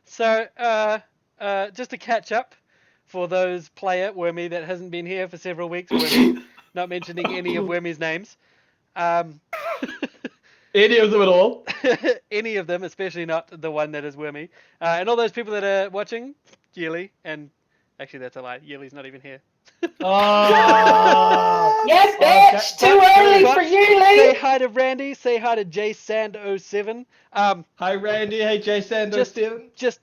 So, just to catch up for those player Wormy that hasn't been here for several weeks, Wormy, not mentioning any of Wormy's names. Um, Any of them at all? any of them, especially not the one that is Wormy. And all those people that are watching, Yearly, and actually that's a lie, Yearly's not even here. Oh! Yes, bitch! Too early for you, Say Lee! hi to Randy, say hi to jsand07. Hi, Randy. Hey, Jason. Just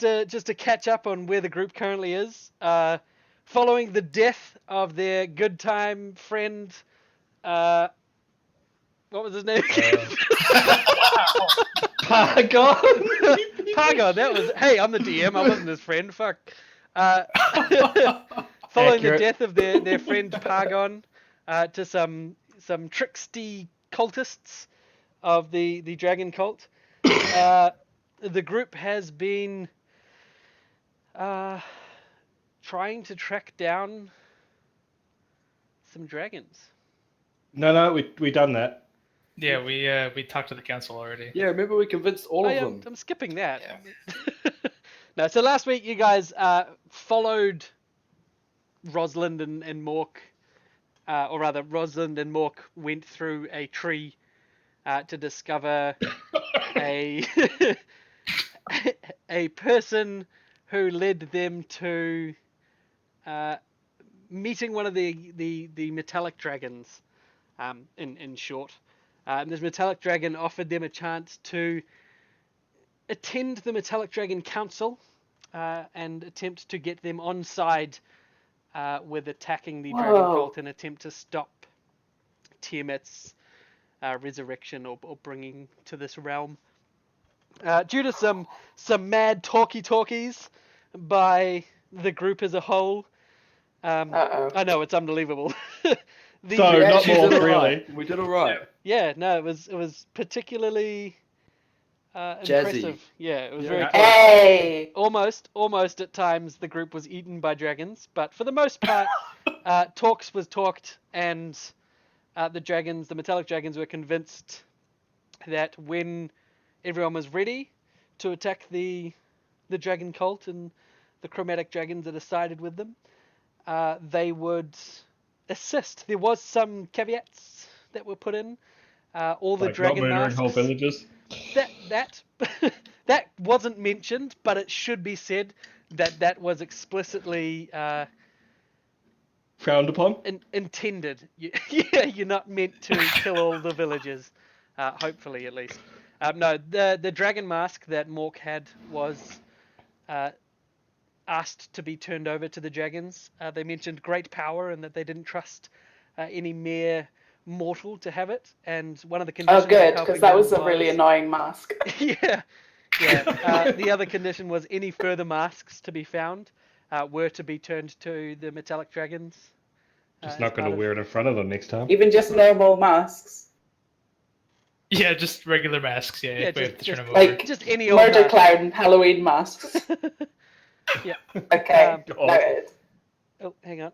to catch up on where the group currently is. Following the death of their good time friend, what was his name? Paragon. Paragon. That was. Hey, I'm the DM. I wasn't his friend. Fuck. Following the Accurate. death of their friend Paragon, to some tricksty cultists of the dragon cult. The group has been trying to track down some dragons. No, we done that. Yeah, we talked to the council already. Yeah, remember we convinced all of them. I'm skipping that. Yeah. No, so last week you guys followed Rosalind and Mork, or rather Rosalind and Mork went through a tree to discover a a person who led them to meeting one of the metallic dragons, in short. And this metallic dragon offered them a chance to attend the metallic dragon council and attempt to get them on side with attacking the dragon cult and attempt to stop Tiamat's resurrection or bringing to this realm. Due to some mad talkies by the group as a whole. I know, it's unbelievable. Not more, really. We did all right. Yeah, no, it was particularly impressive. Yeah, it was very close. Hey! Almost at times the group was eaten by dragons, but for the most part, talks was talked, and the metallic dragons were convinced that when everyone was ready to attack the dragon cult and the chromatic dragons that are sided with them, they would assist. There was some caveats that were put in. All the dragon masks. Whole villages. That wasn't mentioned, but it should be said that was explicitly frowned upon. Intended. Yeah, you're not meant to kill all the villagers. Hopefully, at least. No, the dragon mask that Mork had was asked to be turned over to the dragons. They mentioned great power and that they didn't trust any mere mortal to have it. And one of the conditions. Oh, good, because that was a really annoying mask. Yeah. The other condition was any further masks to be found were to be turned to the metallic dragons. Just not going to wear it in front of them next time. Even just normal masks. Yeah, just regular masks. Yeah, just like just any old murder mask. clown Halloween masks. Yeah. Okay. Noted. Oh, hang on.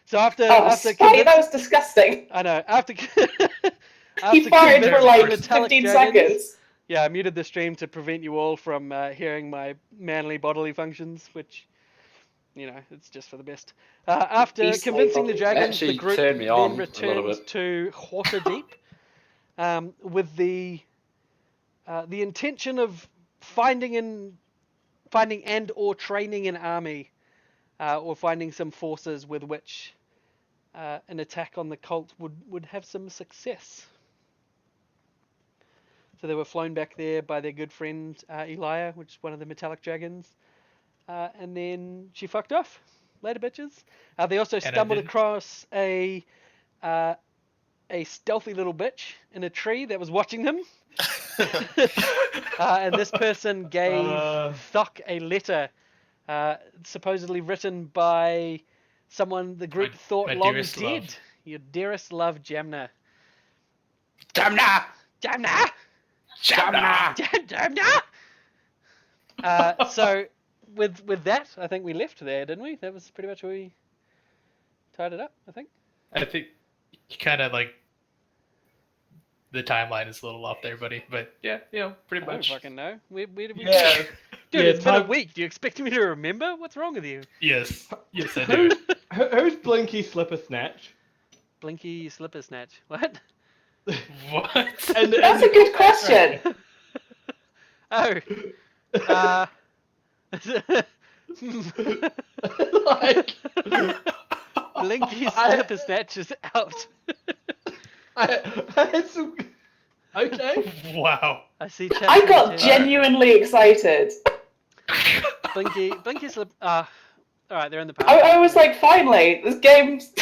So after that was disgusting. I know. After he farted for like 15 seconds. Yeah, I muted the stream to prevent you all from hearing my manly bodily functions, which, it's just for the best. After convincing the dragons, the group then returned to Waterdeep with the intention of finding and or training an army, or finding some forces with which an attack on the cult would have some success. So they were flown back there by their good friend Elia, which is one of the metallic dragons, and then she fucked off. Later, bitches. They also stumbled across a stealthy little bitch in a tree that was watching them. And this person gave Thok a letter, supposedly written by someone the group thought my long dearest dead. love. Your dearest love, Jamna. Jamna! Jamna! Jamna! Jamna! So, with that, I think we left there, didn't we? That was pretty much where we tied it up, I think. I think you kind of like the timeline is a little off there, buddy. But yeah, pretty I don't much. fucking know. Where did we Yeah. Dude, it's been a week. Do you expect me to remember? What's wrong with you? Yes, I do. Who's Blinky Slipper Snatch? Blinky Slipper Snatch. What? What? That's a good question. Oh. Like, Blinky Slipper Snatch is out. Okay. Wow. I see. I got genuinely excited. Blinky Slip. All right, they're in the party. I was like, finally, this game's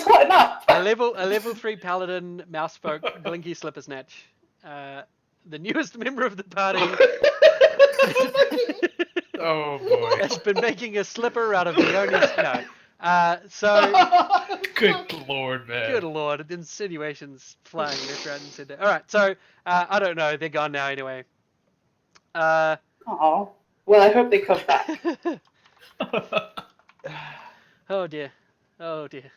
hotting up. A level 3 paladin mousefolk, Blinky Slipper Snatch, the newest member of the party. Oh boy. Has been making a slipper out of Leonie's. No. Good lord, man. Good lord, insinuations flying left, right, and centre. All right, so I don't know. They're gone now anyway. Oh, well, I hope they come back. Oh dear. Okay.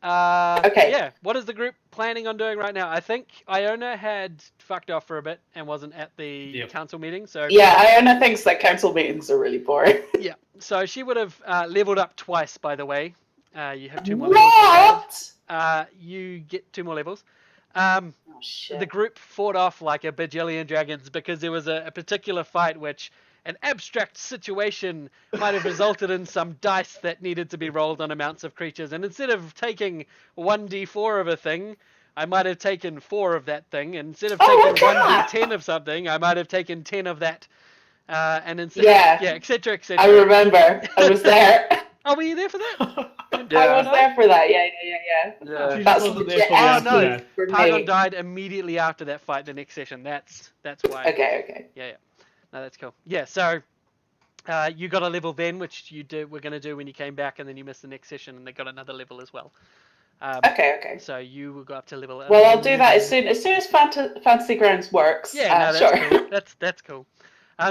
Yeah. What is the group planning on doing right now? I think Iona had fucked off for a bit and wasn't at the council meeting. So yeah, Iona thinks that council meetings are really boring. Yeah. So she would have leveled up twice. By the way, you have 2 more levels. You get 2 more levels. Oh, shit. The group fought off like a bajillion dragons because there was a particular fight which an abstract situation might have resulted in some dice that needed to be rolled on amounts of creatures. And instead of taking 1d4 of a thing, I might have taken 4 of that thing. And instead of taking 1d10 of something, I might have taken 10 of that. And instead, etc., etc. I remember. I was there. Oh, were you there for that? I was there for that. Yeah. That's legit. Oh no, Pagon died immediately after that fight. The next session. That's why. Okay. Yeah. No, that's cool. Yeah, so you got a level then, which we're going to do when you came back, and then you missed the next session, and they got another level as well. Okay. So you will go up to level. Well, I'll do that as soon as Fantasy Grounds works. Yeah, no, that's sure. cool. That's cool.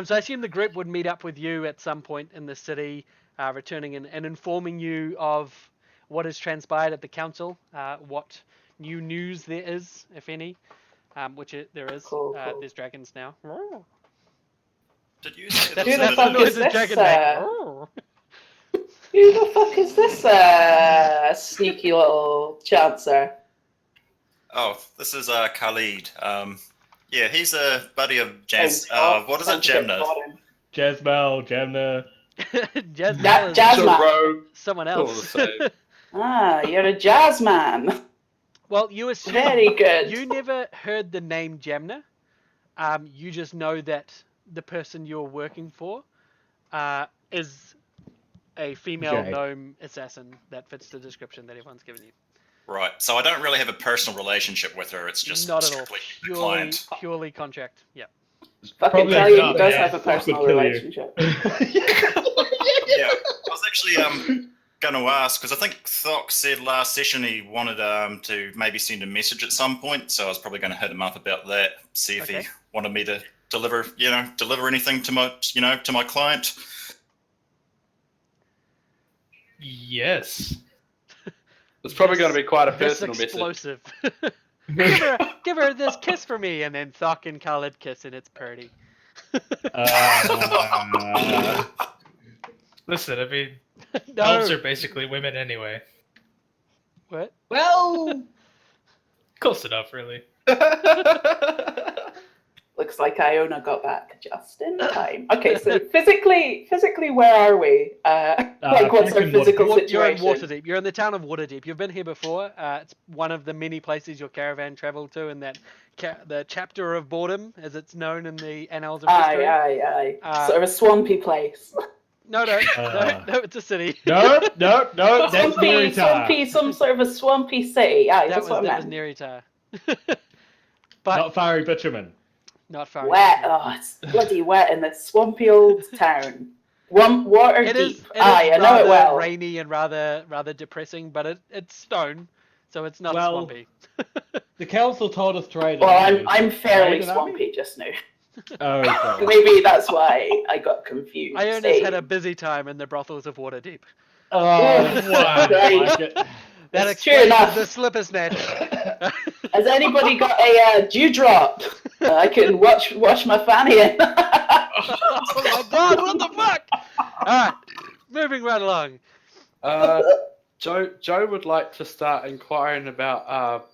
So I assume the group would meet up with you at some point in the city, returning and informing you of what has transpired at the council, what new news there is, if any, which there is. Cool. There's dragons now. Did you say Who the fuck is this? Dragon Who the fuck is this sneaky little chancer? Oh, this is Khalid. Yeah, he's a buddy of Jazz. Oh, what is it, Jamna? Jazmel, Jamna. Jasmine. Someone else. You're a jazz man. Well, you assume very good. You never heard the name Jamna. You just know that the person you're working for is a female gnome assassin that fits the description that everyone's given you. Right. So I don't really have a personal relationship with her. It's just not at all. Client. Purely contract. Yeah. Fucking tell you, he does have a personal relationship. Yeah. I was actually going to ask because I think Thok said last session he wanted to maybe send a message at some point. So I was probably going to hit him up about that. See if he wanted me to deliver anything to my client. Yes. It's probably going to be quite a personal explosive. message. give her this kiss for me, and then Thok and Khalid kiss, and it's pretty. Listen, I mean, elves are basically women anyway. What? Well, close enough, really. Looks like Iona got back just in time. Okay, so physically, where are we? What's our physical situation? You're in Waterdeep. You're in the town of Waterdeep. You've been here before. It's one of the many places your caravan travelled to in that the chapter of boredom, as it's known in the annals of history. Aye. Sort of a swampy place. No, it's a city. No, that's Nerita. Some sort of a swampy city. Aye, that was Nerita. But not fiery bitumen. Not far. Wet. Oh, it's bloody wet in this swampy old town. Water It deep. is Aye, I know rather it well. rainy and rather depressing, but it's stone, so it's not Well, swampy. The council told us to raid an Well, army. I'm fairly Raid an army? swampy just now. Oh, sorry. Maybe that's why I got confused. Iona's had a busy time in the brothels of Waterdeep. Oh, Wow. like it. That It's true explains enough. the slipper snatch. Has anybody got a dewdrop? I can wash my fanny in. Oh my god, what the fuck? Alright, moving right along. Joe would like to start inquiring about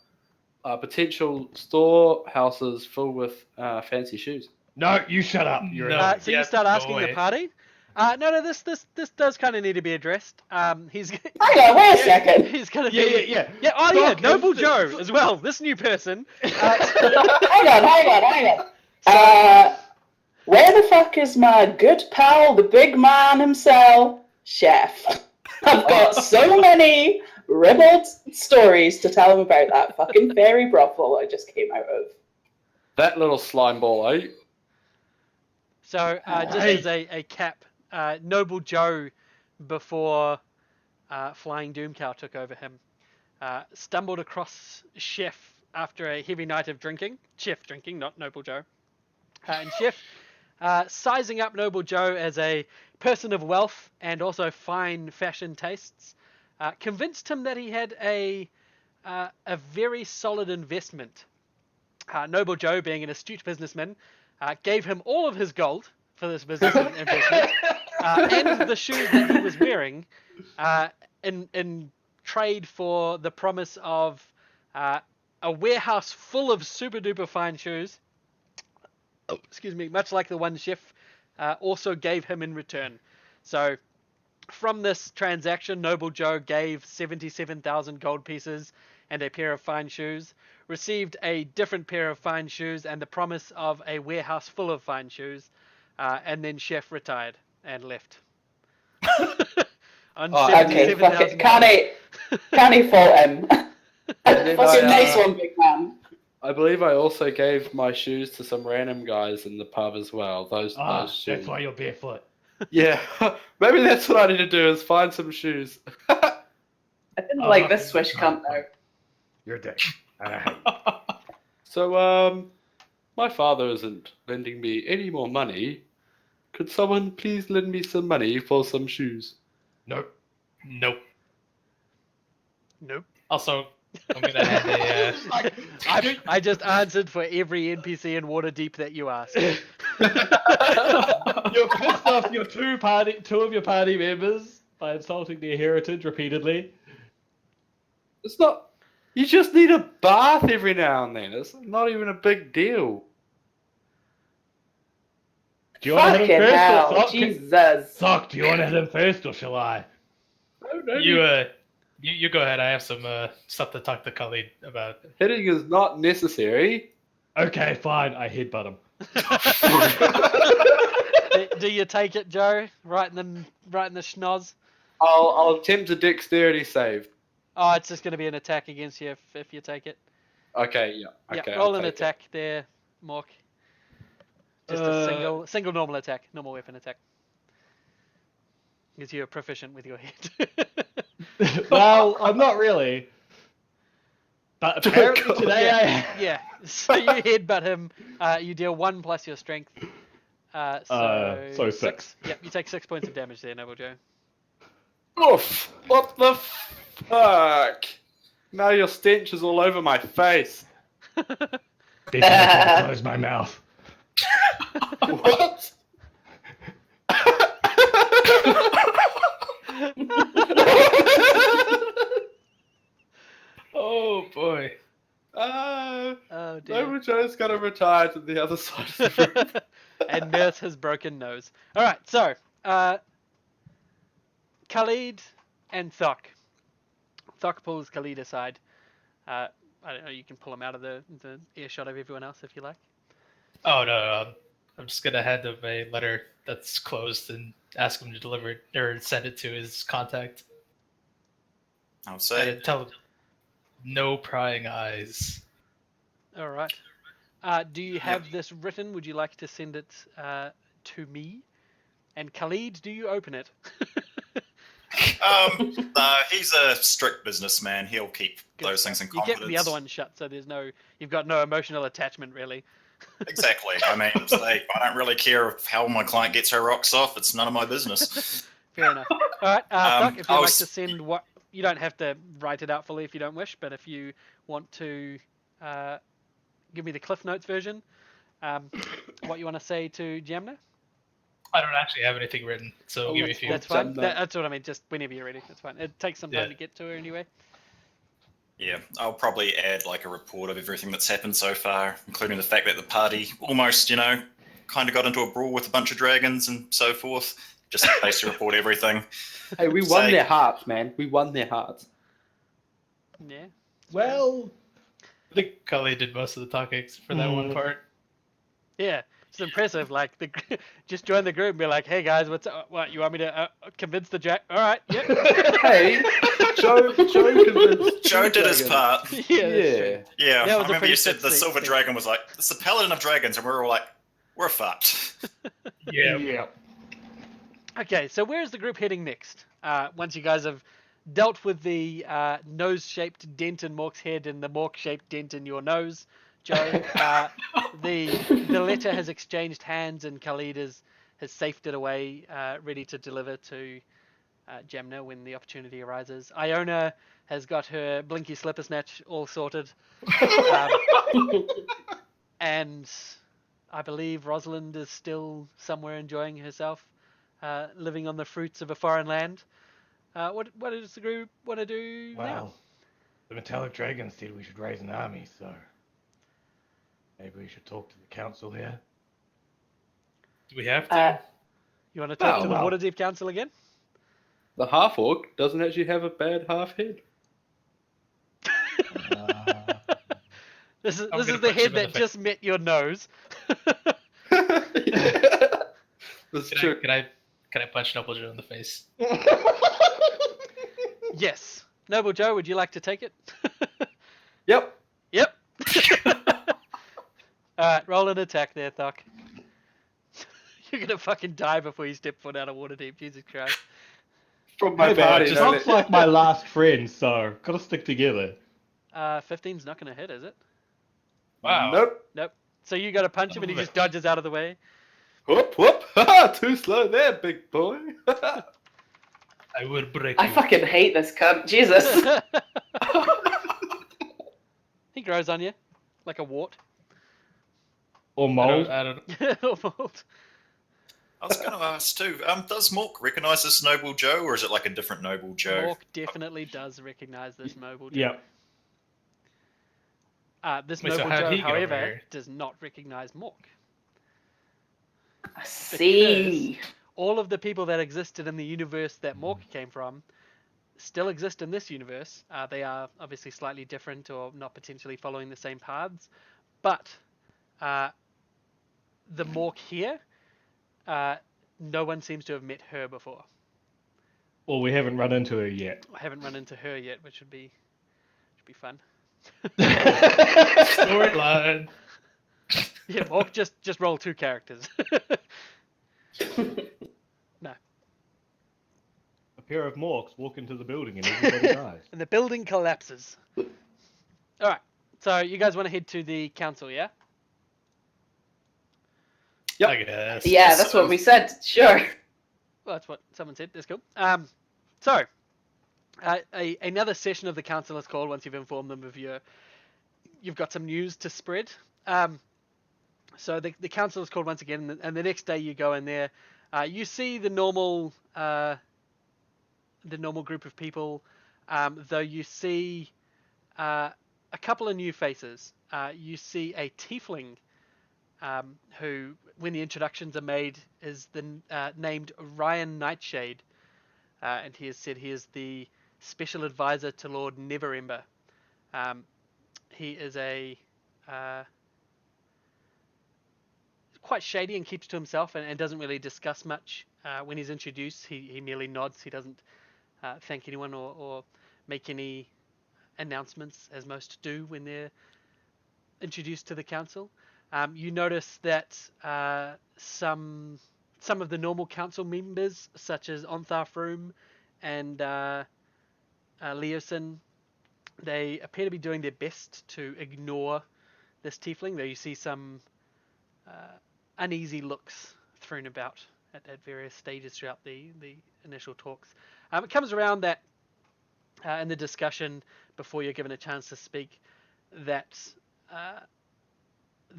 potential storehouses full with fancy shoes. No, you shut up. You're annoying. So you Yeah, start go asking the away. party. No, this does kind of need to be addressed. He's Hang on, wait a second. he's gonna Yeah, be yeah. Oh yeah, Doc Noble is- Joe as well. This new person. Hang on. Where the fuck is my good pal, the big man himself, Chef? I've got so many ribald stories to tell him about that fucking fairy brothel I just came out of. That little slime ball, eh? So just as a cap, Noble Joe, before Flying Doomcow took over him, stumbled across Chef after a heavy night of drinking. Chef drinking, not Noble Joe. And Chef, sizing up Noble Joe as a person of wealth and also fine fashion tastes, convinced him that he had a very solid investment. Noble Joe, being an astute businessman, gave him all of his gold for this business investment and the shoes that he was wearing in trade for the promise of a warehouse full of super duper fine shoes. Oh, excuse me, much like the one Chef also gave him in return. So from this transaction, Noble Joe gave 77,000 gold pieces and a pair of fine shoes, received a different pair of fine shoes and the promise of a warehouse full of fine shoes, and then Chef retired and left. On Okay, fuck it. 77,000 Can he fault him? then Fucking I, nice one, big man. I believe I also gave my shoes to some random guys in the pub as well. Those shoes. That's why you're barefoot. Yeah, maybe that's what I need to do is find some shoes. I didn't like this swish cunt now. You're a dick. And I hate you. So, my father isn't lending me any more money. Could someone please lend me some money for some shoes? Nope. Nope. Nope. Also, I'm gonna hand a. I just answered for every NPC in Waterdeep that you asked. You're pissed off your two of your party members by insulting their heritage repeatedly. It's not. You just need a bath every now and then. It's not even a big deal. Do you want to hit Fucking him first hell, or Sock? Jesus. Sock, do you want to hit him first or shall I? You go ahead. I have some stuff to talk to Khalid about. Hitting is not necessary. Okay, fine. I headbutt him. Do you take it, Joe? Right in the schnoz? I'll attempt a dexterity save. Oh, it's just going to be an attack against you if you take it. Okay, yeah. Okay, Roll I'll an take it. attack there, Mork. Just a single normal attack, normal weapon attack. Because you're proficient with your head. Well, I'm not really. But apparently today I am. Yeah. So you headbutt him. You deal 1 plus your strength. So 6. Yep, you take 6 points of damage there, Noble Joe. Oof! What the fuck? Now your stench is all over my face. Definitely close my mouth. What? Oh boy. Oh dear. Noble Joe's got to retire to the other side of the room. And nurse his broken nose. Alright, so Khalid and Thok. Thok pulls Khalid aside. I don't know, you can pull him out of the earshot of everyone else if you like. Oh no, I'm just gonna hand him a letter that's closed and ask him to deliver it or send it to his contact. I'll say. And tell him no prying eyes. Alright. Do you have this written? Would you like to send it to me? And Khalid, do you open it? No, he's a strict businessman. He'll keep Good those stuff. things in You confidence. get the other one shut, so you've got no emotional attachment really. Exactly. I mean, it's like, I don't really care how my client gets her rocks off. It's none of my business. Fair enough. All right, Doc, if you'd I like was- to send what you don't have to write it out fully if you don't wish, but if you want to give me the Cliff Notes version, what you want to say to Jamna? I don't actually have anything written, so give me a few. That's fine. Jamna. That's what I mean. Just whenever you're ready, that's fine. It takes some time Yeah. to get to her anyway. Yeah, I'll probably add like a report of everything that's happened so far, including the fact that the party almost, kind of got into a brawl with a bunch of dragons and so forth. Just basically report everything. Hey, we won their hearts, man. We won their hearts. Yeah. Well, I think Cully did most of the talking for that one part. Yeah. It's impressive. Like, just join the group and be like, "Hey guys, what you want me to convince the Jack? All right, yep." Hey, Joe convinced. Joe did his part. Yeah. That's true. Yeah, That I was a remember pretty you said fit the scene. Silver Dragon was like, it's the Paladin of Dragons, and we were all like, we're fucked. Yeah. Okay, so where is the group heading next? Once you guys have dealt with the nose-shaped dent in Mork's head and the Mork-shaped dent in your nose, Joe, the letter has exchanged hands and Khalid has safed it away, ready to deliver to Jamna when the opportunity arises. Iona has got her Blinky Slipper Snatch all sorted. And I believe Rosalind is still somewhere enjoying herself, living on the fruits of a foreign land. What does the group want to do now? well, the metallic dragon said we should raise an army, so maybe we should talk to the council here. Do we have to? You want to talk to the well. Waterdeep Council again? The half orc doesn't actually have a bad half head. This is I'm gonna the punch head him in the that face. just met your nose. That's Can true. I punch Noble Joe in the face? Yes. Noble Joe, would you like to take it? Yep. Yep. Alright, roll an attack there, Thok. You're gonna fucking die before you step foot out of Waterdeep, Jesus Christ. From my Hey, man, party. it's no, not like my last friend, so gotta stick together. 15's not gonna hit, is it? Wow. Nope. Nope. So you gotta punch him and he just dodges out of the way. Whoop, whoop. Haha, too slow there, big boy. I will break I you. fucking hate this cunt. Jesus. He grows on you, like a wart. Or mold. I don't Or mold. I was going to ask too, does Mork recognize this Noble Joe, or is it like a different Noble Joe? Mork definitely does recognize this Noble Joe. Yep. This Wait, so Noble how'd Joe, he get over however, here? does not recognize Mork. I see. All of the people that existed in the universe that Mork came from still exist in this universe. They are obviously slightly different or not potentially following the same paths. But the Mork here, no one seems to have met her before. Well, we haven't run into her yet. I haven't run into her yet, which should be fun. Storyline. Yeah, Mork, just roll 2 characters. No. A pair of morks walk into the building and everybody dies. And the building collapses. Alright, so you guys want to head to the council, yeah? Yep. I guess. Yeah, that's what we said. Sure. Well, that's what someone said. That's cool. So, another session of the council is called once you've informed them of you've got some news to spread. So the council is called once again, and the next day you go in there. You see the normal group of people, though you see a couple of new faces. You see a tiefling who, when the introductions are made, is named Ryan Nightshade, and he has said he is the special advisor to Lord Neverember. He is quite shady and keeps to himself and doesn't really discuss much. When he's introduced, he merely nods. He doesn't thank anyone or make any announcements, as most do when they're introduced to the council. You notice that some some of the normal council members, such as Ontharfroom and Leosin, they appear to be doing their best to ignore this tiefling, though you see some uneasy looks thrown about at various stages throughout the initial talks. It comes around that in the discussion, before you're given a chance to speak, that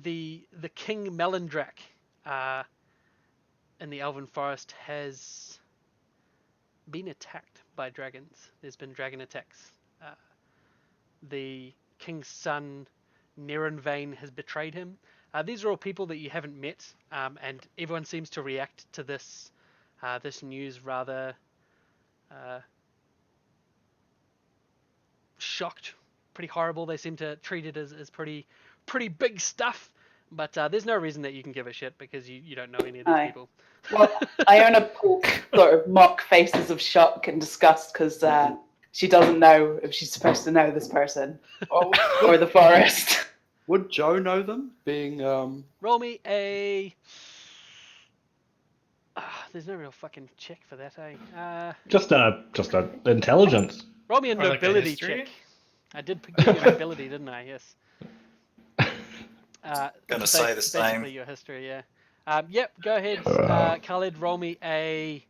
the King Melindrak in the Elven Forest has been attacked by dragons. There's been dragon attacks. The King's son, Nerenvain, has betrayed him. These are all people that you haven't met, and everyone seems to react to this news rather shocked, pretty horrible. They seem to treat it as pretty big stuff. But there's no reason that you can give a shit because you don't know any of these Aye. people. Well, Iona pulls sort of mock faces of shock and disgust because she doesn't know if she's supposed to know this person Oh, or the forest. would Joe know them? Being Roll me a. There's no real fucking check for that, eh? Just a intelligence. Roll me a Or like a nobility history? check. I did give you nobility, didn't I? Yes. Gonna it's say the same. Basically your history, yeah. Yep, go ahead, Khalid. Roll me a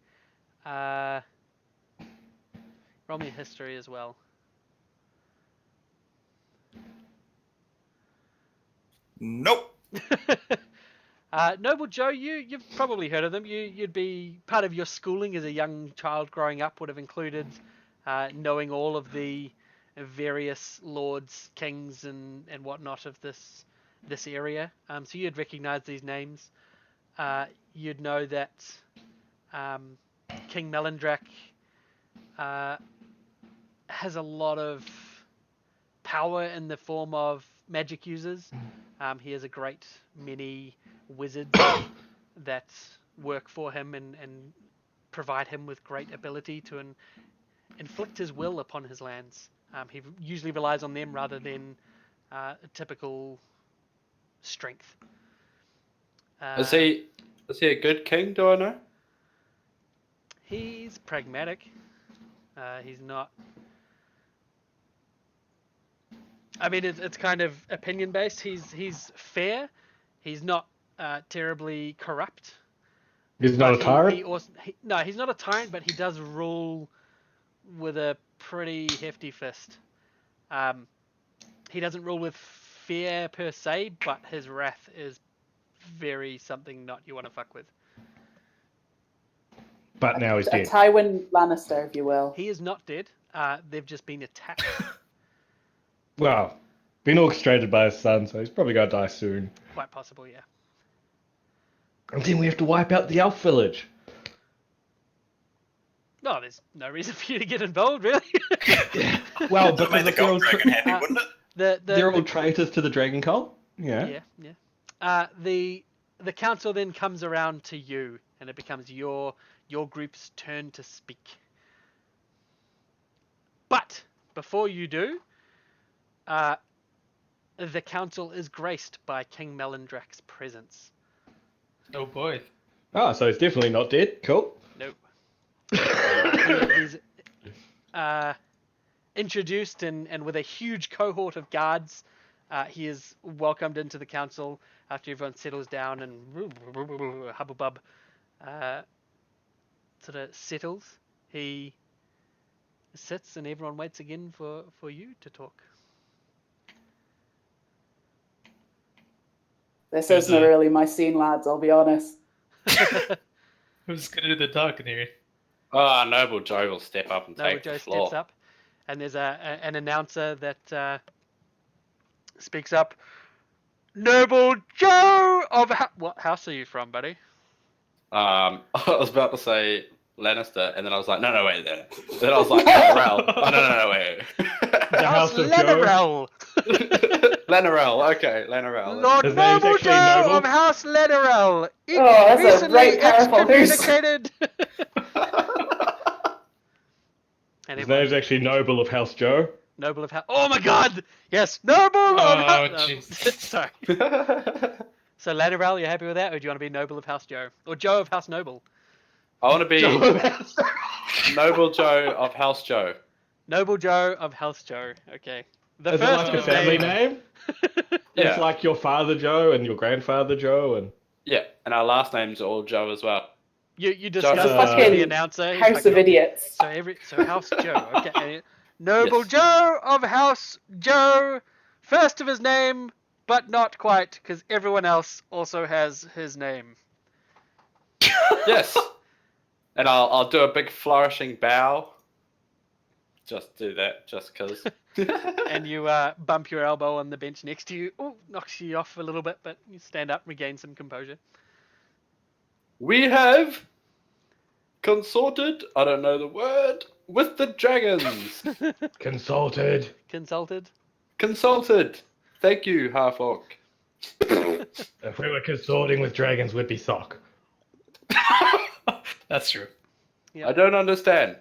history as well. Nope. Noble Joe, you've probably heard of them. You'd be part of your schooling as a young child growing up would have included knowing all of the various lords, kings, and whatnot of this area. So you'd recognize these names. You'd know that King Melindrak has a lot of power in the form of magic users. He has a great many wizards that work for him and provide him with great ability to inflict his will upon his lands. He usually relies on them rather than a typical strength. is he a good king? Do I know? He's pragmatic. He's not. I mean, it's kind of opinion based. He's fair. He's not terribly corrupt. He's not a But tyrant. no, he's not a tyrant, but he does rule with a pretty hefty fist. He doesn't rule with fear per se, but his wrath is very something not you want to fuck with. But now he's A dead. Tywin Lannister, if you will. He is not dead. They've just been attacked. Well, been orchestrated by his son, so he's probably gonna die soon. Quite possible, yeah. And then we have to wipe out the elf village. No, there's no reason for you to get involved, really. Well, That made because the they're all, gold dragon happy, wouldn't it? they're all traitors to the dragon cult. Yeah. Yeah. The council then comes around to you, and it becomes your group's turn to speak. But before you do, the council is graced by King Melindrak's presence. Oh boy. Oh, so he's definitely not dead. Cool. Nope. He's introduced and with a huge cohort of guards, he is welcomed into the council after everyone settles down and hubbub sort of settles. He sits and everyone waits again for you to talk. This isn't really my scene, lads, I'll be honest. Who's gonna do the talking here? Noble Joe will step up and Noble take Joe the floor. steps up, and there's an announcer that speaks up. Noble Joe of what house are you from, buddy? I was about to say Lannister, and then I was like, no, wait. Then I was like, Lannerell. Oh, no, wait. The House of Joe. Lennerell. Lannerell, okay, Lannerell. Lord His name's Noble actually Joe Noble. of House Lennerell. that's a Recently very powerful hoose. excommunicated. And His everyone- name's actually Noble of House Joe. Noble of House. Oh my God! Yes, Noble of Oh, House. jeez. Sorry. So Lateral, you're happy with that, or do you want to be Noble of House Joe? Or Joe of House Noble? I want to be Joe. Noble Joe of House Joe. Noble Joe of House Joe. Okay. The Is it first like of a family his name? Yeah. It's like your father Joe and your grandfather Joe and... Yeah, and our last names are all Joe as well. You Joe- discuss this with Fucking the announcer. He's House like, of Idiots. so House Joe. Okay. Noble Yes. Joe of House Joe. First of his name, but not quite, because everyone else also has his name. Yes. And I'll do a big flourishing bow. Just do that, just cause. And you bump your elbow on the bench next to you. Oh, knocks you off a little bit, but you stand up, regain some composure. We have consorted, I don't know the word, with the dragons. Consulted. Consulted. Consulted. Thank you, half orc. If we were consorting with dragons, we'd be sock. That's true. I don't understand.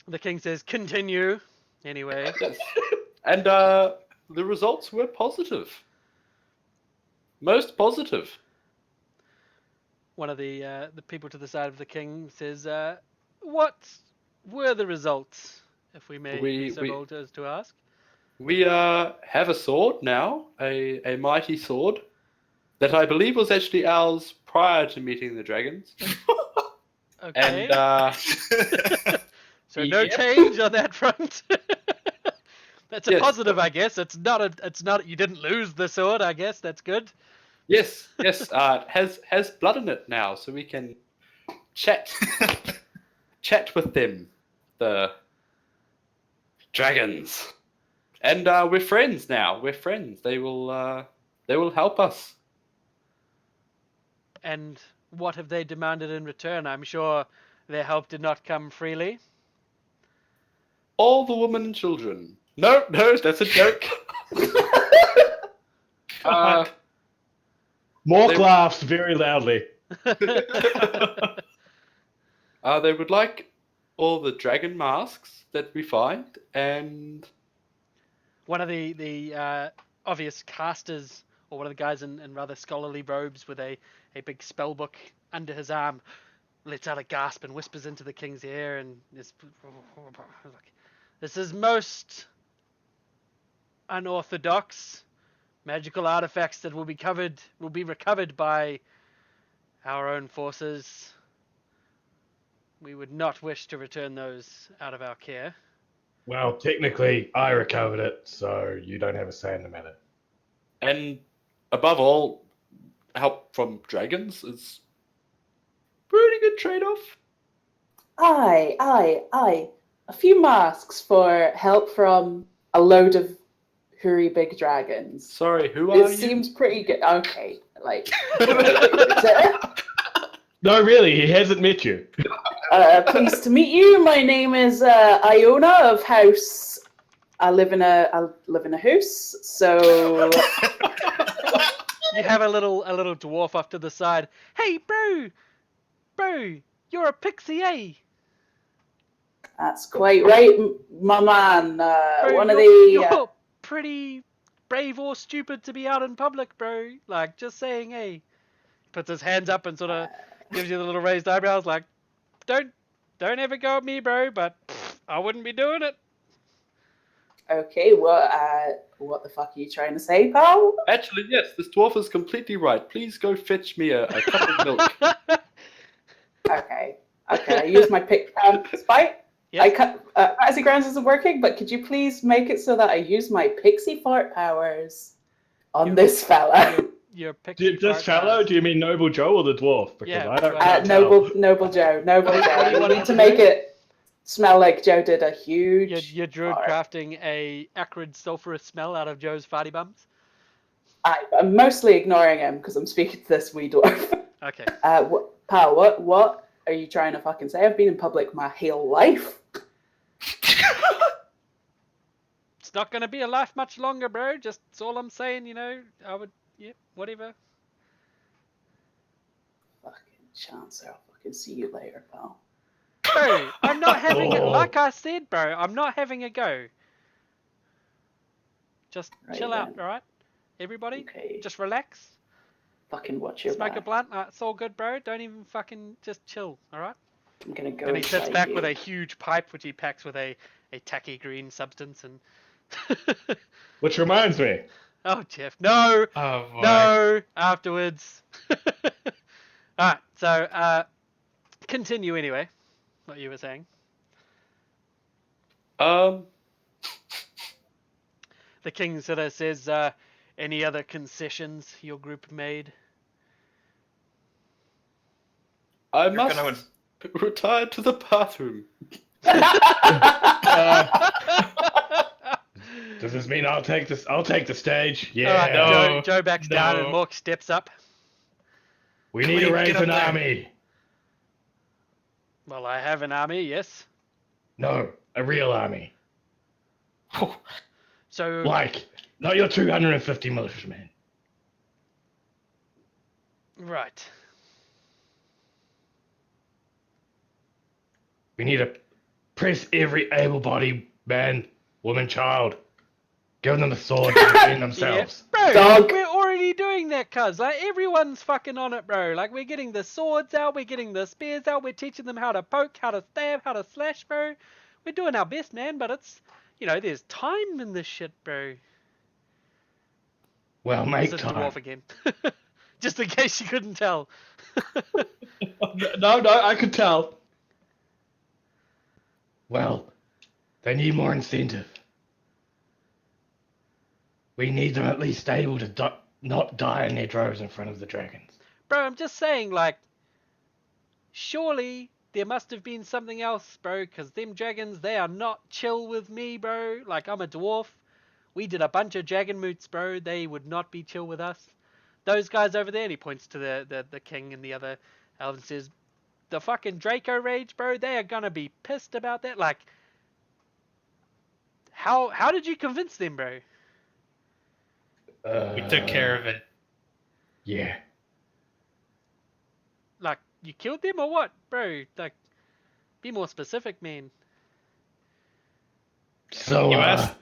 The king says, continue. Anyway. Yes. And the results were positive. Most positive. One of the people to the side of the king says, what were the results, if we may be so bold as to ask? We have a sword now, a mighty sword, that I believe was actually ours prior to meeting the dragons. Okay. And so no Yep. change on that front. That's a Yes. positive, I guess. It's not. You didn't lose the sword, I guess. That's good. yes, it has blood in it now, so we can chat with them, the dragons. And we're friends now. We're friends. They will help us. And what have they demanded in return? I'm sure their help did not come freely. All the women and children. No, that's a joke. Mork They- laughs very loudly. They would like all the dragon masks that we find, and One of the obvious casters, or one of the guys in rather scholarly robes with a big spell book under his arm, lets out a gasp and whispers into the king's ear, and this is most unorthodox magical artifacts that will be recovered by our own forces. We would not wish to return those out of our care. Well, technically, I recovered it, so you don't have a say in the matter. and above all, help from dragons is pretty good trade-off. Aye. A few masks for help from a load of hoory big dragons. Sorry, who are It you? seems pretty good. Okay, like. No, really, he hasn't met you. Pleased to meet you. My name is Iona of House. I live in a house. So You have a little dwarf off to the side. Hey, bro, you're a pixie, eh? that's quite right, my man. Bro, One of you're pretty brave or stupid to be out in public, bro. Like, just saying, eh? Puts his hands up and sort of gives you the little raised eyebrows, like, don't ever go at me, bro. But I wouldn't be doing it. Okay, what the fuck are you trying to say, pal? Actually, yes, this dwarf is completely right. Please go fetch me a cup of milk. Okay. I use my pick spite. Yes. I cut. Fantasy Grounds isn't working, but could you please make it so that I use my pixie fart powers on this fella? Your pixie This fart fellow? powers. Do you mean Noble Joe or the dwarf? Because Yeah, I don't right. know. Noble Joe. What do you You want need it to to make do? it smell like Joe did a huge. Your druid fart. crafting a acrid sulfurous smell out of Joe's farty bums. I'm mostly ignoring him because I'm speaking to this wee dwarf. Okay. Pal, what are you trying to fucking say? I've been in public my whole life. It's not gonna be a life much longer, bro. Just that's all I'm saying. I would. Yeah, whatever. Fucking chance, I'll fucking see you later, pal. Bro, I'm not having it. Oh. Like I said, bro, I'm not having a go. Just Right chill out, then. alright? Everybody, Okay. just relax. Fucking watch your Smoke a back. blunt. It's all good, bro. Don't even fucking just chill. All right. I'm gonna go And he sits inside back you. with a huge pipe, which he packs with a tacky green substance. And Which reminds me, oh, Jeff, no, Oh boy. no. Afterwards. All right. So continue anyway. What you were saying. Um, The king sort of says, any other concessions your group made? I You're must gonna- retire to the bathroom. does this mean I'll take this? I'll take the stage. Yeah. All right, No, Joe backs down and no. Mork steps up. We need to Cleve, raise get up an there. army. Well, I have an army, yes. No, a real army. So, Like, not your 250 militiamen. right. We need to press every able-bodied man, woman, child. Give them a sword to defend themselves. Bro, Dog. we're already doing that, cuz. Like, everyone's fucking on it, bro. Like, we're getting the swords out, we're getting the spears out, we're teaching them how to poke, how to stab, how to slash, bro. We're doing our best, man, but it's, there's time in this shit, bro. Well, make This is time. dwarf again. Just in case you couldn't tell. No, I could tell. Well, they need more incentive. We need them at least able to not die in their droves in front of the dragons. Bro, I'm just saying, like, surely there must have been something else, bro, because them dragons, they are not chill with me, bro. Like, I'm a dwarf. We did a bunch of dragon moots, bro. They would not be chill with us. Those guys over there, and he points to the king and the other elves and says, the fucking Draco Rage, bro, they are gonna be pissed about that. Like, how did you convince them, bro? We took care of it. Yeah. Like, you killed them or what, bro? Like, be more specific, man. So, You asked-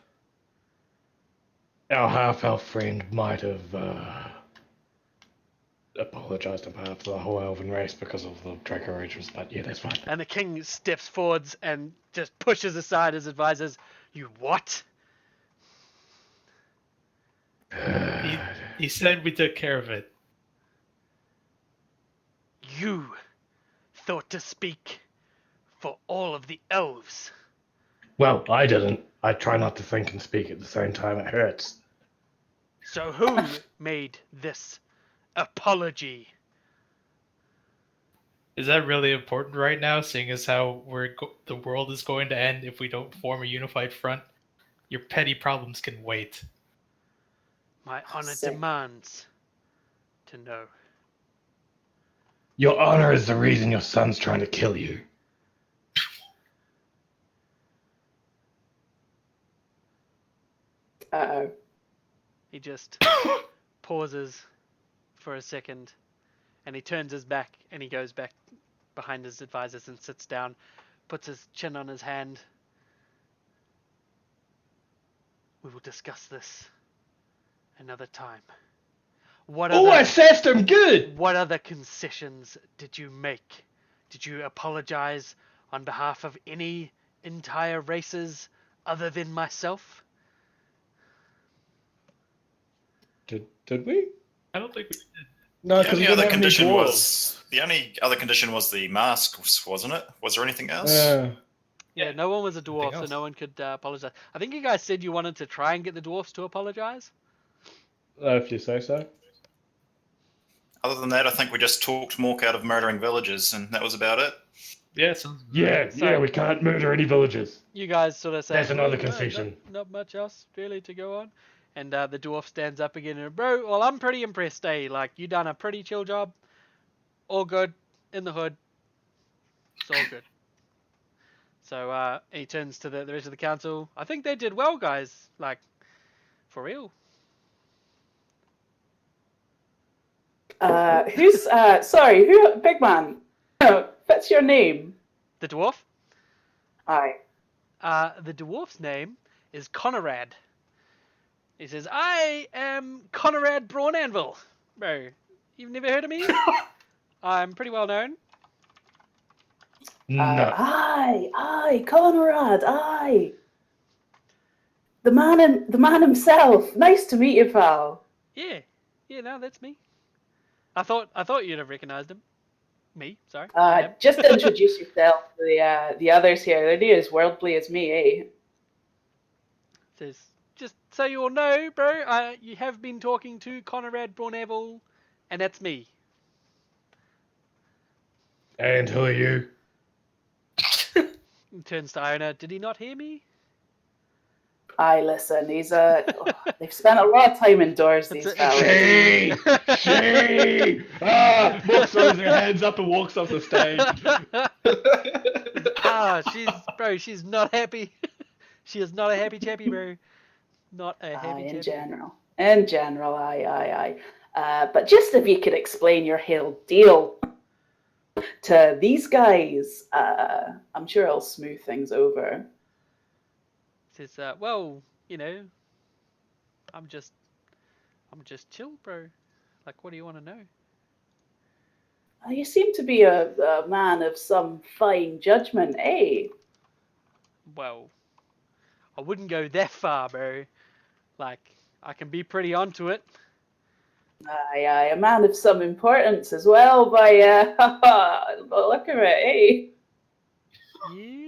our half-elf friend might have apologized on behalf of the whole elven race because of the Draco Rages, but yeah, that's fine. And the king steps forwards and just pushes aside his advisors. You what? He said we took care of it. You thought to speak for all of the elves. Well, I didn't. I try not to think and speak at the same time. It hurts. So who made this apology? Is that really important right now, seeing as how the world is going to end if we don't form a unified front? Your petty problems can wait. My honor Sick. demands to know. Your honor is the reason your son's trying to kill you. Uh-oh. He just pauses for a second, and he turns his back, and he goes back behind his advisors and sits down, puts his chin on his hand. We will discuss this another time. Oh, I assessed him good! What other concessions did you make? Did you apologize on behalf of any entire races other than myself? Did we? I don't think we did. No, The because only we other didn't have any condition dwarves. was the mask, wasn't it? Was there anything else? Yeah, no one was a dwarf, so else? no one could apologize. I think you guys said you wanted to try and get the dwarfs to apologize. If you say so. Other than that, I think we just talked Mork out of murdering villagers, and that was about it. Yeah, sounds Yeah, So- we can't murder any villagers. You guys sort of say, That's another "No, concession." Not much else really to go on. And the dwarf stands up again and, bro, well, I'm pretty impressed, eh? Like, you done a pretty chill job. All good. In the hood. It's all good. So he turns to the rest of the council. I think they did well, guys. Like, for real. Sorry, big man? What's your name? The dwarf? Aye. The dwarf's name is Conrad. He says, I am Conrad Brawn Anvil. Bro, you've never heard of me? I'm pretty well known. No. Aye, Conrad, aye. The man himself. Nice to meet you, pal. Yeah, no, that's me. I thought you'd have recognized him. Me, sorry. Just introduce yourself to the others here. They're near as worldly as me, eh? Says, just so you all know, bro, you have been talking to Conrad Brawn Anvil, and that's me. And who are you? He turns to Iona. Did he not hear me? Aye, listen, they've spent a lot of time indoors, these fellas. She! Mork throws her hands up and walks off the stage. She's not happy. She is not a happy chappy, bro. Not a happy chappy. In general, aye. But just if you could explain your whole deal to these guys, I'm sure I'll smooth things over. Says, well, you know, I'm just chill, bro. Like, what do you want to know? You seem to be a man of some fine judgment, eh? Well, I wouldn't go that far, bro. Like, I can be pretty onto it. Aye, a man of some importance as well by the look of it, eh? Yeah.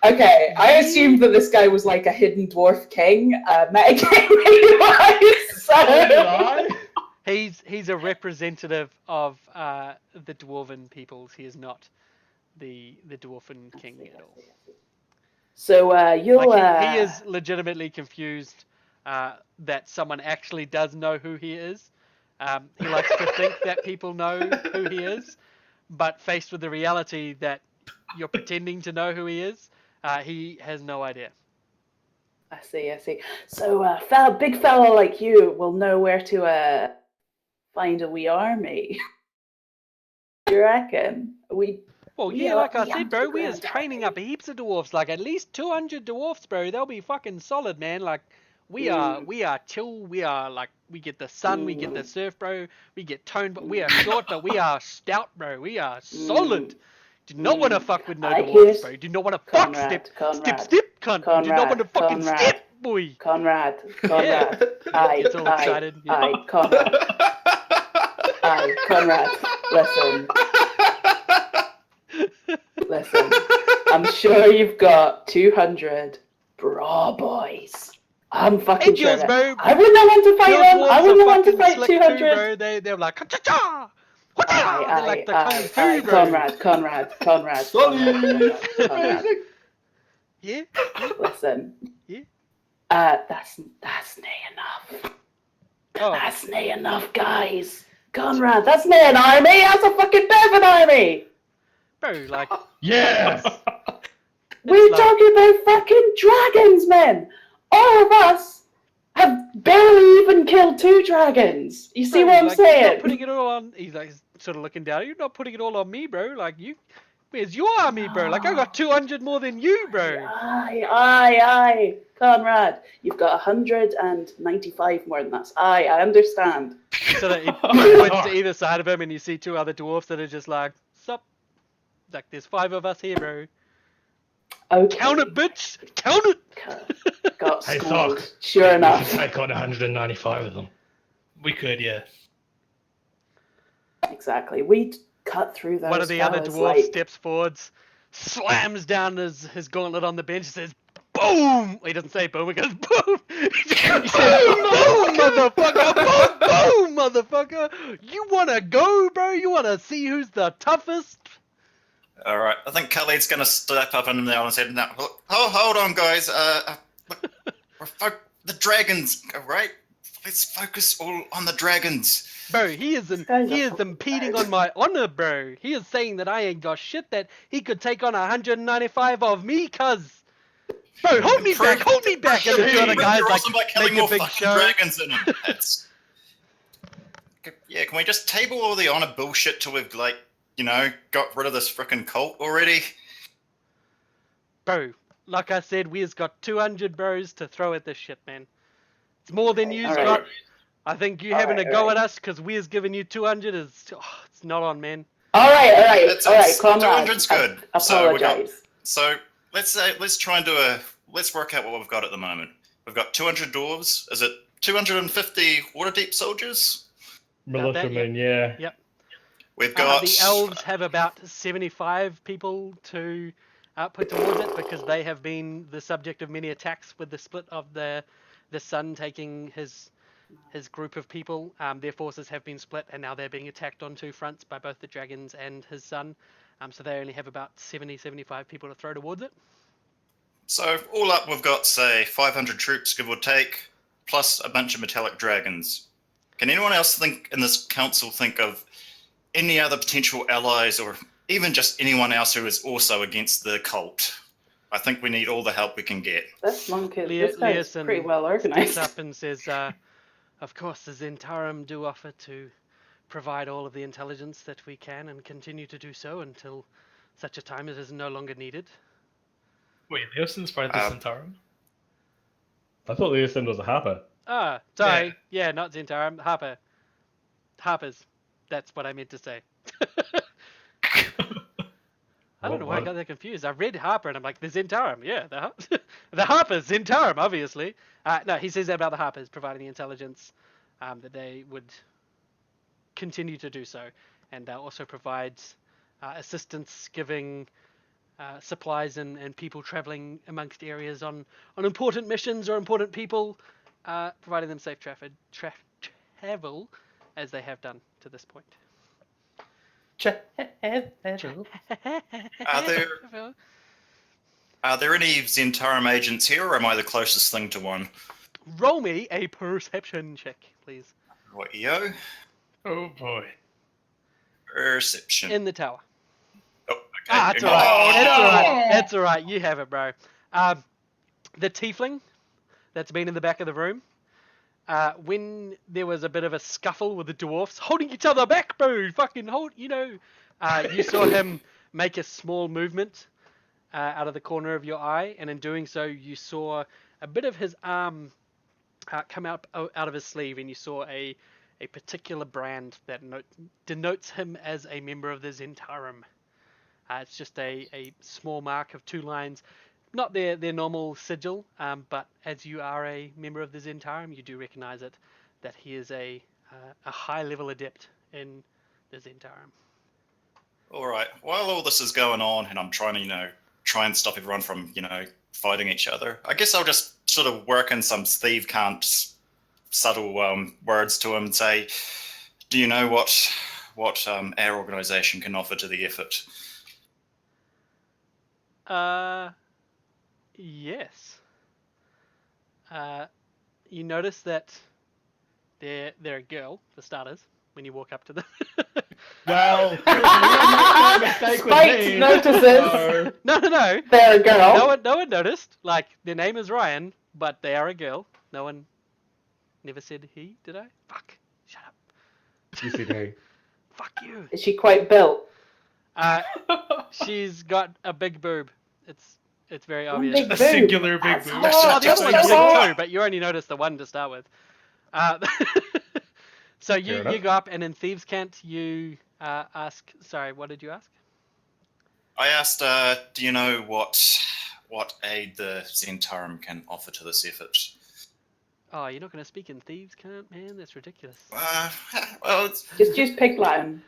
Okay, I assumed that this guy was like a hidden dwarf king, metagaming-wise. He's a representative of the dwarven peoples. He is not the dwarven king at all. So you'll he is legitimately confused that someone actually does know who he is. He likes to think that people know who he is, but faced with the reality that you're pretending to know who he is, he has no idea. I see. So big fella like you will know where to find a wee army. You reckon? Like I said, bro, we is training up heaps of dwarfs, like at least 200 dwarfs, bro. They'll be fucking solid, man. Like we are chill. We are like, we get the sun, we get the surf, bro. We get toned, but we are short, but we are stout, bro. We are solid. Do not want to fuck with no dwarfs, bro. Do not want to fuck step, cunt. Do not want to fucking step, boy. Conrad. Aye, gets all excited. Aye, Conrad. Aye, Conrad. Listen. I'm sure you've got 200 bra boys. I'm fucking Angels, sure. Bro. I wouldn't want to fight them. I wouldn't want to fight 200. Bro. They're like, cha-cha-cha! They're like the kung fu, bro. Conrad. Conrad. Yeah? Listen. Yeah? That's nae enough. Oh. That's nae enough, guys. Conrad, that's nae an army. That's a fucking bit of an army. Bro, like... Yes! We're talking about fucking dragons, men. All of us have barely even killed 2 dragons. You see what I'm saying? You're not putting it all on... He's like sort of looking down. You're not putting it all on me, bro. Like, you... Where's your army, bro? Like, I got 200 more than you, bro. Aye. Conrad, you've got 195 more than us. Aye, I understand. So that he points to either side of him and you see 2 other dwarfs that are just like, sup? Like, there's 5 of us here, bro. Okay. Count it, bitch! Count it! Got Hey, schooled. Sock. Sure enough. We should take on 195 of them. We could, yeah. Exactly. We'd cut through those. One of the other dwarfs steps forwards, slams down his gauntlet on the bench, says, boom! He doesn't say boom, he goes, boom! He says, boom, motherfucker! Boom, motherfucker! You wanna go, bro? You wanna see who's the toughest? All right, I think Khalid's going to step up in now and say, "No, hold on, guys. The dragons, all right? Let's focus all on the dragons." Bro, he is impeding on my honor, bro. He is saying that I ain't got shit, that he could take on 195 of me, cuz. Bro, hold me back. And the 2 other guys like make a big show. Dragons in them. Yeah, can we just table all the honor bullshit till we've got rid of this frickin' cult already? Bro, like I said, we've got 200 bros to throw at this shit, man. It's more than you've alright. got. I think you having a Alright, go alright. at us because we've given you 200 is, it's not on, man. All right, It's calm 200's down. good. I So we got- apologize. So let's try and let's work out what we've got at the moment. We've got 200 dwarves. Is it 250 Waterdeep soldiers? About that, Militiamen, yeah. Yep. We've got The elves have about 75 people to put towards it because they have been the subject of many attacks with the split of the sun taking his group of people. Their forces have been split and now they're being attacked on two fronts by both the dragons and his son. So they only have about 75 people to throw towards it. So all up, we've got say 500 troops, give or take, plus a bunch of metallic dragons. Can anyone else think in this council think of any other potential allies, or even just anyone else who is also against the cult? I think we need all the help we can get. This monk this guy's Leosin pretty well steps organized. up and says, of course, the Zentarum do offer to provide all of the intelligence that we can and continue to do so until such a time as it is no longer needed. Wait, Leosin's part of the Centaurum? I thought Leosin was a harper. Ah, sorry. Yeah, not Zentarum. Harpers. That's what I meant to say. I don't know why I got that confused. I read Harper and I'm like, the Zentarum. Yeah, the Harpers. Zentarum, obviously. No, he says that about the Harpers providing the intelligence that they would continue to do so. And also provides assistance giving supplies and people traveling amongst areas on important missions or important people, providing them safe travel as they have done to this point. Are there any Zentarum agents here, or am I the closest thing to one? Roll me a perception check, please. Rightio. Oh boy. Perception. In the tower. Oh, okay. That's alright. That's alright. You have it, bro. The tiefling that's been in the back of the room, when there was a bit of a scuffle with the dwarfs holding each other back, bro, fucking hold, you saw him make a small movement out of the corner of your eye, and in doing so, you saw a bit of his arm come out of his sleeve, and you saw a particular brand that denotes him as a member of the Zentarum. It's just a small mark of 2 lines. Not their normal sigil, but as you are a member of the Zentarum, you do recognize it, that he is a high-level adept in the Zentarum. All right. While all this is going on, and I'm trying to, try and stop everyone from, fighting each other, I guess I'll just sort of work in some Steve Kant's subtle words to him and say, do you know what our organisation can offer to the effort? Yes. You notice that they're a girl, for starters, when you walk up to them. Well, Spite notices. No. They're a girl. No one noticed. Like, their name is Ryan, but they are a girl. No one never said he, did I? Fuck. Shut up. You said hey. Fuck you. Is she quite built? She's got a big boob. It's very One obvious. big A boob. singular big That's boob. hot. The other one That's is hot. 2, but you only noticed the one to start with. So you go up, and in Thieves' Cant, you ask... Sorry, what did you ask? I asked, do you know what aid the Zentarum can offer to this effort? Oh, you're not going to speak in Thieves' Cant, man? That's ridiculous. Well, Just use Pig Latin.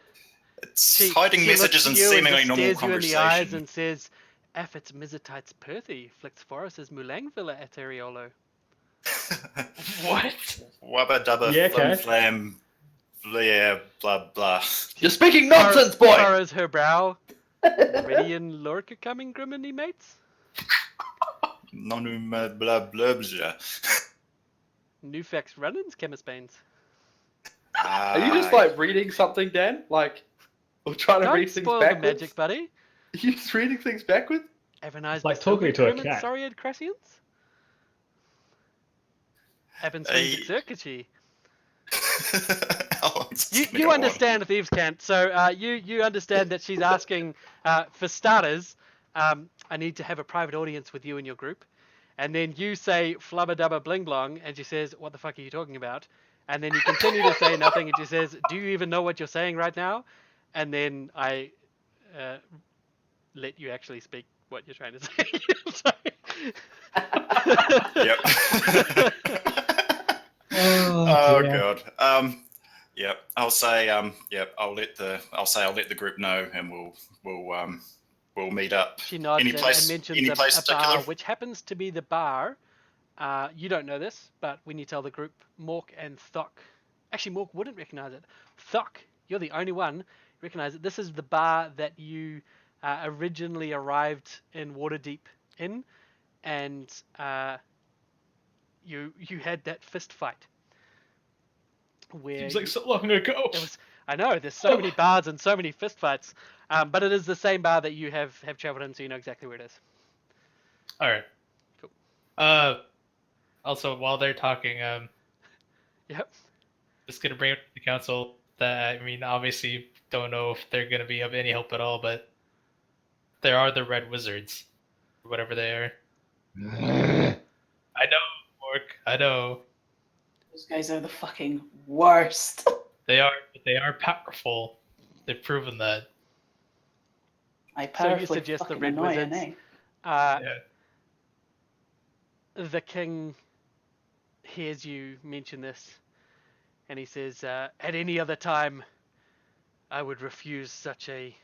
it's hiding She messages looks in at you seemingly and just normal stares you in the eyes conversation. and says, Affit's Mizatites Perthy, Flix Forest's Mulangvilla Eteriolo. What? Wubba dubba Yeah, flim Cash. flam, blah blah blah. You're speaking nonsense, boy! Furrows her brow. Ready and Lorca coming, Griminy mates? Nonum blah blah blah. Newfax Runnins, Chemispanes. Are you just like reading something, Dan? Like, or trying to Don't read things spoil the backwards? magic, buddy. Are you just reading things backwards? Avanize like talking to a cat. Soriad Crassians? Evans Hey. Circuitry. How long's this gonna You go on? understand Thieves' Cant, so you understand that she's asking, for starters, I need to have a private audience with you and your group. And then you say flubba dubba bling blong, and she says, what the fuck are you talking about? And then you continue to say nothing, and she says, do you even know what you're saying right now? And then I let you actually speak what you're trying to say. Yep. Oh god. Yep. I'll say yep. I'll let the group know, and we'll meet up. She nods Any place- and mentions any place a bar, particular? which happens to be the bar. You don't know this, but when you tell the group, Mork and Thok. Actually, Mork wouldn't recognize it. Thok, you're the only one recognize it. This is the bar that you originally arrived in Waterdeep in, and you had that fist fight. Where Seems like so long ago. it was. I know there's so many bars and so many fist fights, but it is the same bar that you have traveled in, so you know exactly where it is. All right. Cool. Also, while they're talking, Yep. just gonna bring up to the council that, I mean, obviously don't know if they're gonna be of any help at all, but there are the Red Wizards, whatever they are. I know, Mork. I know. Those guys are the fucking worst. They are powerful. They've proven that. I So you powerfully suggest the fucking Red annoying, Wizards? eh? Yeah. The king hears you mention this, and he says, at any other time, I would refuse such a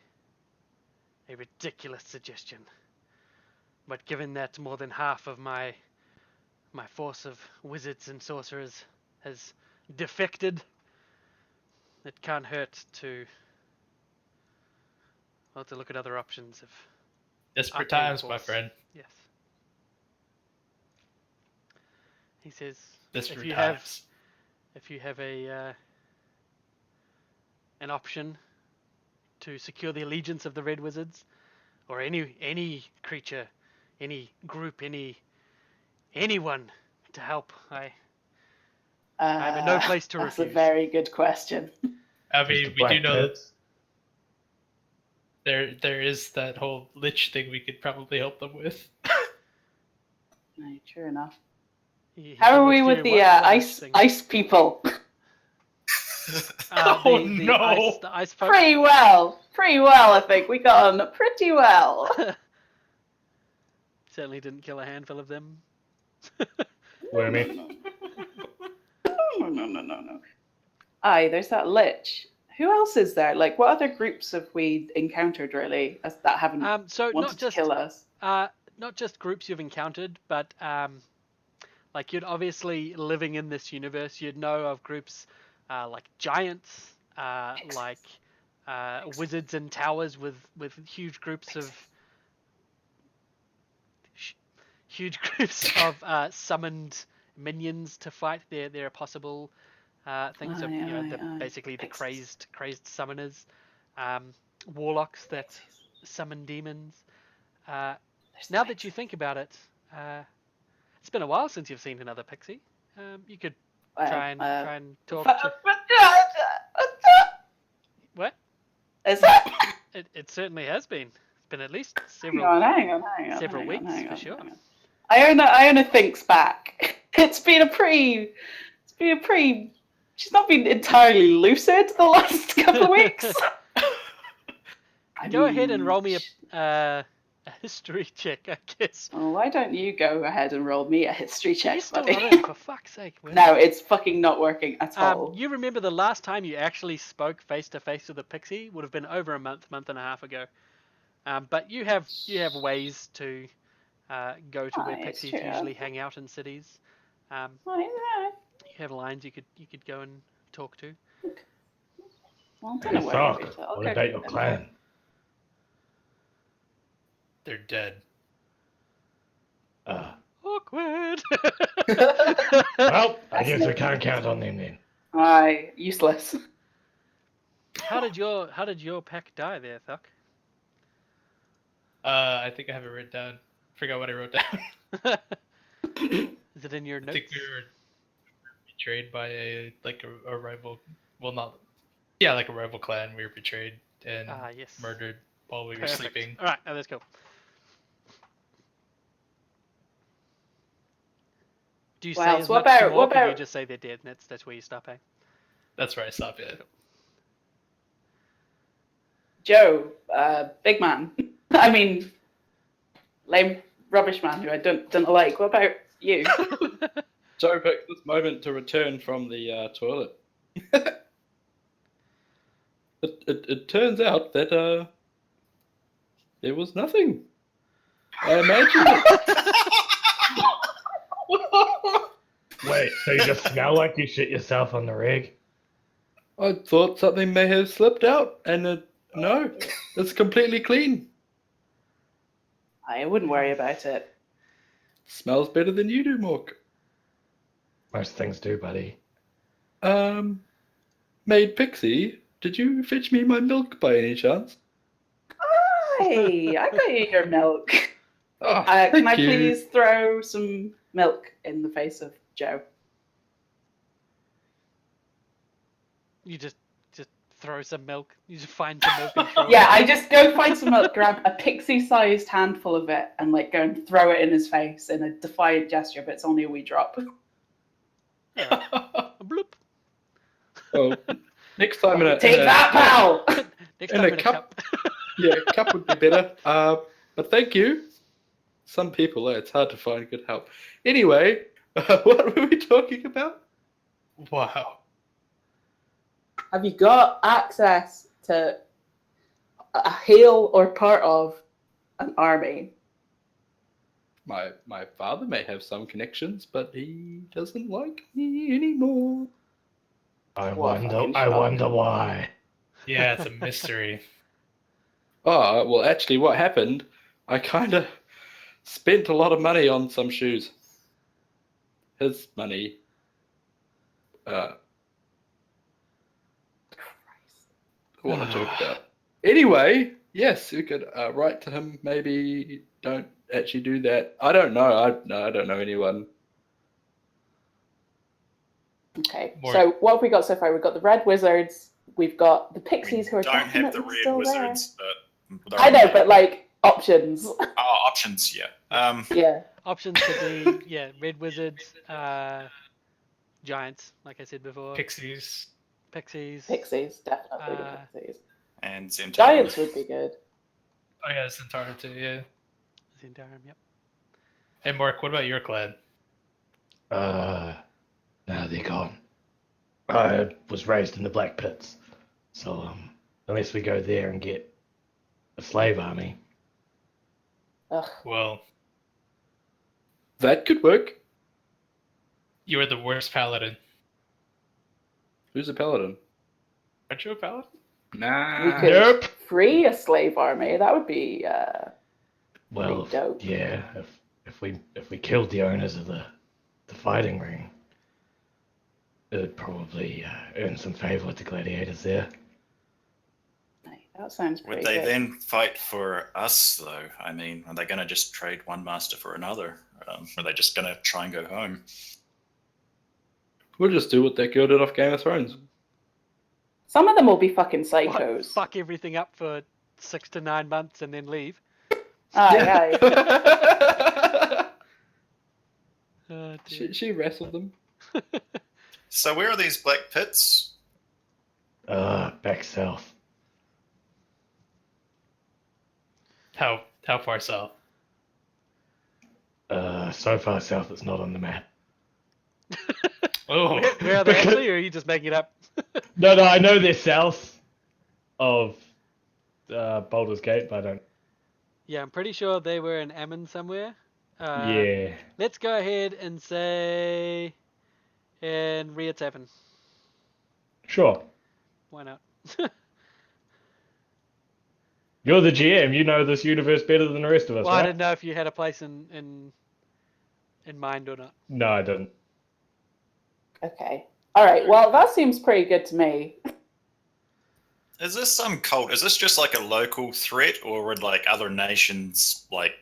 ridiculous suggestion. But given that more than half of my force of wizards and sorcerers has defected, it can't hurt to look at other options of Desperate arcane times, my force. friend. Yes. He says, Desperate if you times. have a an option to secure the allegiance of the Red Wizards, or any creature, any group, anyone to help, I have no place to That's refuse. a very good question. I mean, Mr. we do know that Blackheads. there is that whole lich thing we could probably help them with. No, true enough. He How are looks we to with you, the what ice thing? ice people? Oh, the no. the ice folk. Pretty well. I think we got on pretty well. Certainly didn't kill a handful of them. Wormy. No. Aye, there's that lich. Who else is there? Like, what other groups have we encountered really that haven't So wanted to kill us? not just groups you've encountered, but like you'd obviously living in this universe, you'd know of groups like giants, like wizards in towers with huge groups of summoned minions to fight. They're a possible thing. So basically the crazed summoners, warlocks that summon demons. Now that you think about it, it's been a while since you've seen another pixie. You could try and talk to. What? Is that? It certainly has been. It's been at least several Hang on. weeks for sure. Iona thinks back. It's been a pretty. She's not been entirely lucid the last couple of weeks. Go ahead and roll me a history check, I guess. Oh, why don't you go ahead and roll me a history check, You're still buddy? not in, for fuck's sake. No, it's fucking not working at all. You remember the last time you actually spoke face to face with a pixie would have been over a month and a half ago. But you have ways to go to where pixies true. usually hang out in cities. Yeah. You have lines you could go and talk to. Well, I Hey, don't know Thok, where I'll what go about to your them. clan? They're dead. Awkward. Well, I guess we can't count on them then. Aye, useless. How did your pack die there, Thok? I think I have it written down. Forgot what I wrote down. Is it in your I notes? think we were betrayed by a rival. Well, not. Yeah, like a rival clan. We were betrayed and Yes. murdered while we were Perfect. sleeping. All right, now let's go. Do you What say else? as What much about- more, what or do you about- just say they're dead? And that's where you stop, eh? That's where I stop. Yeah. Joe, big man. I mean, lame rubbish man who I don't like. What about you? Joe picked this moment to return from the toilet. It turns out that there was nothing. I imagined it. Wait, so you just smell like you shit yourself on the rig? I thought something may have slipped out, and no, it's completely clean. I wouldn't worry about it. Smells better than you do, Mork. Most things do, buddy. Maid Pixie, did you fetch me my milk by any chance? Hey, I got you your milk. Oh, Can I thank you. please throw some milk in the face of Joe? You just throw some milk. You just find some milk and throw Yeah, it. I just go find some milk, grab a pixie-sized handful of it, and like go and throw it in his face in a defiant gesture, but it's only a wee drop. Bloop. Oh, next time in a Take that, pal! Next In time a in a cup. cup. Yeah, cup would be better. But thank you. Some people, it's hard to find good help. Anyway, what were we talking about? Wow. Have you got access to a hail or part of an army? My father may have some connections, but he doesn't like me anymore. I What a wonder. fucking I shock. wonder why. Yeah, it's a mystery. Oh, well, actually, what happened, I kind of spent a lot of money on some shoes. His money. Want to talk about. Anyway, yes, you could write to him. Maybe don't actually do that. I don't know. I don't know anyone. Okay, More- so what have we got so far? We've got the Red Wizards, we've got the We Pixies who are don't have the definitely red still wizards, but there. I know, but like options. options, yeah. Yeah. Options could be red wizards, giants, like I said before, Pixies. pixies. Pixies, definitely Uh, the Pixies. And Zentarum. Giants would be good. Oh yeah, Centaur too. Yeah. Zentarum, yep. Hey, Mark, what about your clan? Now they're gone. I was raised in the Black Pits, so unless we go there and get a slave army, Ugh. Well, That could work. you are the worst paladin. Who's a paladin? Aren't you a paladin? We Nah. could Nope. free a slave army. That would be well, pretty dope. yeah, if we killed the owners of the fighting ring, it would probably earn some favor with the gladiators there. That sounds Would pretty they good. then fight for us, though? I mean, are they going to just trade one master for another? Are they just going to try and go home? We'll just do what that girl did off Game of Thrones. Some of them will be fucking What? psychos. Fuck everything up for 6 to 9 months and then leave. Aye, aye. Oh, dear. she wrestled them. So where are these black pits? Back south. How far south? So far south it's not on the map. Oh, Where are they actually, or are you just making it up? No, I know they're south of Baldur's Gate, but I don't. Yeah, I'm pretty sure they were in Ammon somewhere. Yeah. Let's go ahead and say in Ria Tavern. Sure. Why not? You're the GM. You know this universe better than the rest of us, Well, I right? didn't know if you had a place in mind or not. No, I didn't. Okay. All right. Well, that seems pretty good to me. Is this some cult? Is this just like a local threat, or would like other nations like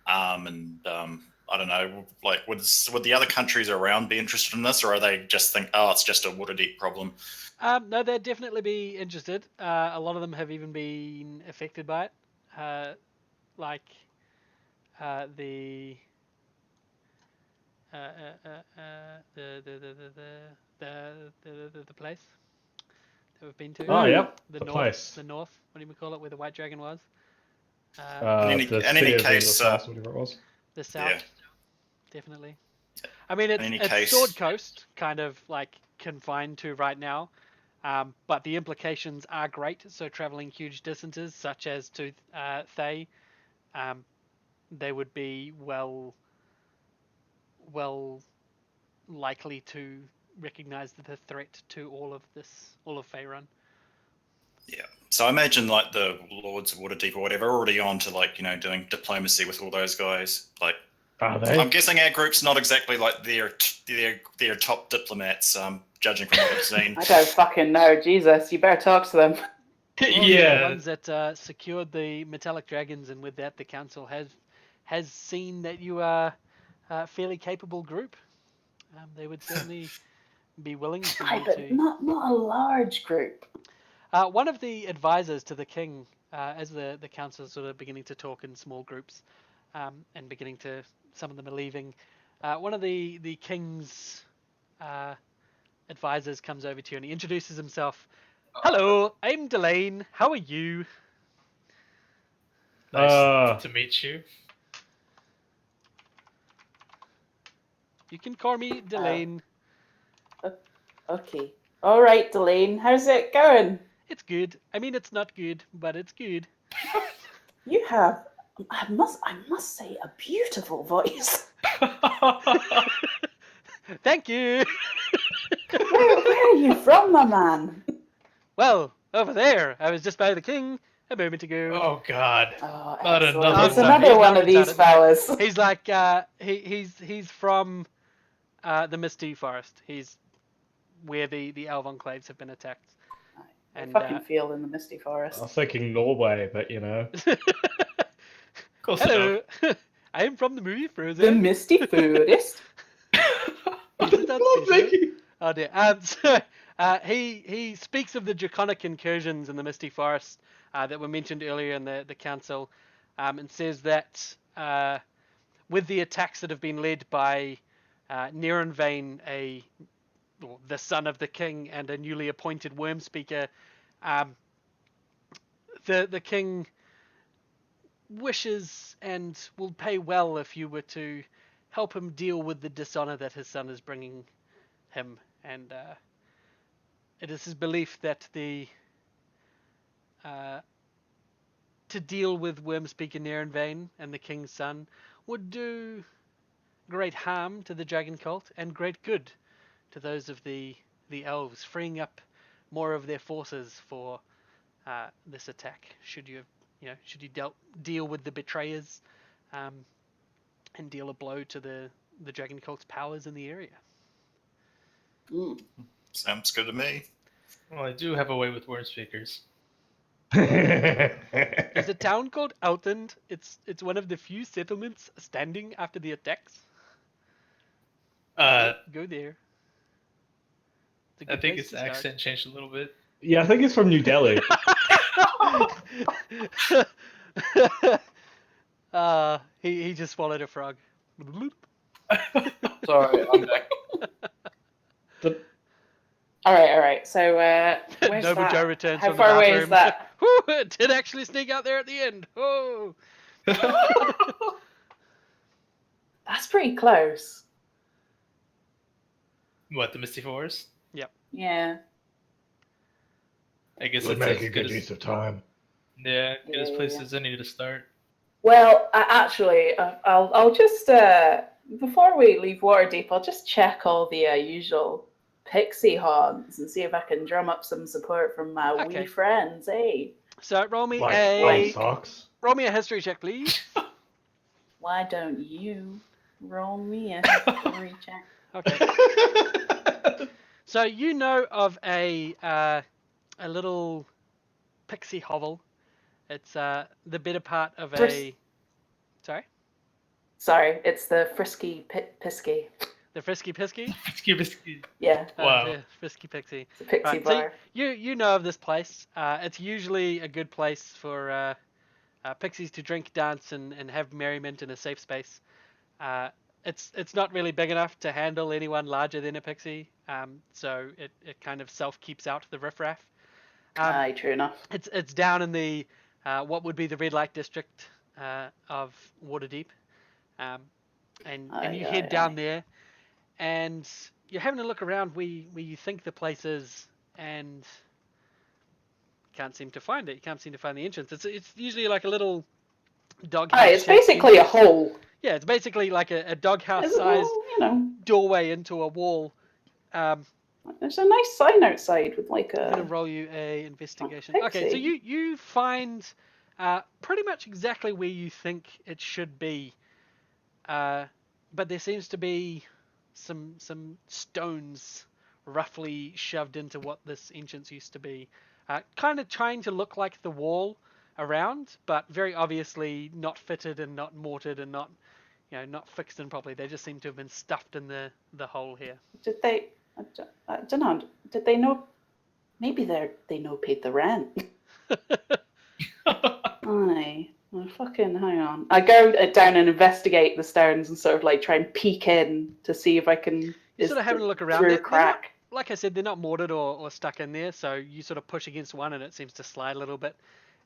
and I don't know, like would the other countries around be interested in this, or are they just think, oh, it's just a Waterdeep problem? No, they'd definitely be interested. A lot of them have even been affected by it. Like the the place that we've been to. Oh, yep. The The north. place. The north. What do we call it? Where the white dragon was. In The any city of case, Endless House, whatever it was. The south. yeah. Definitely. I mean, it's any it's case- Sword Coast, kind of like confined to right now, but the implications are great. So traveling huge distances, such as to Thay, they would be well likely to recognize the threat to all of Faerun. Yeah. So I imagine like the Lords of Waterdeep or whatever are already on to like, doing diplomacy with all those guys. Like, Are they? I'm guessing our group's not exactly like their top diplomats, judging from what I've seen. I don't fucking know. Jesus, you better talk to them. The Yeah. ones that secured the metallic dragons, and with that, the council has seen that you are a fairly capable group. They would certainly be willing for Aye, you but to. not a large group. One of the advisors to the king, as the council is sort of beginning to talk in small groups, and beginning to, some of them are leaving. One of the king's advisors comes over to you and he introduces himself. Hello, I'm Delane. How are you? Nice to meet you. You can call me Delane. Okay. All right, Delane. How's it going? It's good. I mean, it's not good, but it's good. You have, I must say, a beautiful voice. Thank you. Where are you from, my man? Well, over there. I was just by the king a moment ago. Oh God. Oh, Not excellent. another There's one. another He's one not of these retarded. fellas. He's like he's from the Misty Forest. He's where the Elf Enclaves have been attacked. I fucking feel in the Misty Forest. I was thinking Norway, but Close Hello, enough. I am from the movie The Frozen. Misty Forest. Isn't that special? Oh dear. So he speaks of the draconic incursions in the Misty Forest that were mentioned earlier in the council, and says that with the attacks that have been led by Nerenvain, the son of the king and a newly appointed worm speaker, the king wishes and will pay well if you were to help him deal with the dishonor that his son is bringing him. And it is his belief that to deal with Wormspeaker Nerenvain and the king's son would do great harm to the dragon cult and great good to those of the elves, freeing up more of their forces for this attack. Should you deal with the betrayers, and deal a blow to the dragon cult's powers in the area. Sounds good to me. Well, I do have a way with word speakers. There's a town called Outland. It's one of the few settlements standing after the attacks. Go there. It's a I good think place his to start. accent changed a little bit. Yeah, I think it's from New Delhi. He just swallowed a frog. Sorry, I'm back. All right. So, where's Nova that? Joe returns How from the far away bathroom. is that? Whew, it did actually sneak out there at the end. Oh. That's pretty close. What, the Misty Forest? Yeah. I guess Would it's make as a good good as use of time. good as Yeah. place as any to start. Well, I'll just before we leave Waterdeep, I'll just check all the usual pixie haunts and see if I can drum up some support from my Okay. wee friends. Eh? So roll me Like a socks. history check, please. Why don't you roll me a history check? Okay. So you know of a little pixie hovel. It's the better part of a. Sorry. Sorry, it's the Frisky Pisky. The Frisky Pisky. Yeah, Wow. The Frisky Pixie. it's a pixie Right, so bar. you know of this place. It's usually a good place for pixies to drink, dance, and have merriment in a safe space. it's not really big enough to handle anyone larger than a pixie. So it kind of self keeps out the riffraff. Aye, true enough. It's down in the what would be the red light district of Waterdeep, and you head down there, and you're having a look around where you think the place is, and can't seem to find it. You can't seem to find the entrance. It's usually like a little doghouse. Aye, it's basically a hole. Yeah, it's basically like a doghouse It's a sized little, you know, doorway into a wall. there's a nice sign outside with like I'm gonna a. roll you a investigation. Pixie. Okay, so you find pretty much exactly where you think it should be, but there seems to be some stones roughly shoved into what this entrance used to be, kind of trying to look like the wall around, but very obviously not fitted and not mortared and not fixed in properly. They just seem to have been stuffed in the hole here. Did they? I don't know. Did they know? Maybe they no paid the rent. Aye. Well, fucking hang on. I go down and investigate the stones and sort of like try and peek in to see if I can. You're sort of having a look around. Through a They're not, crack. like I said, they're not mortared or stuck in there, so you sort of push against one and it seems to slide a little bit,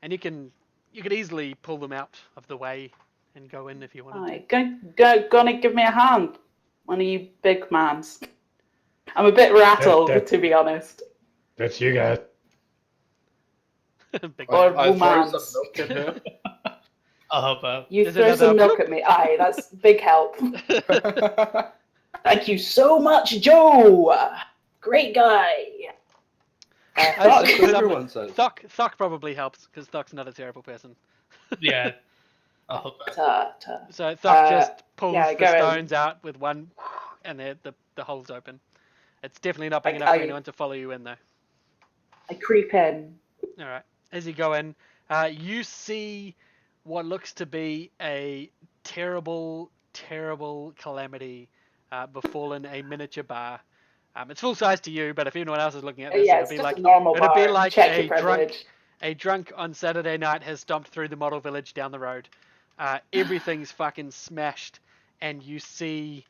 and you could easily pull them out of the way and go in if you wanted Aye. Gonna give me a hand. One of you big mans. I'm a bit rattled, to be honest. That's you guys. to. Big Or I throw romance. some milk in her. I'll help out. You There's throw another some milk at me. Aye, that's big help. Thank you so much, Joe. Great guy. That's Fuck. That's what everyone says. Thock probably helps because Thock's not a terrible person. Yeah, I'll help out. So Thock just pulls yeah, the go in. stones out with one, and the hole's open. It's definitely not big enough for anyone to follow you in though. I creep in. All right. As you go in, you see what looks to be a terrible, terrible calamity befallen a miniature bar. It's full size to you, but if anyone else is looking at this, Yeah, it'll it's be just like a normal it'll bar. be like Check your a privilege. drunk on Saturday night has stomped through the model village down the road. Everything's fucking smashed, and you see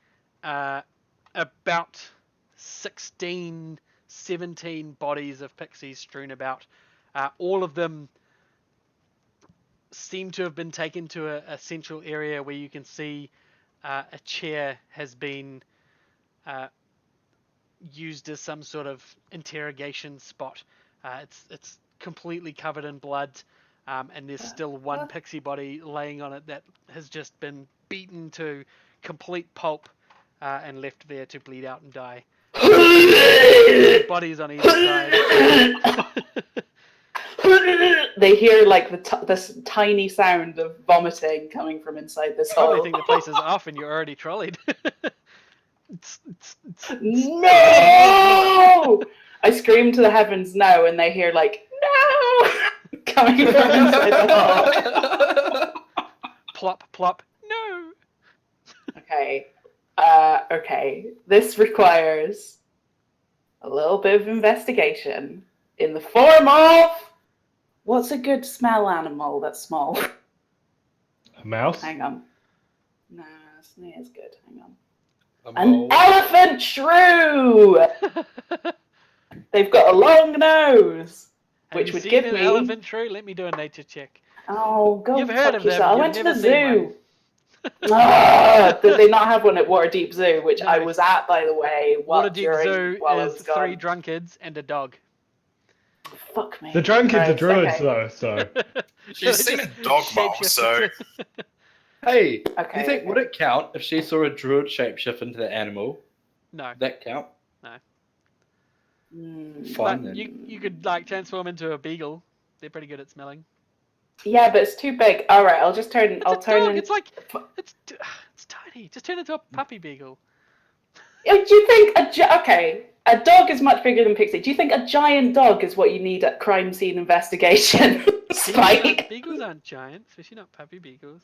about 16, 17 bodies of pixies strewn about. All of them seem to have been taken to a central area where you can see a chair has been used as some sort of interrogation spot. It's completely covered in blood, and there's still one pixie body laying on it that has just been beaten to complete pulp and left there to bleed out and die. Bodies on either side. They hear like this tiny sound of vomiting coming from inside this Probably hole. think the place is off and you're already trolleyed. No! I scream to the heavens no, and they hear like no coming from inside the hole. Plop, plop. No. Okay. Okay. This requires a little bit of investigation in the form of what's a good smell animal that's small? A mouse? Hang on. No, snake is good. Hang on. A An mole. elephant shrew! They've got a long nose, Have which you would seen give an me. elephant shrew? Let me do a nature check. Oh, go You've fuck heard of them, yourself. I you've went to the never seen zoo. Did they not have one at Waterdeep Zoo, which No. I was at, by the way, Waterdeep Zoo while I is was 3 gone. drunkards and a dog. Fuck me. The drunkards are Right, druids, okay. though, so. She's seen a dog mole, Shapeshift. so Hey, do Okay, you think okay. would it count if she saw a druid shapeshift into the animal? No. Would that count? Mm. Fine But then. you could like transform into a beagle. They're pretty good at smelling. Yeah, but it's too big. All right, I'll just turn. It's I'll a turn. dog. In... It's like it's tiny. Just turn into a puppy beagle. Do you think okay? A dog is much bigger than Pixie. Do you think a giant dog is what you need at crime scene investigation? Spike. Beagles aren't giant, especially not puppy beagles.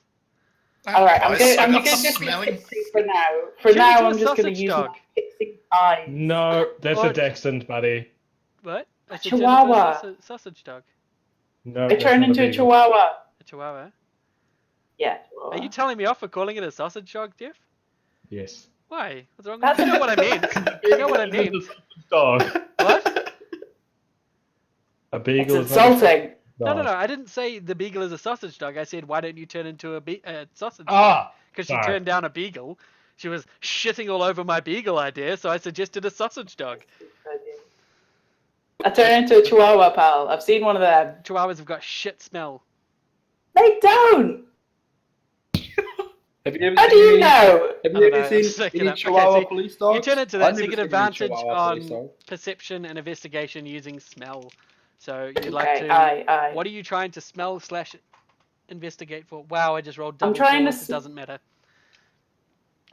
All right, I'm Guys, going I to got just use smelling. Pixie for now. For Turn now, into a I'm just going to sausage use dog. my Pixie eyes. No, that's Or- a dachshund, buddy. What? A I said turn into chihuahua. sausage dog. No, I that's turn not into a beagle. chihuahua. A chihuahua. Yeah. Are you telling me off for calling it a sausage dog, Jeff? Yes. Why? What's wrong? That's You know what I meant. You know what I meant. Dog. What? A It's beagle is not a insulting. No, dog. I didn't say the beagle is a sausage dog. I said, why don't you turn into a sausage dog? Ah! Because she Sorry. turned down a beagle. She was shitting all over my beagle idea, so I suggested a sausage dog. I turn into a chihuahua, pal. I've seen one of them. Chihuahuas have got shit smell. They don't. Have you ever How do seen you any? know? Have I you don't ever know, I'm seen just making any up. Okay, Chihuahua so police dogs? You turn into I've that, so you never get seen any advantage Chihuahua police on dog. perception and investigation using smell. So you'd like Okay, to. aye. What are you trying to smell / investigate for? Wow, I just rolled I'm double trying to fours. It doesn't matter.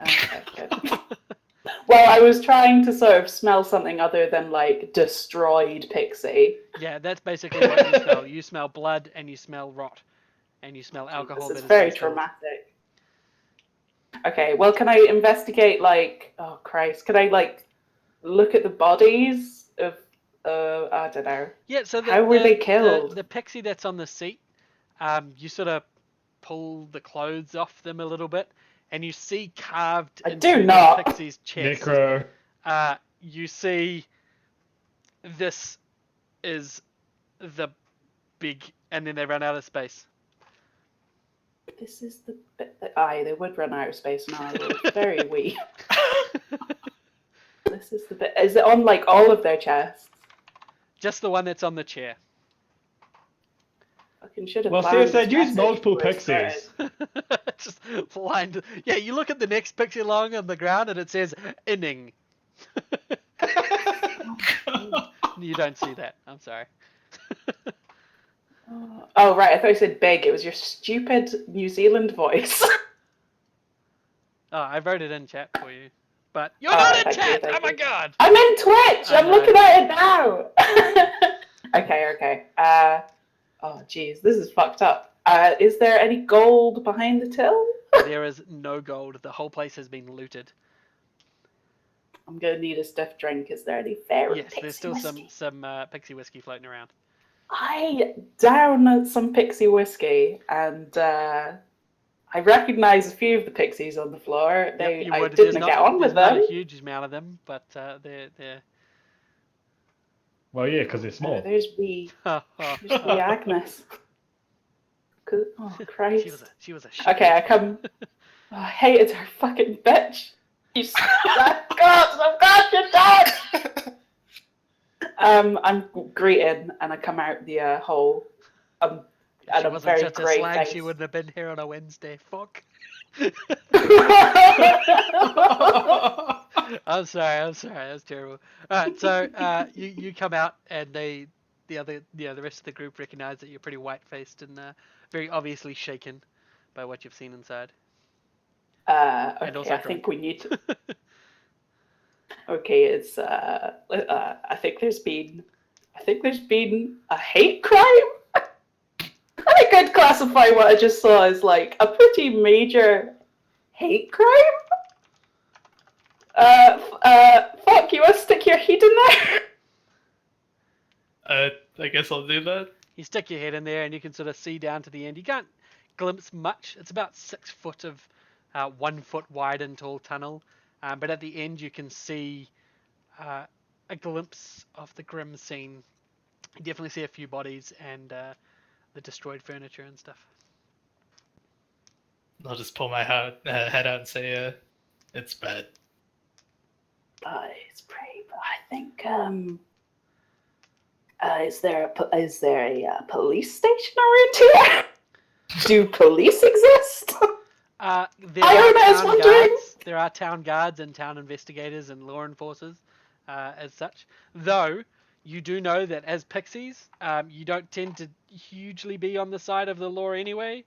Okay, good. Well, I was trying to sort of smell something other than like destroyed pixie. Yeah, that's basically what you smell. You smell blood and you smell rot. And you smell alcohol This that is has very been spilled. traumatic. Okay, well, can I investigate like? Oh Christ! Can I like look at the bodies of? I don't know. Yeah, so How were they killed? The pixie that's on the seat, you sort of pull the clothes off them a little bit, and you see carved I into do not. the pixie's chest. Necro. You see this is the big, and then they run out of space. This is the bit that they would run out of space now. It's very weak. This is the bit. Is it on like all of their chests? Just the one that's on the chair. Fucking should have Well, see, planned if they'd this used message multiple before I started. pixies. Just blind. Yeah, you look at the next pixie along on the ground and it says inning. You don't see that. I'm sorry. Oh right, I thought you said big. It was your stupid New Zealand voice. Oh, I wrote it in chat for you. But you're Oh, not in thank you, chat! thank Oh my you. god! I'm in Twitch. I I'm know. looking at it now. Okay. Oh jeez, this is fucked up. Is there any gold behind the till? There is no gold. The whole place has been looted. I'm gonna need a stiff drink. Is there any fairy Yes, pixie there's still whiskey? some pixie whiskey floating around. I down some pixie whiskey, and I recognise a few of the pixies on the floor. Yep, you I would. didn't get on with There's not them. a huge amount of them, but they're. Well, yeah, because they're small. There's wee Agnes. Oh Christ! She was a. Okay, I come. Oh, I hated her fucking bitch. You God, you dog. I'm greeting, and I come out the hole. If and she I'm wasn't very such a grey slag, she face. wouldn't have been here on a Wednesday. Fuck. I'm sorry. That was terrible. All right, so you come out, and the rest of the group recognize that you're pretty white faced and very obviously shaken by what you've seen inside. And Okay, also I think we need to. Okay, it's I think there's been a hate crime. I think I'd classify what I just saw as like a pretty major hate crime. Fuck, you want to stick your head in there? I guess I'll do that. You stick your head in there, and you can sort of see down to the end. You can't glimpse much. It's about 6 foot of 1 foot wide and tall tunnel, but at the end you can see a glimpse of the grim scene. You definitely see a few bodies and the destroyed furniture and stuff. I'll just pull my head out and say, it's bad. It's pretty. But I think is there a police station around here? Do police exist? There are town guards and town investigators and law enforcers as such. Though, you do know that as pixies, you don't tend to hugely be on the side of the law anyway.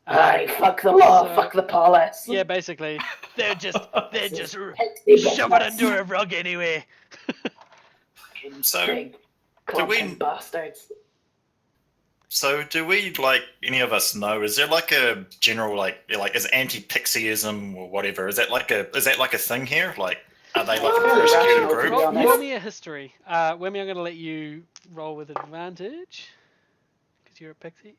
Fuck the law, fuck the police. Yeah, basically. They're just Pixie shove it business. under a rug anyway. So, Big do we- clumping bastards. So, do we, like, any of us know, is there like a general, like is anti-pixieism or whatever, is that like a thing here? Like, are they like a Very persecuted rational, to group? be Roll honest. me a history. Wemmy, I'm going to let you roll with advantage. Because you're a pixie.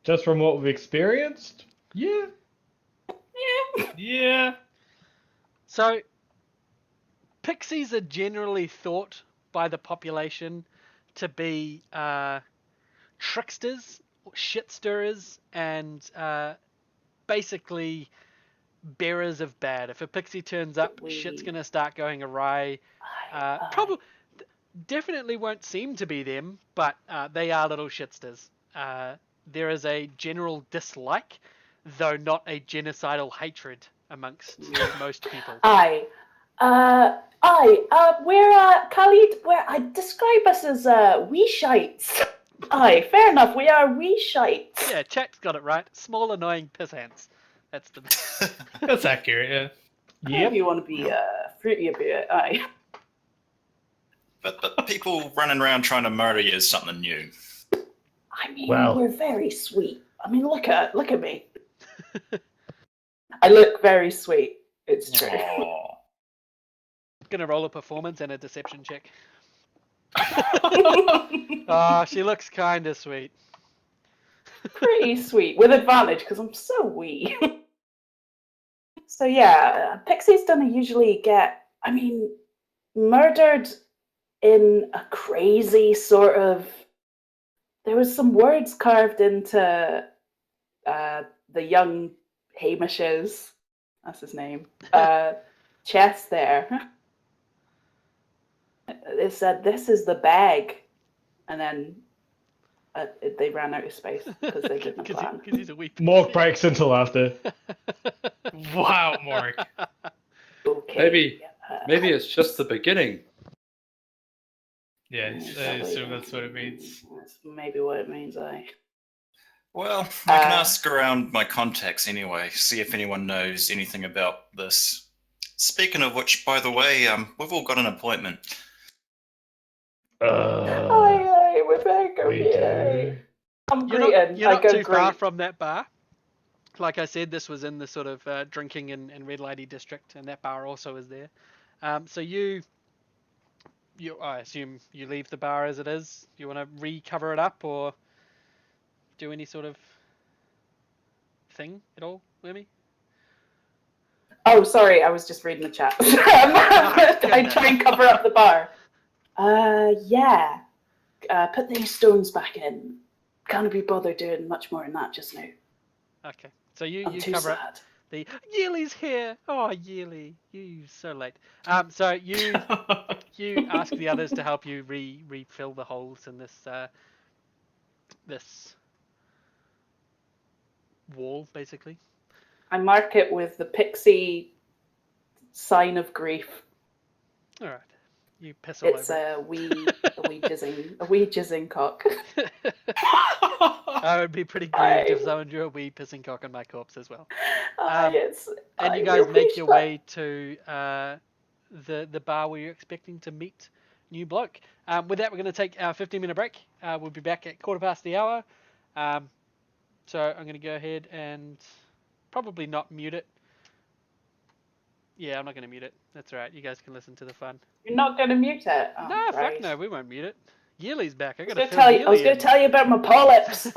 Just from what we've experienced? Yeah. Yeah. So, pixies are generally thought by the population to be tricksters, shit stirrers, and basically bearers of bad. If a pixie turns up, shit's gonna start going awry. Probably, definitely won't seem to be them, but they are little shitsters. There is a general dislike, though not a genocidal hatred amongst most people. We're Khalid. I describe us as wee shites. Aye, fair enough. We are wee shites. Yeah, chat's got it right. Small, annoying piss ants. That's the. That's accurate, yeah. If you want to be fruity about it, aye. But people running around trying to murder you is something new. I mean, Well- we're very sweet. I mean, look at me. I look very sweet. It's true. Aw. Gonna roll a performance and a deception check. Ah, she looks kinda sweet. Pretty sweet with advantage because I'm so wee. So yeah, pixies don't usually get, I mean, murdered in a crazy sort of. There was some words carved into the young Hamish's, that's his name, chest there. It said, "This is the bag," and then they ran out of space because they didn't plan. Because he's a wee Mork breaks into laughter. Wow, Mark. Okay. Maybe it's just the beginning. Yeah, I assume that's what it means. That's maybe what it means. Well, I can ask around my contacts anyway, see if anyone knows anything about this. Speaking of which, by the way, we've all got an appointment. Aye, we're back. We do. I'm You're greeting. not, you're not I go too far greet. from that bar. Like I said, this was in the sort of drinking and red lighty district, and that bar also is there. So I assume you leave the bar as it is. Do you want to recover it up or do any sort of thing at all, Wimmy? Oh, sorry, I was just reading the chat. I try and cover up the bar. Yeah. Put these stones back in. Can't be bothered doing much more than that just now. Okay. So you I'm too cover sad. up the Yearly's here. Oh, Yearly, you so late. So you ask the others to help you refill the holes in this wall, basically. I mark it with the pixie sign of grief. All right. You piss all It's over a wee jizzing cock. it. I would be pretty grieved if someone drew a wee pissing cock on my corpse as well. And you guys make your way to the bar where you're expecting to meet new bloke. With that, we're going to take our 15-minute break. We'll be back at 1:15. So I'm going to go ahead and probably not mute it. Yeah, I'm not going to mute it. That's all right. You guys can listen to the fun. You're not going to mute it? Oh, Nah, right. fuck no. We won't mute it. Yearly's back. I I was got to going to tell you about my polyps.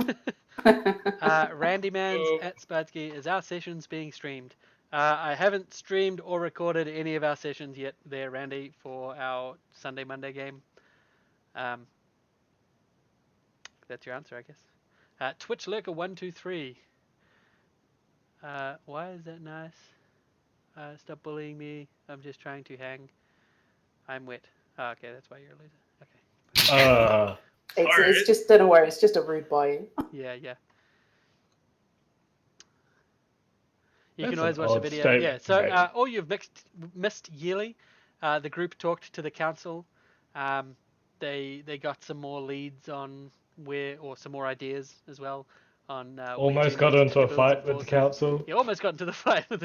Randy Mans at Spiteski, is our sessions being streamed? I haven't streamed or recorded any of our sessions yet there, Randy, for our Sunday Monday game. That's your answer, I guess. Twitch Lurker 123. Why is that nice? Stop bullying me. I'm just trying to hang. I'm wet. Oh, okay, that's why you're a loser. Okay. It's just, don't worry, it's just a rude boy. Yeah. You That's can always an watch the odd video. statement Yeah, to so make. all you've missed Yearly. The group talked to the council. They got some more leads on some more ideas as well on Almost got into a fight with the council. You almost got into the fight with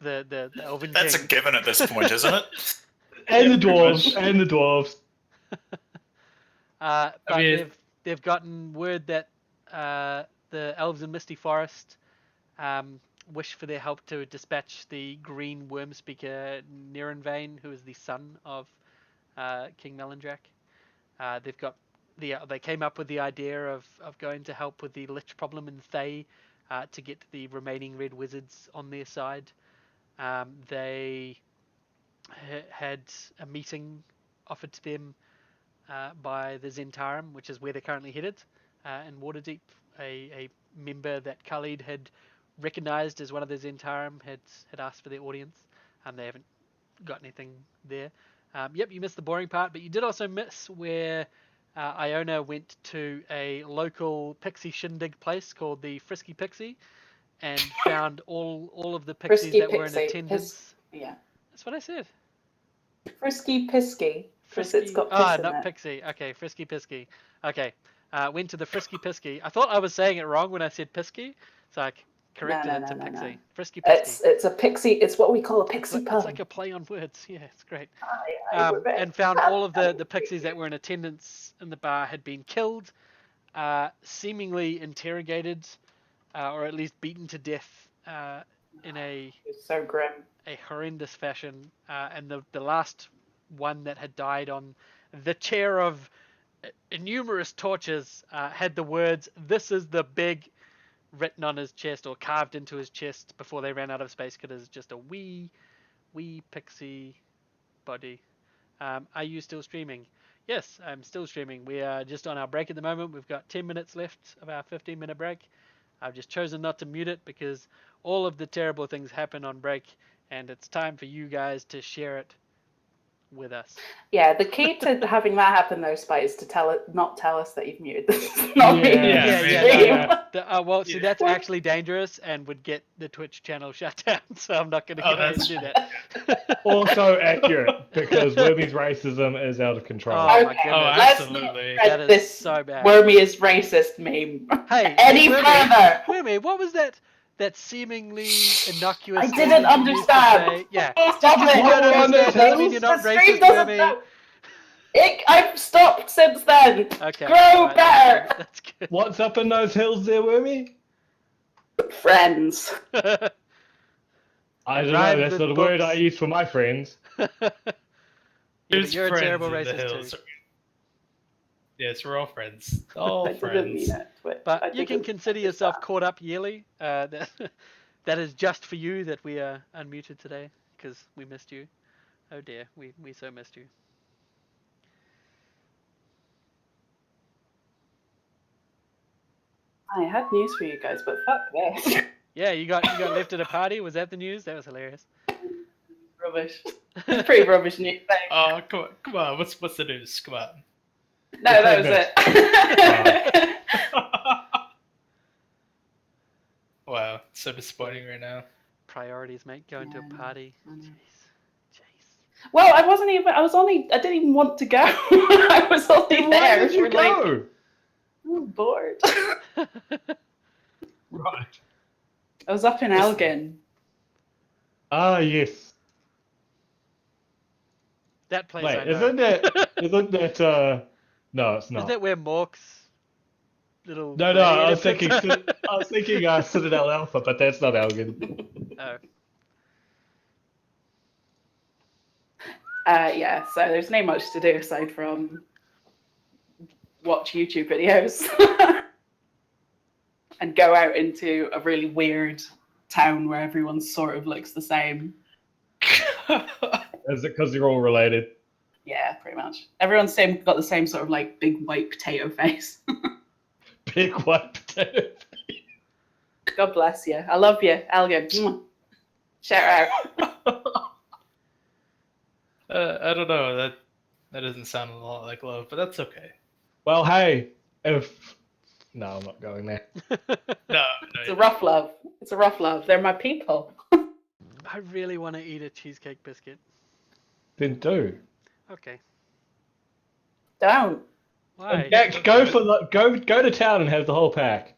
the Elven That's King. a given at this point, isn't it? And the dwarves. But I mean, they've gotten word that the elves in Misty Forest wish for their help to dispatch the green worm speaker Nirenvain, who is the son of King Melindrak. They came up with the idea of going to help with the lich problem in Thay, to get the remaining red wizards on their side. They had a meeting offered to them by the Zentarum, which is where they're currently headed, in Waterdeep. A member that Khalid had recognized as one of the Zentarum had asked for their audience, and they haven't got anything there. Yep, you missed the boring part, but you did also miss where Iona went to a local pixie shindig place called the Frisky Pixie and found all of the pixies Frisky that were in Pixie. attendance. Yeah. That's what I said. Frisky Pisky. Because Frisky. it's got piss in not it. pixie. Okay, Frisky Pisky. Okay. Went to the Frisky Pisky. I thought I was saying it wrong when I said Pisky, so I corrected it to Pixie. Frisky Pisky. It's a pixie. It's what we call a pixie pun. It's like a play on words. Yeah, it's great. I And found all of the pixies that were in attendance in the bar had been killed, seemingly interrogated, or at least beaten to death in It's so grim. a horrendous fashion. And the last one that had died on the chair of numerous tortures had the words, "This is the big," written on his chest or carved into his chest before they ran out of space because just a wee pixie body. Are you still streaming? Yes, I'm still streaming. We are just on our break at the moment. We've got 10 minutes left of our 15-minute break. I've just chosen not to mute it because all of the terrible things happen on break, and it's time for you guys to share it with us. Yeah, the key to having that happen though, Spite, is to not tell us that you've muted this. Not me. Well, see, that's actually dangerous and would get the Twitch channel shut down, so I'm not going to get ahead and do that. Also accurate, because Wormy's racism is out of control. Oh my Okay. goodness. Oh, Let's absolutely. not That is this so bad. Wormy is racist meme. Hey, Any further? Wormy, what was that seemingly innocuous I thing didn't that you used to understand. say? Yeah. Stop You it. don't What understand. Doesn't mean the you're not The stream racist, doesn't Wormy. know. I've stopped since then. Okay. Grow alright, better. That's good. What's up in those hills there, Wormy? Friends. I don't know, Rhymes that's with not a word books. I use for my friends. Yeah, but There's you're a friends terrible in the racist hills. too. Yes, we're all friends. All I didn't mean friends. it. I But you can didn't consider yourself understand. caught up yearly. That is just for you that we are unmuted today because we missed you. Oh dear, we so missed you. I had news for you guys, but fuck this. Yeah, you got left at a party. Was that the news? That was hilarious. Rubbish. Pretty rubbish news. Thanks. Oh, come on. What's the news? Come on. No, that was it. Wow, so disappointing right now. Priorities, mate. Going to a Yeah, party. I know. Jeez. Well, I didn't even want to go. I was only Why there did you for like, go? I'm bored. Right. I was up in Elgin. Ah, yes. That place I Wait, know. isn't that, no, it's Isn't not. that where Mork's little No, I was gladiator thinking, pits are? Citadel Alpha, but that's not Elgin. Oh. Yeah, so there's not much to do aside from watch YouTube videos and go out into a really weird town where everyone sort of looks the same. Is it because you're all related? Yeah, pretty much. Everyone's got the same sort of like big white potato face. Big white potato. God bless you. I love you, Elgin. Mwah. Shout out. I don't know. That doesn't sound a lot like love, but that's okay. Well, hey, if... No, I'm not going there. No, It's a rough love. It's a rough love. They're my people. I really want to eat a cheesecake biscuit. Then do. Okay. Don't. Why? In fact, go to town and have the whole pack.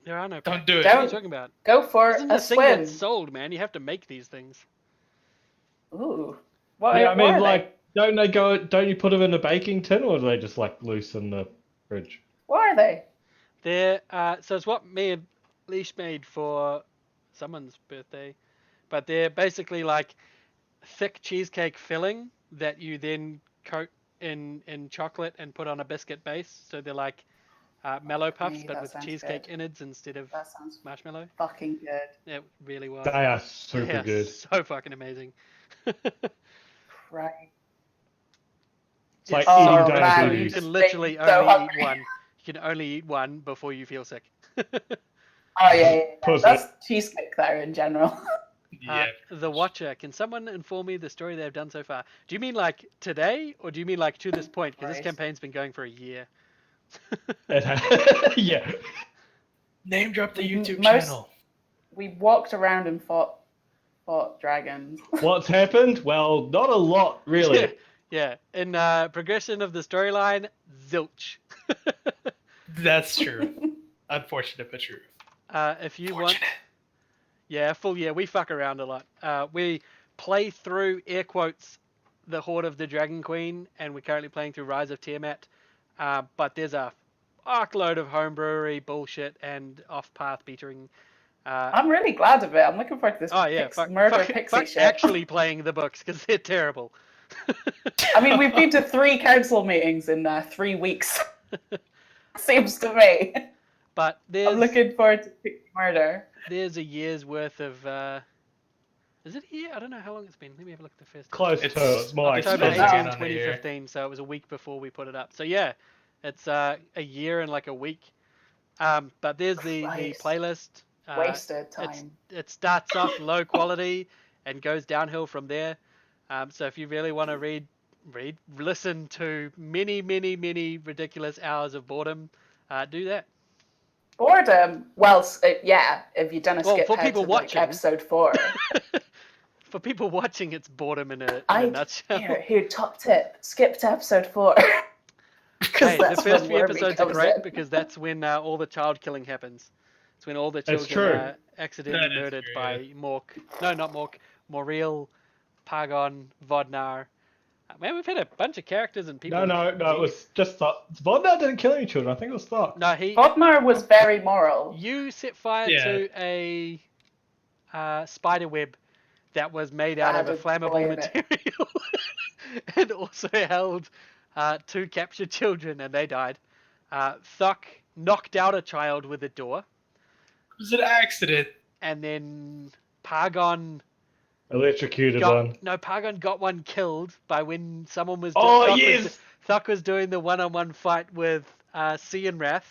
There are no. Don't do it. What are you Don't. talking about? Go for Isn't a the thing swim. that's sold, man? You have to make these things. Ooh. What, Yeah, I what mean, are like, don't you put them in a baking tin, or do they just like loose in the fridge? What are they? They're so it's what me and Leash made for someone's birthday, but they're basically like thick cheesecake filling that you then coat in chocolate and put on a biscuit base. So they're like Mellow Puffs, me, but that with sounds cheesecake good. innards instead of That sounds marshmallow. fucking good. It really was. They are They super are good. so fucking amazing. Right. It's like Oh, eating man, diabetes. You you can just literally make me so only eat hungry. one. You can only eat one before you feel sick. Oh yeah. Pussy. That's cheesecake there in general. Yeah. The Watcher. Can someone inform me the story they've done so far? Do you mean like today, or do you mean like to this point? Because this Right. campaign's been going for a year. Yeah. Name drop the YouTube Most- channel. We walked around and fought dragons. What's happened? Well, not a lot, really. Yeah. In progression of the storyline, zilch. That's true. Unfortunate, but true. If you want, yeah, we fuck around a lot. We play through air quotes the Horde of the Dragon Queen, and we're currently playing through Rise of Tiamat. But there's a arcload of homebrewery bullshit and off-path beatering. I'm really glad of it. I'm looking forward to this murder pixie fuck shit. actually playing the books because they're terrible. I mean, we've been to 3 council meetings in 3 weeks. Seems to me. But I'm looking forward to Pixie Murder. there's a year's worth of. Is it a year? I don't know how long it's been. Let me have a look at the first. Close It's to. It's more like October supposed to 18, be on the air. 2015, so it was a week before we put it up. So yeah, it's a year and like a week. But there's the Christ. playlist. Wasted time. It starts off low quality and goes downhill from there. So if you really want to listen to many ridiculous hours of boredom, do that. Boredom. Well, yeah. If you done a skip for ahead people to like watching. episode 4. For people watching, it's boredom in a nutshell. Here, top tip: skip to episode 4. Hey, the that's first when few Wormy episodes are comes great in. because that's when all the child killing happens. It's when all the It's children true. are accidentally That is murdered true, by Mork. No, not Mork. Moriel, Pagon, Vodnar. Man, we've had a bunch of characters and people. No. It was just Vodna didn't kill any children. I think it was Thok. No, Vodnar was very moral. You set fire Yeah. to a spider web that was made out of a Had a flammable boy in it. material, and also held 2 captured children, and they died. Thok knocked out a child with a door, It was an accident. and then Pagon Electrocuted got one. no. Pagon got one killed by when someone was. Oh, Thok yes! Thok was doing the one-on-one fight with Cianrath.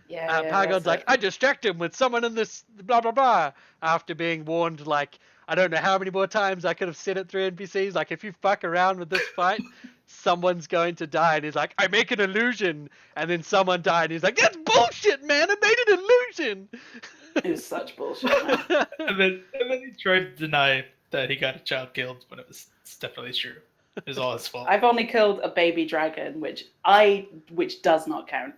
Yeah, Pagon's that's like, it. I distract him with someone in this blah blah blah. After being warned, like, I don't know how many more times I could have said it through NPCs. Like, if you fuck around with this fight, someone's going to die. And he's like, I make an illusion, and then someone died. And he's like, that's bullshit, man. I made an illusion. It's such bullshit. Man. And then he tried to deny that he got a child killed when it's definitely true. It was all his fault. I've only killed a baby dragon, which does not count.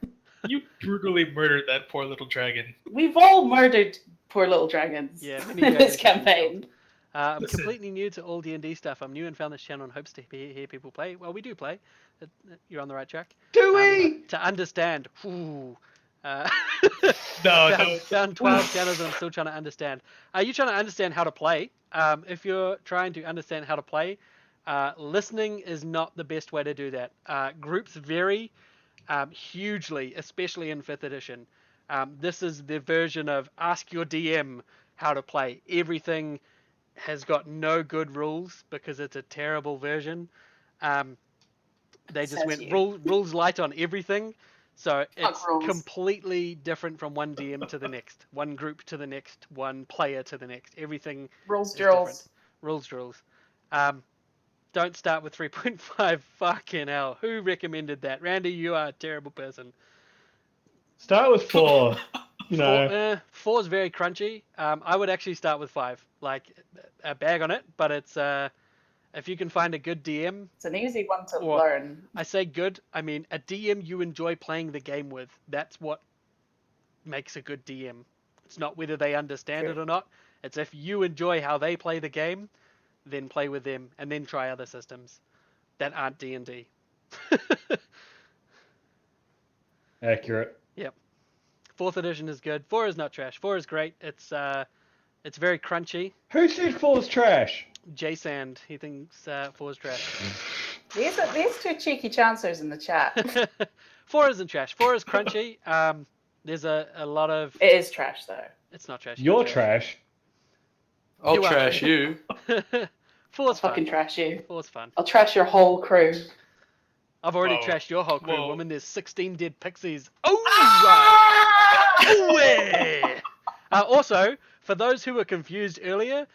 You brutally murdered that poor little dragon. We've all murdered poor little dragons Yeah, many in dragons this have been campaign. I'm Listen. completely new to all D&D stuff. I'm new and found this channel and hopes to hear people play. Well, we do play. You're on the right track. Do we? To understand. Ooh. No. Found 12 channels and I'm still trying to understand. Are you trying to understand how to play? If you're trying to understand how to play, listening is not the best way to do that. Groups vary hugely, especially in 5th edition. This is the version of ask your DM how to play. Everything has got no good rules because it's a terrible version. They just went rules light on everything. So it's rules. completely different from one DM to the next, one group to the next, one player to the next. Everything Rules is drills. different. Rules. Don't start with 3.5. Fucking hell. Who recommended that? Randy, you are a terrible person. Start with 4. You know. 4 is very crunchy. I would actually start with 5. Like, a bag on it, but it's if you can find a good DM. It's an easy one to Or- learn. I say good, I mean a DM you enjoy playing the game with. That's what makes a good DM. It's not whether they understand True. it or not. It's if you enjoy how they play the game, then play with them, and then try other systems that aren't D&D. Accurate. 4th edition is good. 4 is not trash. 4 is great. It's very crunchy. Who said 4's trash? J-Sand, he thinks 4 is trash. These two cheeky chancers in the chat. 4 isn't trash. 4 is crunchy. There's a lot of. It is trash though. It's not trash. You're trash. I'll You are. trash you. 4's Fucking fun. trash you. 4's fun. I'll trash your whole crew. I've already Whoa. trashed your whole crew, Whoa. woman. There's 16 dead pixies. Oh! Also, for those who were confused earlier,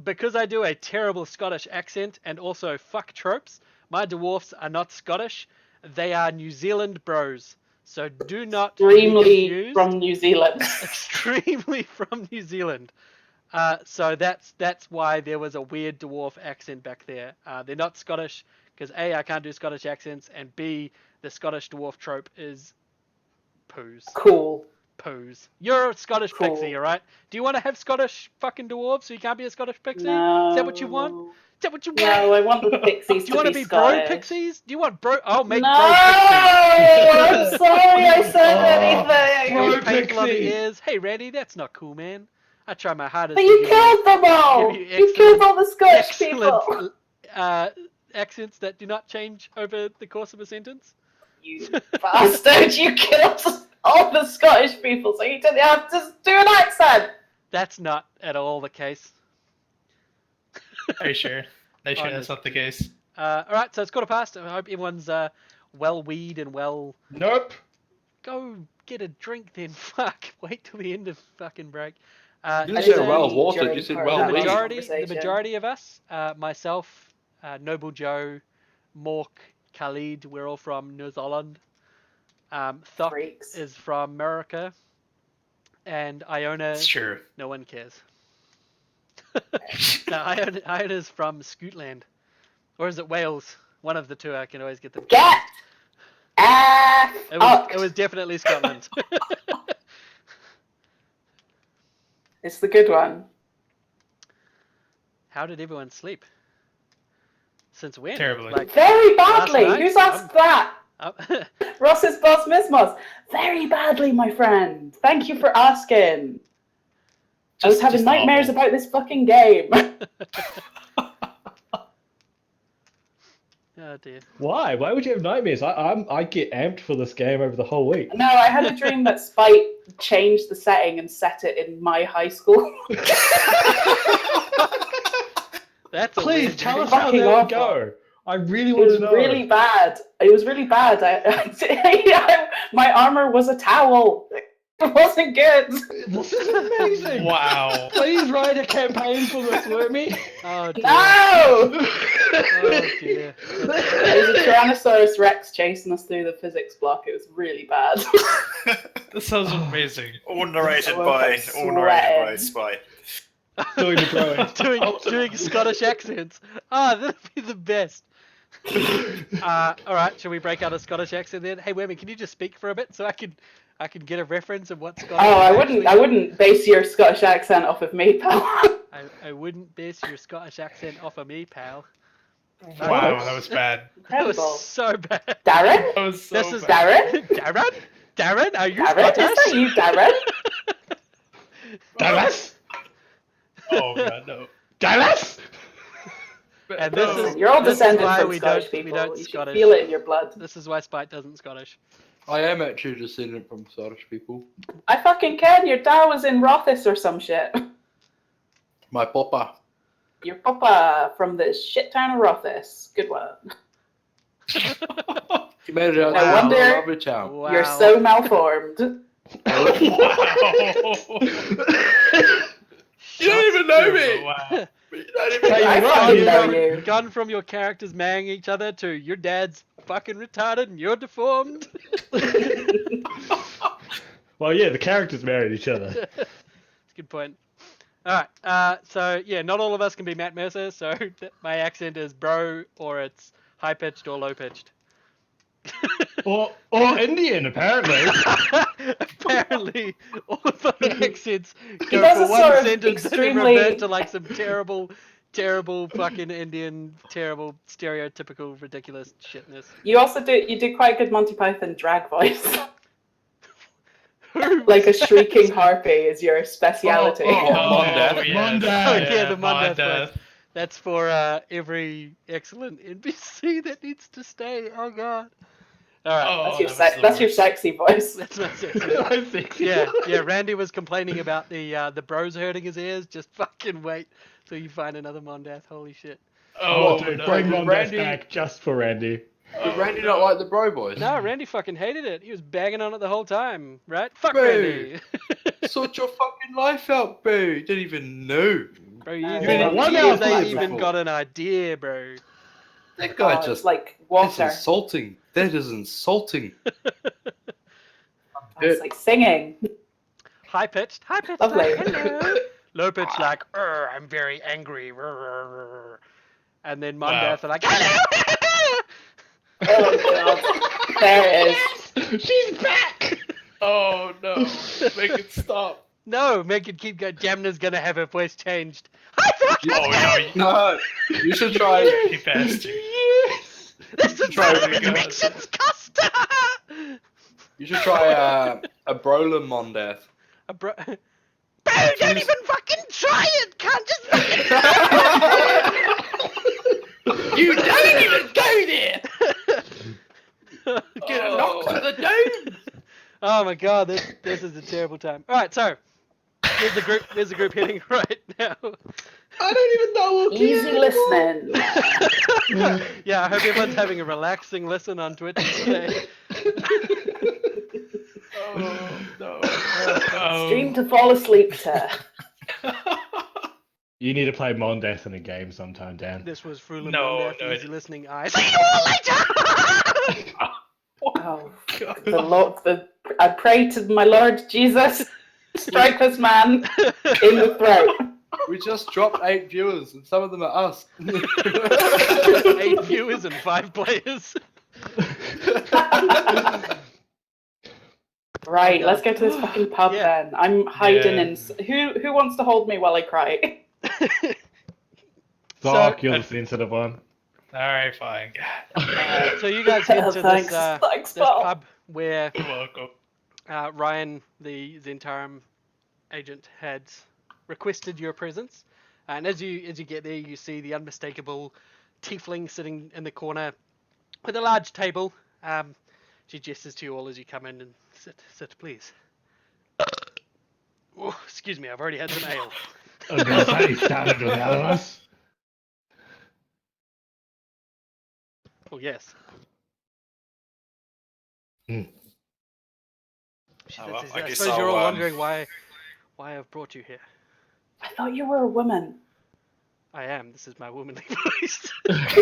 because I do a terrible Scottish accent and also fuck tropes, my dwarfs are not Scottish. They are New Zealand bros. So do not be Extremely confused. from New Zealand. Extremely from New Zealand. So that's why there was a weird dwarf accent back there. They're not Scottish because A, I can't do Scottish accents, and B, the Scottish dwarf trope is poos. Cool. Poos. You're a Scottish Cool. pixie, alright? Do you want to have Scottish fucking dwarves so you can't be a Scottish pixie? No. Is that what you want? Is that what you want? No, I want the pixies Do you want to to be Scottish. bro pixies? Do you want bro? I'll make No, bro pixies. I'm sorry I said Oh. anything. Bro Paint lovely pixie. ears. Hey Randy, that's not cool, man. I try my hardest. But to you give killed them all. give you You killed all the Scottish people. excellent accents that do not change over the course of a sentence. You bastard! You killed all the Scottish people, so you didn't have to do an accent. That's not at all the case. Are you sure? Are you sure that's not the case? All right, so it's quarter past. I hope everyone's well weed and well. Nope. Go get a drink then. Fuck. Wait till the end of fucking break. You didn't I say didn't well eat water, during you said part well of the that weed. majority conversation. of us, myself, Noble Joe, Mork, Khalid, we're all from New Zealand. Thok Freaks. is from America, and Iona. It's true. No one cares. No, Iona's from Scotland, or is it Wales? One of the two. I can always get them. Get It was definitely Scotland. It's the good one. How did everyone sleep? Since when? Terribly. Like, Very badly. Last night? Who's asked that? oh, Ross's boss Mismos. Very badly, my friend. Thank you for asking. I was having Just nightmares awful. about this fucking game. oh dear. Why? Why would you have nightmares? I get amped for this game over the whole week. No, I had a dream that Spite changed the setting and set it in my high school. That's a Please weird tell dream. us how Fucking that would awful. go. I really It want was to know. really bad. It was really bad. My armor was a towel. It wasn't good. This is amazing. Wow. Please write a campaign for this, Wormy. Oh dear. No! Oh dear. There was a Tyrannosaurus Rex chasing us through the physics block. It was really bad. That sounds amazing. all narrated I woke by up Spite. Doing the growing. doing Scottish accents. Ah, that'd be the best. All right, shall we break out a Scottish accent then? Hey, Wormy, can you just speak for a bit so I can get a reference of what Scottish? Oh, is I wouldn't base your Scottish accent off of me, pal. I wouldn't base your Scottish accent off of me, pal. Wow, that was bad. That was Incredible. so bad. Darren? That was so This is bad. Darren? Darren, are you Darren? Scottish? Is that you, Darren? Dallas? Oh god, no. Dallas? And this No. is You're all this is descended why from we Scottish don't- we people. don't You should Scottish. feel it in your blood. This is why Spite doesn't Scottish. I am actually a descendant from Scottish people. I fucking can. Your dad was in Rothis or some shit. My papa. Your papa from the shit town of Rothis. Good one. He made it out No to wonder- a lovely town. Wow. You're so malformed. Wow. You don't even know me! Wow. You don't even Hey, I right, fucking you know know- you. Gone from your characters marrying each other to your dad's fucking retarded and you're deformed. Well, yeah, the characters married each other. That's a good point. Alright, so yeah, not all of us can be Matt Mercer, so my accent is bro, or it's high pitched or low pitched. Or Indian, apparently. Apparently, all of our accents He go does for a one sort of sentence and then extremely- revert to like some terrible fucking Indian, terrible, stereotypical, ridiculous shitness. You do quite a good Monty Python drag voice. Who- Like a shrieking harpy is your speciality. Oh, Mondeath. yes. Mondeath. Oh, yeah, the Mondeath Mondeath. That's for every excellent NPC that needs to stay. Oh god. All right. Oh, That's your sexy voice. That's my sexy. I think. Yeah. Randy was complaining about the bros hurting his ears. Just fucking wait till you find another Mondath. Holy shit. Oh, dude, no. bring Did Mondath Randy- back just for Randy. Did Randy not like the bro boys? No, Randy fucking hated it. He was bagging on it the whole time, right? Fuck Boo. Randy. Sort your fucking life out, boo. Didn't even know. Bro, No, you well, one didn't hour they five even before. got an idea, bro. That guy It's just. like That's water. insulting. That is insulting. It's like singing. High pitched, Lovely. like hello. Low pitched like, I'm very angry. And then Mondath are like, hello. Oh god. There it is. She's back! Oh no! Make it stop. No, make it keep going. Jamna's gonna have her voice changed. Hi, fuck. Oh no! No, you should try. You bastard! Yes! This is Try not it an again. emissions cost. You should try a Brolin Mondath. Bro, don't even fucking try it. Can't just fucking. You don't even go there. Get a Oh. knock to the dome. Oh my god, this is a terrible time. All right, so there's the group heading right now. I don't even know what Easy listening. Yeah, I hope everyone's having a relaxing listen on Twitch today. Oh no! Oh. Stream to fall asleep to. You need to play Mondath in a game sometime, Dan. This was Frulin No, Mondath, no, easy it- listening eyes. See you all later. Oh, the Lord, I pray to my Lord Jesus, strike this man in the throat. We just dropped 8 viewers, and some of them are us. 8 viewers and 5 players. Right, let's go to this fucking pub Yeah. then. I'm hiding Yeah. in. Who wants to hold me while I cry? Doc, you're the sensitive one. All right, fine. So you guys head to Thanks, this pal. pub where You're welcome. Ryan, the Zentarum agent, had requested your presence. And as you get there, you see the unmistakable tiefling sitting in the corner with a large table. She gestures to you all as you come in and sit, please. Oh, excuse me, I've already had some ale. I was going to say, he started without us. Oh yes. Oh, well, I I guess suppose you're all I'll, wondering why I've brought you here. I thought you were a woman. I am. This is my womanly voice. Not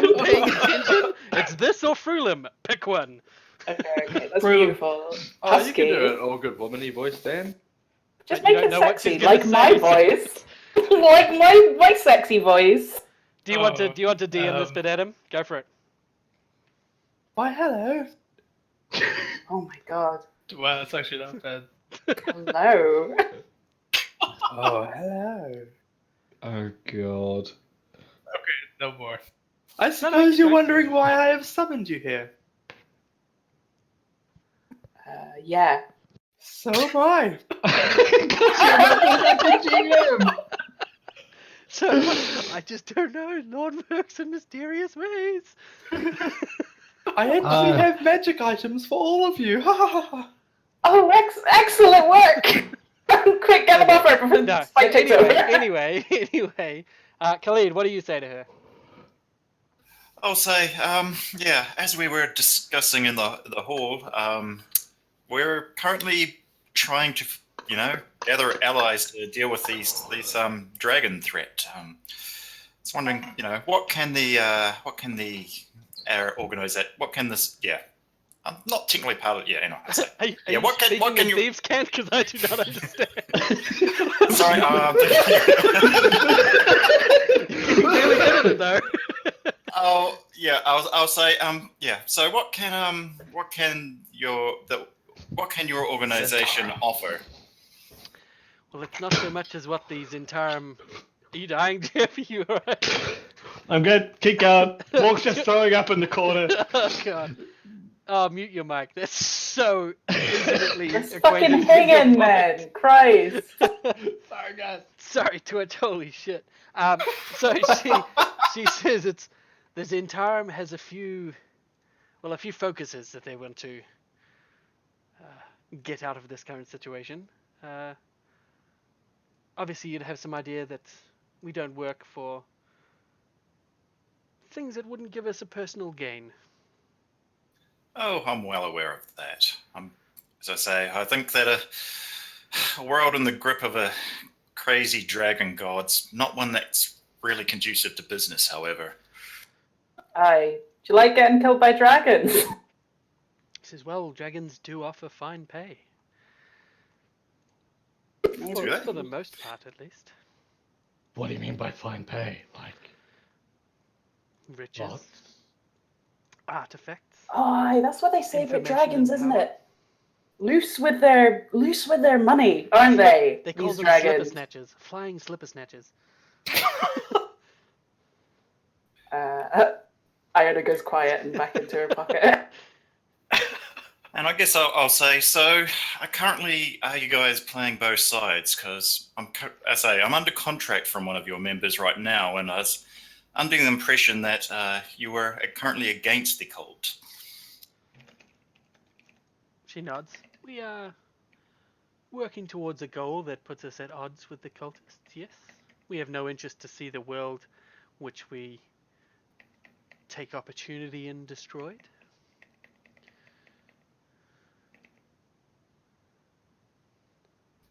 been paying attention. It's this or Frulim. Pick one. Okay, that's Brilliant. beautiful. Oh, you can Husky. do it. All good womany voice, Dan. Just You make don't it know what sexy, she's gonna like my say. voice. Like my sexy voice. Do you want to Oh, DM this bit, Adam? Go for it. Why, hello. Oh my god. Well, that's actually not bad. Hello. Oh, hello. Oh, God. Okay, no more. I suppose you're wondering why I have summoned you here. Yeah. So am I. So I just don't know. Lord works in mysterious ways. I actually have magic items for all of you. Ha ha ha ha. Oh, excellent work! Quick, get them off her before No. the fight takes over. Anyway. Khalid, what do you say to her? I'll say, yeah, as we were discussing in the hall, we're currently trying to, gather allies to deal with these dragon threat. I was wondering, what can this? Yeah, I'm not technically part of. Yeah, anyway. I say. Are Yeah, what can in you? thieves' cant? Because I do not understand. Sorry. You clearly did it though. Oh yeah, I'll say yeah. So what can your organization offer? Well, it's not so much as what these Zentarum. Are you dying, Jeff? Are you alright? I'm good. Keep going. Walk's just throwing up in the corner. Oh god. Oh, mute your mic. That's so intimately Just equated fucking to your hanging, point. man. Christ. Sorry. Sorry, Twitch. Holy shit. So she says the Zentarum has a few focuses that they want to get out of this current situation. Obviously, you'd have some idea that we don't work for things that wouldn't give us a personal gain. Oh, I'm well aware of that. As I say, I think that a world in the grip of a crazy dragon god's not one that's really conducive to business, however. Aye. Do you like getting killed by dragons? She says, well, dragons do offer fine pay. Do they? For the most part, at least. What do you mean by fine pay? Like Riches. lots? Artifacts. Aye, that's what they say about Information dragons, and isn't power. it? Loose with their money, aren't they? They call these them slipper dragons. snatchers. Flying slipper snatchers. Iona goes quiet and back into her pocket. And I guess I'll say, so currently are you guys playing both sides? Because I'm under contract from one of your members right now, and I was under the impression that you were currently against the cult. She nods. We are working towards a goal that puts us at odds with the cultists, yes. We have no interest to see the world which we take opportunity in destroyed.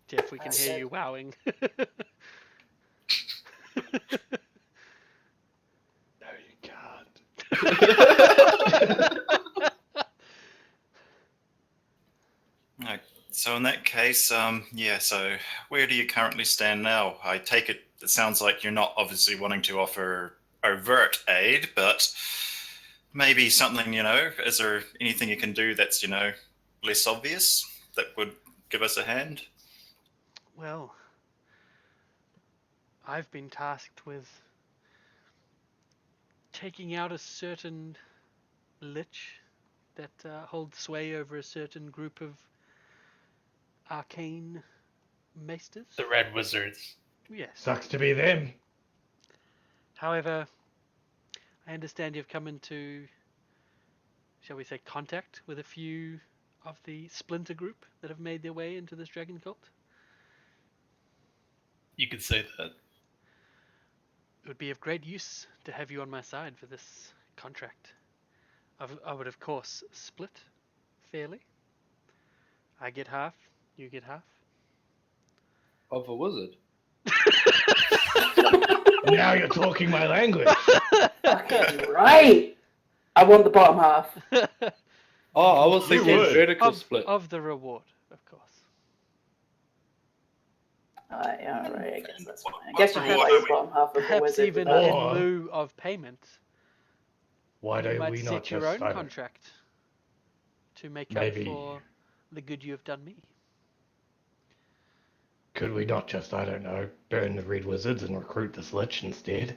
Jeff, we can hear you wowing. No, you can't. Right. So in that case, so where do you currently stand now? I take it sounds like you're not obviously wanting to offer overt aid, but maybe something, is there anything you can do that's, less obvious that would give us a hand? Well, I've been tasked with taking out a certain lich that holds sway over a certain group of arcane maesters. The Red Wizards. Yes. Sucks to be them. However, I understand you've come into, shall we say, contact with a few of the splinter group that have made their way into this dragon cult. You could say that. It would be of great use to have you on my side for this contract. I would, of course, split fairly. I get half, you get half. Of a wizard. Now you're talking my language. Fucking right. I want the bottom half. Oh, I was thinking would. vertical split. Of the reward, of course. Alright, I guess that's fine. I What guess you could reward buy are the we- bottom half of the Perhaps wizard. even with that. Or- in lieu of payment, Why you don't might we set not your just own contract to make Maybe. up for the good you have done me. Could we not just, I don't know, burn the Red Wizards and recruit this Lich instead?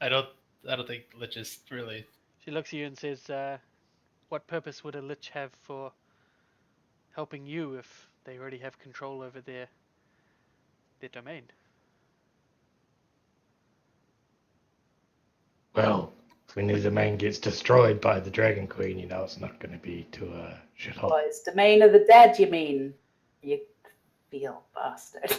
I don't think liches really. She looks at you and says, what purpose would a lich have for helping you if they already have control over their domain? Well, when the domain gets destroyed by the Dragon Queen, it's not going to be to a shithole. What, it's domain of the dead, you mean? You feel bastard.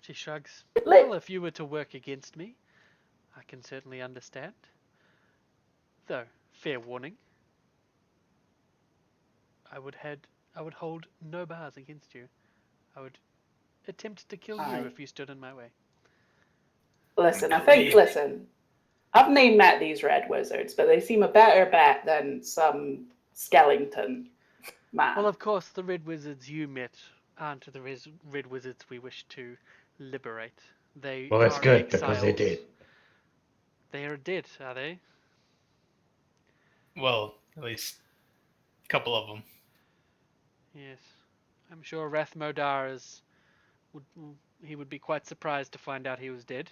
She shrugs. Lit- Well, if you were to work against me, I can certainly understand. Though, fair warning, I would hold no bars against you. I would attempt to kill Aye. you if you stood in my way. Listen, I've named met these red wizards, but they seem a better bet than some skeleton man. Well, of course, the red wizards you met aren't the red wizards we wish to liberate. They Well, that's are good, because they're exiles. dead. They are dead, are they? Well, at least a couple of them. Yes. I'm sure Rathmodar would be quite surprised to find out he was dead.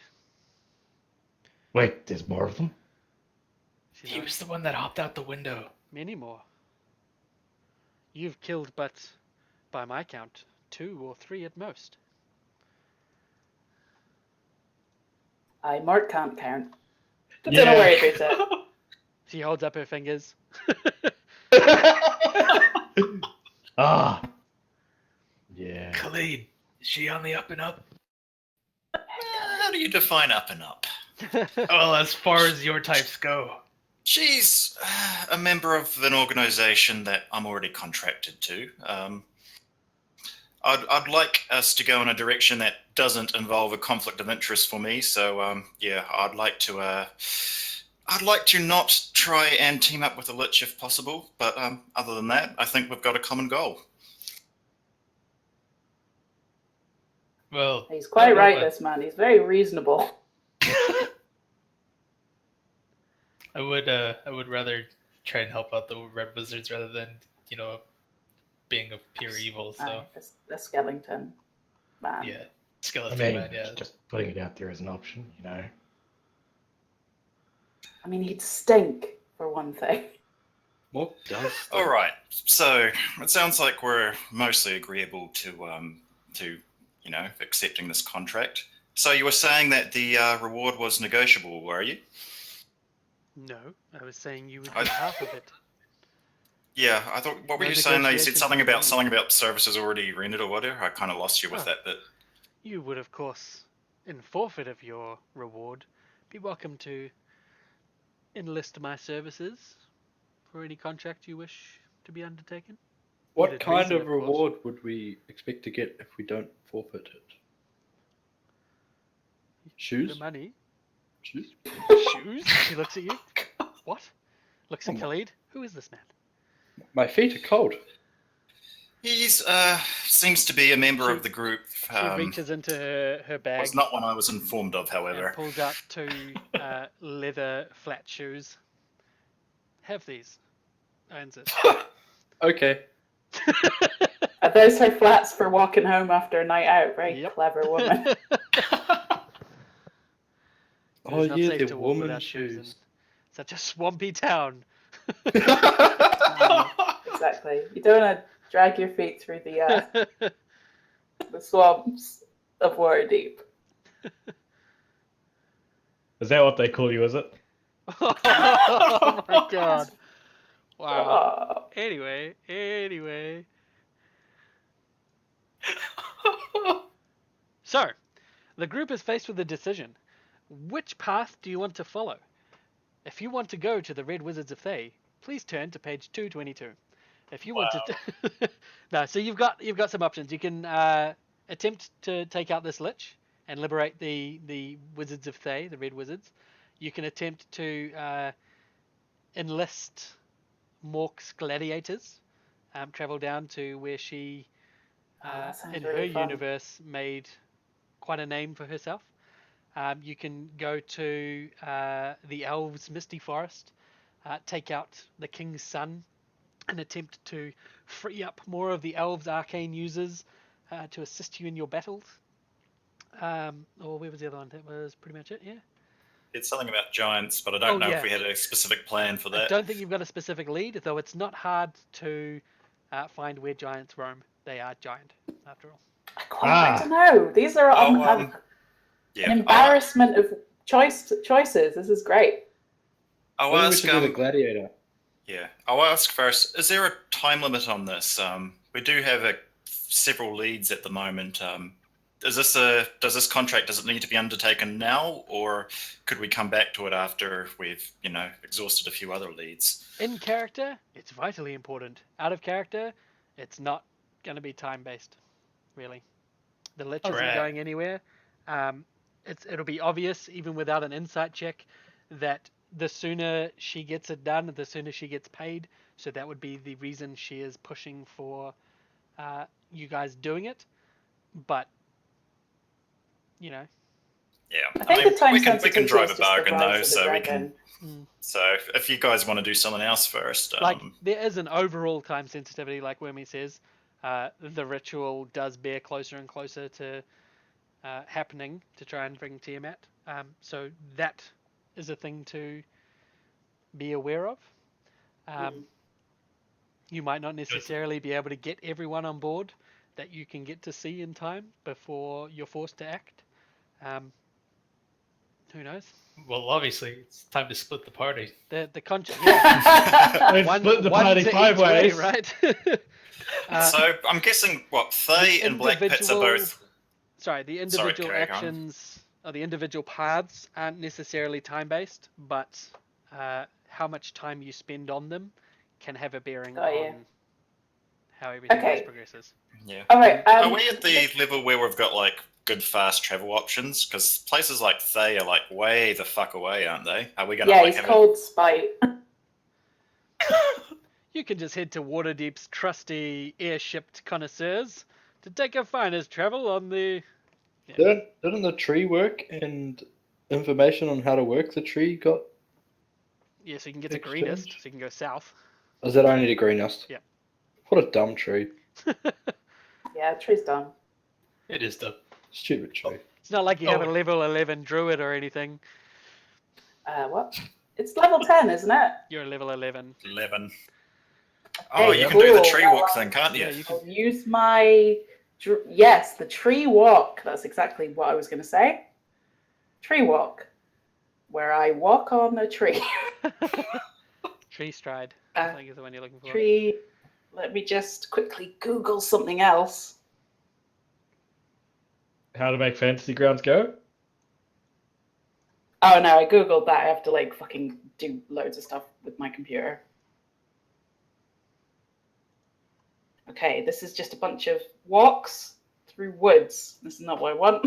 Wait, there's more of them? She He nods. was the one that hopped out the window. Many more. You've killed but by my count, 2 or 3 at most. Mark can't count. Don't worry about it. She holds up her fingers. Ah. Yeah. Khalid, is she on the up and up? How do you define up and up? Well, as far as your types go. She's a member of an organization that I'm already contracted to. I'd like us to go in a direction that doesn't involve a conflict of interest for me. So yeah, I'd like to not try and team up with a lich if possible. But other than that, I think we've got a common goal. Well, He's quite right, this man. He's very reasonable. I would rather try and help out the Red Wizards rather than, being a pure evil. So The skeleton man. yeah, I skeleton mean, man. Yeah, just putting it out there as an option, I mean, he'd stink, for one thing. Mork does. All right. So it sounds like we're mostly agreeable to accepting this contract. So you were saying that the reward was negotiable, were you? No, I was saying you would do half of it. Yeah, I thought. What were No you saying? Though you said negotiation. something about services already rendered or whatever. I kind of lost you with Oh. that bit. You would, of course, in forfeit of your reward, be welcome to enlist my services for any contract you wish to be undertaken. What Within kind reason, of of course. reward would we expect to get if we don't forfeit it? Shoes? The money. Shoes? Shoes? He looks at you. What? Looks at Khalid. Who is this man? My feet are cold. He's seems to be a member of the group. She reaches into her bag Was not one I was informed of, and however. pulls out 2 leather flat shoes. Have these. Owns it. Okay. Are those her flats for walking home after a night out? Very Yep. clever woman. Oh It's not yeah, safe they're to walk woman without shoes in shoes. such a swampy town. Exactly. You don't want to drag your feet through the swamps of Waterdeep. Is that what they call you, is it? Oh my god. Wow. Oh. Anyway. So, the group is faced with a decision. Which path do you want to follow? If you want to go to the Red Wizards of Thay, please turn to page 222. If you want to... No, so you've got some options. You can attempt to take out this Lich and liberate the Wizards of Thay, the Red Wizards. You can attempt to enlist Mork's gladiators, travel down to where she, that sounds in really her fun. universe, made quite a name for herself. You can go to the Elves' Misty Forest, take out the King's Son, and attempt to free up more of the Elves' arcane users to assist you in your battles. Or where was the other one? That was pretty much it, yeah? It's something about giants, but I don't know yeah. if we had a specific plan for I that. don't think you've got a specific lead, though it's not hard to find where giants roam. They are giant, after all. I quite like to know. These are Yeah, an embarrassment of choices. This is great. I'll Maybe we ask. should do the gladiator. Yeah, I'll ask first. Is there a time limit on this? We do have several leads at the moment. Does this contract, does it need to be undertaken now, or could we come back to it after we've exhausted a few other leads? In character, it's vitally important. Out of character, it's not going to be time based, really. The Lich isn't Alright. going anywhere. It'll be obvious, even without an insight check, that the sooner she gets it done, the sooner she gets paid. So that would be the reason she is pushing for you guys doing it. But, Yeah, I think the time we can sensitivity drive is a just the bargain though, rise of the so we dragon. can. So if you guys want to do something else first, like, there is an overall time sensitivity, like Wormy says. The ritual does bear closer and closer to happening to try and bring Tiamat. So that is a thing to be aware of. You might not necessarily be able to get everyone on board that you can get to see in time before you're forced to act. Who knows? Well, obviously, it's time to split the party. The conscience. Yeah. Let's split the one party to 5 each way, ways. right? So I'm guessing what Thay and Black Pits are both. The individual carry on. actions or the individual paths aren't necessarily time based, but how much time you spend on them can have a bearing Got you. on how everything else Okay. progresses. Yeah. All right. Are we at the level where we've got like good fast travel options? Because places like Thay are like way the fuck away, aren't they? Are we gonna? Yeah, like, he's have called Spite. You can just head to Waterdeep's trusty airship connoisseurs to take a finest travel on the. Yeah. Didn't the tree work and information on how to work the tree got? Yeah, so you can get to Exchange? greenest, so you can go south. Or is that only the greenest? Yeah. What a dumb tree. Yeah, tree's done. It is the. Stupid tree. It's not like you have Oh. a level 11 druid or anything. What? It's level 10, isn't it? You're a level 11. 11. Oh, Hey, you can do the cool. tree walk thing, can't you? Yeah, you can. I'll use my... Yes, the tree walk. That's exactly what I was going to say. Tree walk. Where I walk on a tree. Tree stride, I think is the one you're looking for. Tree... Let me just quickly Google something else. How to make fantasy grounds go? Oh no, I Googled that. I have to like fucking do loads of stuff with my computer. Okay, this is just a bunch of walks through woods. This is not what I want.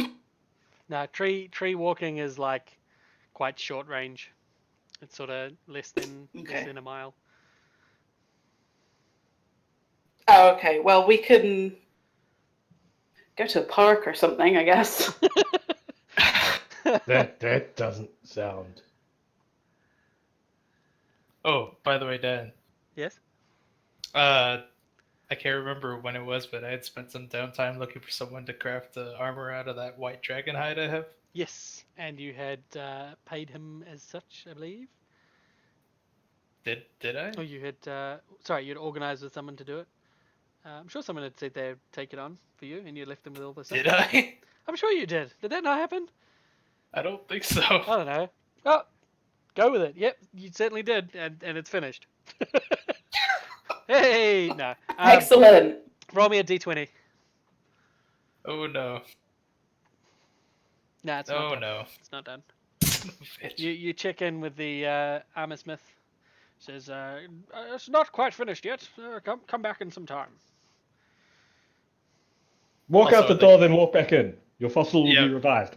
No, tree walking is like quite short range. It's sort of less than a mile. Oh, okay. Well, we can go to a park or something, I guess. That doesn't sound. Oh, by the way, Dan. Yes? I can't remember when it was, but I had spent some downtime looking for someone to craft the armor out of that white dragon hide I have. Yes, and you had paid him as such, I believe. Did I? Or you had, you'd organised with someone to do it. I'm sure someone had said they'd take it on for you, and you left them with all the stuff. Did I? I'm sure you did. Did that not happen? I don't think so. I don't know. Oh, go with it. Yep, you certainly did, and it's finished. Hey, no. Excellent. Roll me a d20. Oh no. Nah, it's not Oh done. no. It's not done. Bitch. You check in with the armor smith. Says, it's not quite finished yet. Come back in some time. Walk Also, out the door, then walk back in. Your fossil will be Yep. revived.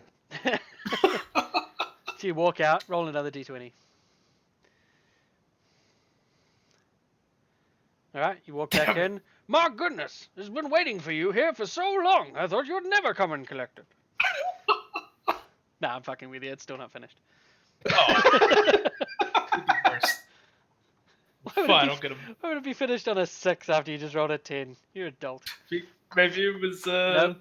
So you walk out, roll another d20. Alright, you walk back in. My goodness, it's been waiting for you here for so long. I thought you'd never come and collect it. Nah, I'm fucking with you. It's still not finished. Oh. Worst. Why would, Fine, it I'll be, get him. why would it be finished on a 6 after you just rolled a 10? You're an adult. Maybe it was Nope.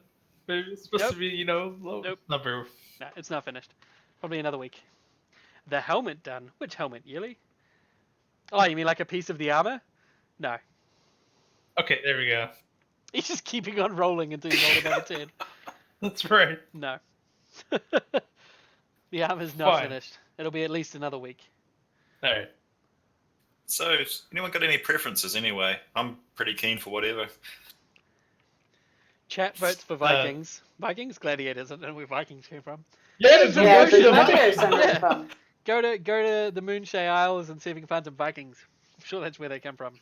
maybe it's supposed Nope. to be, low Nope. number. Nah, it's not finished. Probably another week. The helmet done. Which helmet, Yuli? Oh, you mean like a piece of the armor? No. Okay, there we go. He's just keeping on rolling until you roll another 10. That's right. No. The armor's not Fine. finished. It'll be at least another week. Alright. So, anyone got any preferences anyway? I'm pretty keen for whatever. Chat votes for Vikings. Vikings? Gladiators. I don't know where Vikings came from. Yeah, it's Yeah, the emotional. gladiators sound really Yeah. fun. Go to the Moonshay Isles and see if you can find some Vikings. I'm sure that's where they come from.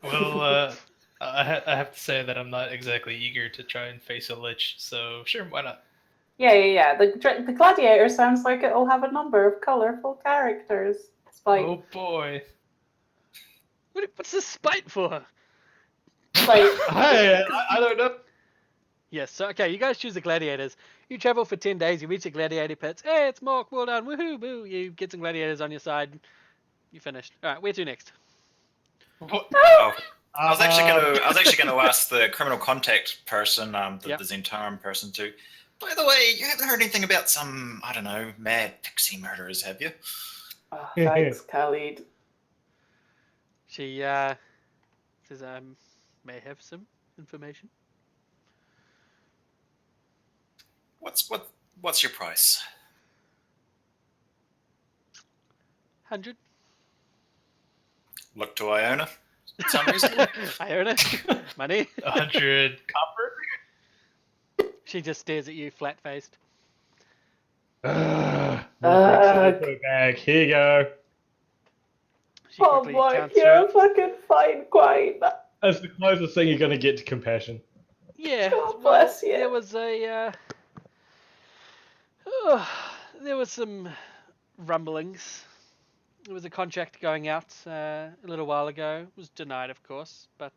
Well, I have to say that I'm not exactly eager to try and face a lich, so sure, why not? Yeah. The gladiator sounds like it'll have a number of colourful characters. Spite. Oh boy. What's this spite for? Spite. Hey, I don't know. Yes, so okay, you guys choose the gladiators. You travel for 10 days, you reach the gladiator pits. Hey, it's Mork, well done, woohoo, boo. You get some gladiators on your side. You finished. Alright, where to next? What? Oh, I was actually going to ask the criminal contact person, the Yep. Zentarum person too. By the way, you haven't heard anything about some, I don't know, mad pixie murderers, have you? Oh, thanks, Khalid. She says, may have some information. What's your price? 100. Look to Iona. Some reason. Iona, money. 100 copper. She just stares at you, flat-faced. More bricks in the food bag. Here you go. She Oh quickly boy, counts you're a through it. fucking fine queen. That's the closest thing you're going to get to compassion. Yeah, God well, bless you. there was there was some rumblings. There was a contract going out a little while ago. It was denied, of course, but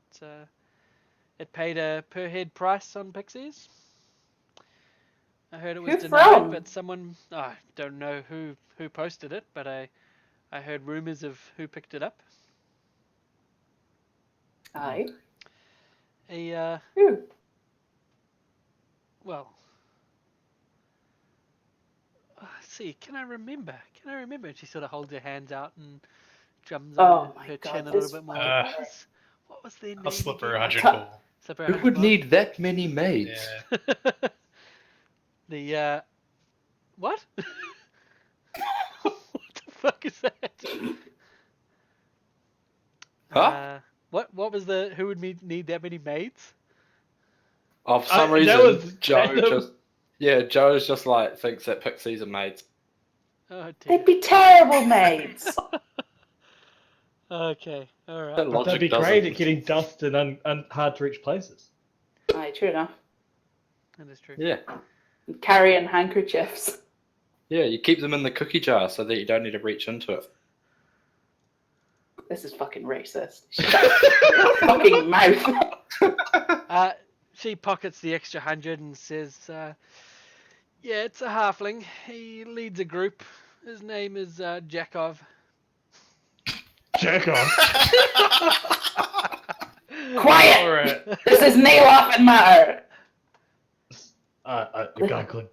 it paid a per head price on pixies. I heard it was Who denied, from? but someone, I don't know who posted it, but I heard rumors of who picked it up. Aye. Well, let's see, can I remember? And she sort of holds her hands out and drums Oh on my her God, chin a this little bit more. fucking- What was their name? I'll slip her again? 100 Cut. gold. Slip her Who 100 would gold. need that many maids? Yeah. The what? What the fuck is that? Huh? What was the who would need that many maids? Oh, for some That reason, was Joe random. Joe's just like thinks that pixies are maids. Oh dear. They'd be terrible maids. Okay, all right. That But they'd logic be doesn't. great at getting dust in hard to reach places. Aye, true enough. That is true. Yeah, And carrying handkerchiefs. yeah. You keep them in the cookie jar so that you don't need to reach into it. This is fucking racist. Shut your fucking mouth. She pockets the extra 100 and says, "Yeah, it's a halfling. He leads a group. His name is Jakov." Check off. Quiet! Alright. This is no laughing matter. A guy called.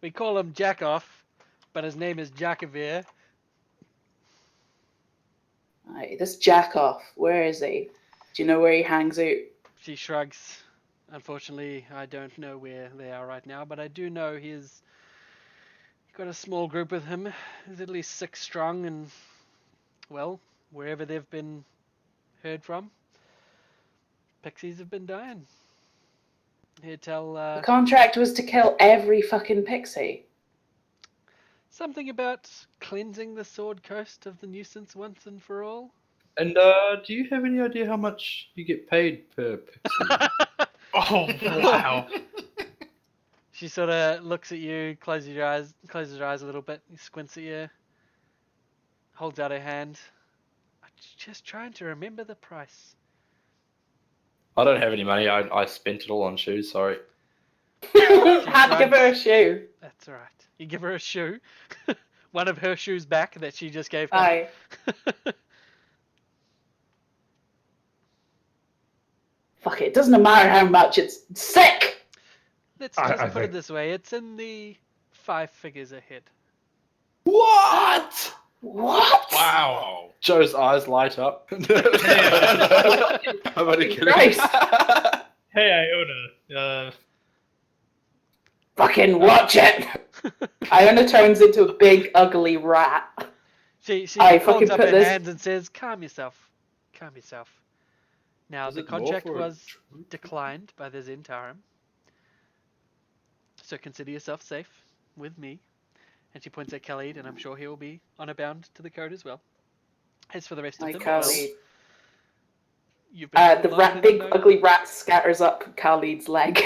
We call him Jakov, but his name is Jakovir. Aye, this jack off. Where is he? Do you know where he hangs out? She shrugs. Unfortunately, I don't know where they are right now, but I do know he's got a small group with him. He's at least 6 strong, and well, wherever they've been heard from, pixies have been dying. Here, tell The contract was to kill every fucking pixie. something about cleansing the Sword Coast of the nuisance once and for all. And do you have any idea how much you get paid per pixie? Oh, wow. She sort of looks at you, closes her eyes a little bit, squints at you, holds out her hand. I'm just trying to remember the price. I don't have any money. I spent it all on shoes. Sorry. Had to give her a shoe. That's alright. You give her a shoe, one of her shoes back that she just gave her. Aye. Fuck it. Doesn't matter how much. It's sick. Let's I put it think- this way: it's in the 5 figures ahead. What? What? Wow. Joe's eyes light up. I'm only kidding. Christ. Hey, Iona. Fucking watch it. Iona turns into a big ugly rat. She I holds fucking up put her this- hands and says, "Calm yourself. Calm yourself." Now, Is the it more contract for a was troop? declined by the Zentarum, so consider yourself safe with me. And she points at Khalid, and I'm sure he will be honor bound to the code as well. As for the rest of My them, well, Khalid. you've been The long rat, enough big known- ugly rat scatters up Khalid's leg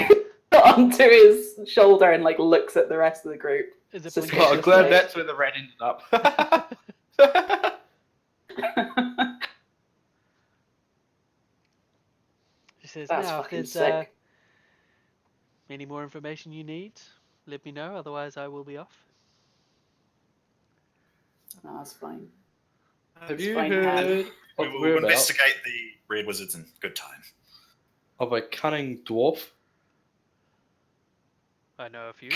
onto his shoulder and like looks at the rest of the group. Is it Sus- blinking Well, at I'm your glad face? that's where the rat ended up. She says, That's "Now, if fucking there's sick. any more information you need, let me know. Otherwise, I will be off." No, that's fine. Have It's you fine, heard We of the will whereabouts investigate the Red Wizards in good time. of a cunning dwarf I know a few.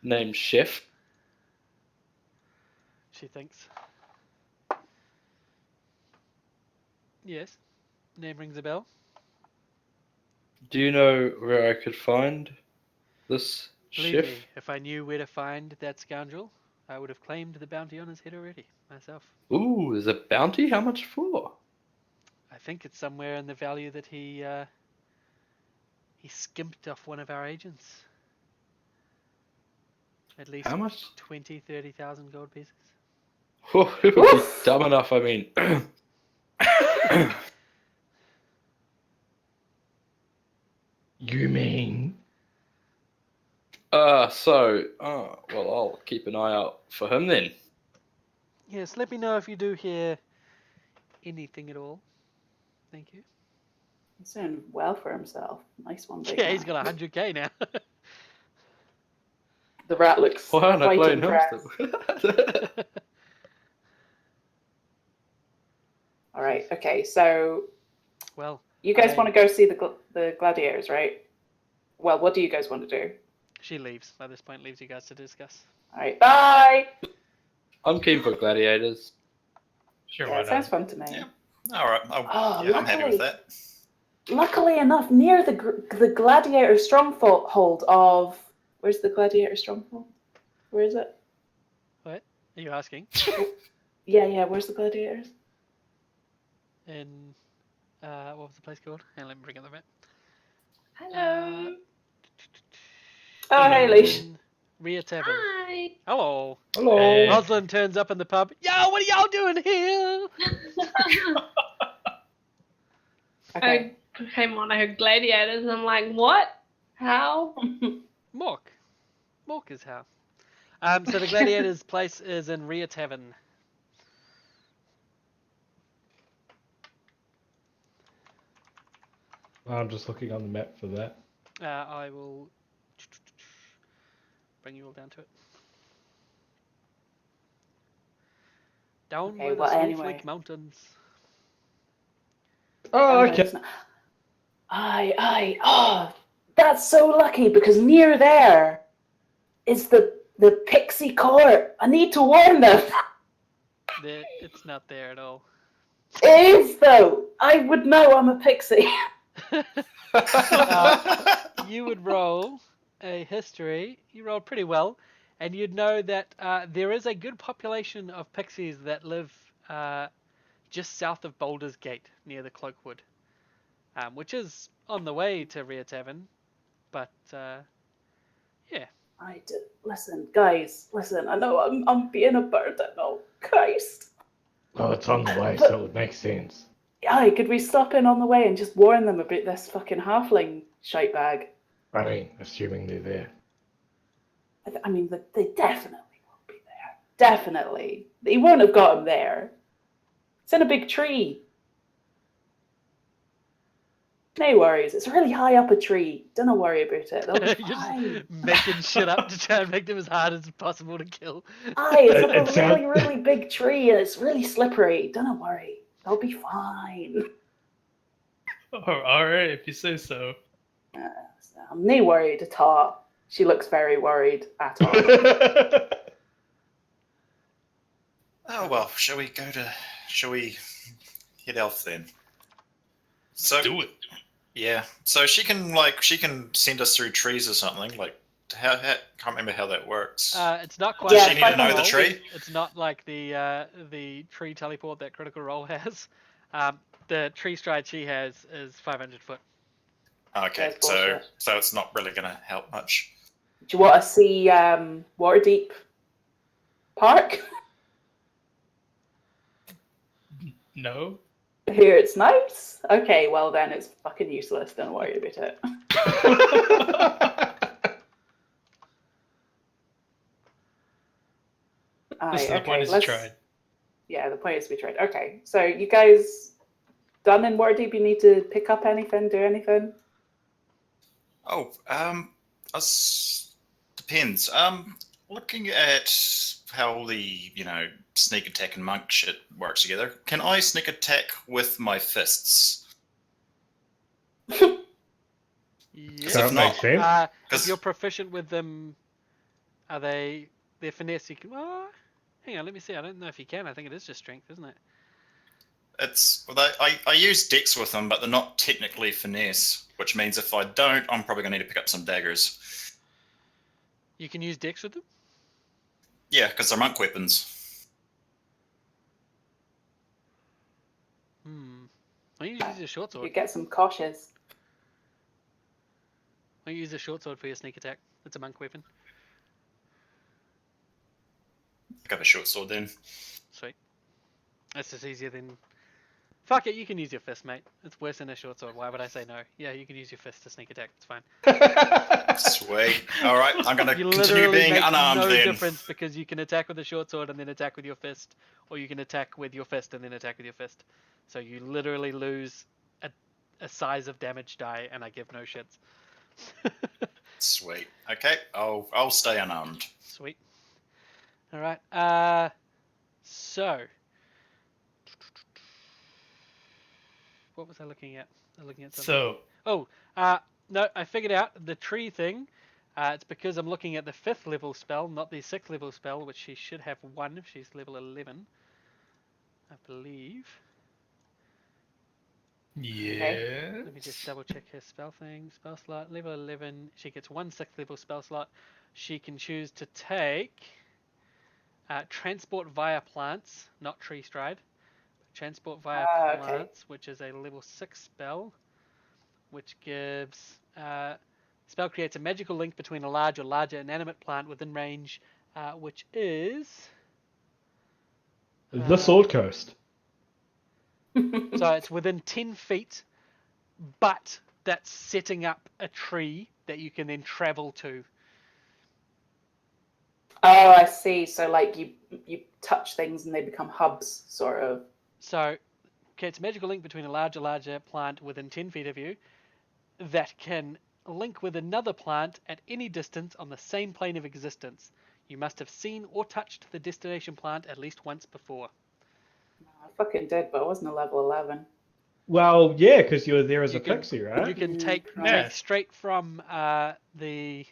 named Chef? She thinks. Yes. Name rings a bell. Do you know where I could find this Believe chef? me, if I knew where to find that scoundrel, I would have claimed the bounty on his head already, myself. Ooh, there's a bounty? How much for? I think it's somewhere in the value that he skimped off one of our agents. At least How much? 30,000 gold pieces. Oh, it would be dumb enough, I mean. You mean? Well, I'll keep an eye out for him then. Yes, let me know if you do hear anything at all. Thank you. He's doing well for himself. Nice one, big Yeah, he's man. got 100k now. The rat looks Why aren't I quite playing him impressed. still? All right. Okay. So Well, you guys want to go see the gladiators, right? Well, what do you guys want to do? she leaves. By this point, leaves you guys to discuss. All right. Bye. I'm keen for gladiators. Sure, Yeah, why it sounds not? fun to me. Yeah. All right. Oh, I'm happy with luckily- that. Luckily enough, near the gladiator stronghold of where's the gladiator stronghold? Where is it? Are you asking? Yeah. Where's the gladiators? In what was the place called? And let me bring up the map. Hello. Oh, hey, Leash. In Rhea Tavern. Hi. Hello. Hello. Hey. Rosalind turns up in the pub. Yo, what are y'all doing here? Okay. I came on, I heard gladiators, and I'm like, what? How? Mork. Mork is how. So the gladiators' place is in Rhea Tavern. I'm just looking on the map for that. I will bring you all down to it. Down Okay, by the well, Snowflake anyway. Mountains. Oh, Okay. okay. Oh, that's so lucky because near there is the pixie court. I need to warn them. It's not there at all. It is though. I would know I'm a pixie. You would roll a history. You rolled pretty well, and you'd know that there is a good population of pixies that live just south of Boulder's Gate, near the Cloakwood, which is on the way to Rhea Tavern. But yeah. Listen, guys. Listen, I know I'm being a burden. Oh, Christ. Oh, it's on the way, so it would make sense. Aye, could we stop in on the way and just warn them about this fucking halfling shite bag? I mean, assuming they're there. I mean, they definitely won't be there. Definitely. He won't have got him there. It's in a big tree. No worries. It's really high up a tree. Don't worry about it. They'll be You're fine. just making shit up to try and make them as hard as possible to kill. Aye, it's It up a sounds- really big tree and it's really slippery. Don't worry. They'll be fine. Oh, all right, if you say so. I'm no worried at all. She looks very worried at all. Oh well, shall we head off then? So Do it. yeah, so she can send us through trees or something. Like how can't remember how that works. It's not quite. Does she need to know the roll. tree? It's not like the tree teleport that Critical Role has. The tree stride she has is 500 foot. Okay, That's bullshit. so it's not really going to help much. Do you want to see Waterdeep Park? No. Here it's nice. Okay, well then it's fucking useless. Don't worry about it. Listen, the point is you tried. Yeah, the point is we tried. Okay, so you guys done in Waterdeep? You need to pick up anything, do anything? Oh, us depends. Looking at how the sneak attack and monk shit works together, can I sneak attack with my fists? Yeah. If That not- makes sense. If 'Cause- you're proficient with them, are they're finesse? You can. Oh, hang on, let me see. I don't know if you can. I think it is just strength, isn't it? I use Dex with them, but they're not technically finesse, which means if I don't, I'm probably going to need to pick up some daggers. You can use Dex with them? Yeah, because they're monk weapons. Why don't you use your short sword? You get some cautious. Why don't you use a short sword for your sneak attack? It's a monk weapon. Pick up a short sword then. Sweet. That's just easier than... Fuck it, you can use your fist, mate. It's worse than a short sword. Why would I say no? Yeah, you can use your fist to sneak attack. It's fine. Sweet. All right, I'm going to You continue literally being make unarmed no then. difference because you can attack with a short sword and then attack with your fist, or you can attack with your fist and then attack with your fist. So you literally lose a size of damage die, and I give no shits. Sweet. Okay, I'll stay unarmed. Sweet. All right. So what was I looking at? I was looking at something. So, No, I figured out the tree thing. It's because I'm looking at the 5th level spell, not the 6th level spell, which she should have 1 if she's level 11. I believe. yeah. Let me just double check her spell thing. Spell slot, level 11. She gets 1 6th level spell slot. She can choose to take Transport via Plants, not Tree Stride. Transport via Okay. Plants, which is a level 6 spell, which gives... spell creates a magical link between a large or larger inanimate plant within range, which is... The Sword Coast. So it's within 10 feet, but that's setting up a tree that you can then travel to. Oh, I see. So like you touch things and they become hubs, sort of. So, okay, it's a magical link between a large or larger plant within 10 feet of you that can link with another plant at any distance on the same plane of existence. You must have seen or touched the destination plant at least once before. I fucking did, but I wasn't a level 11. Well, yeah, because you were there as You a can- pixie, right? You can take Yeah. straight from the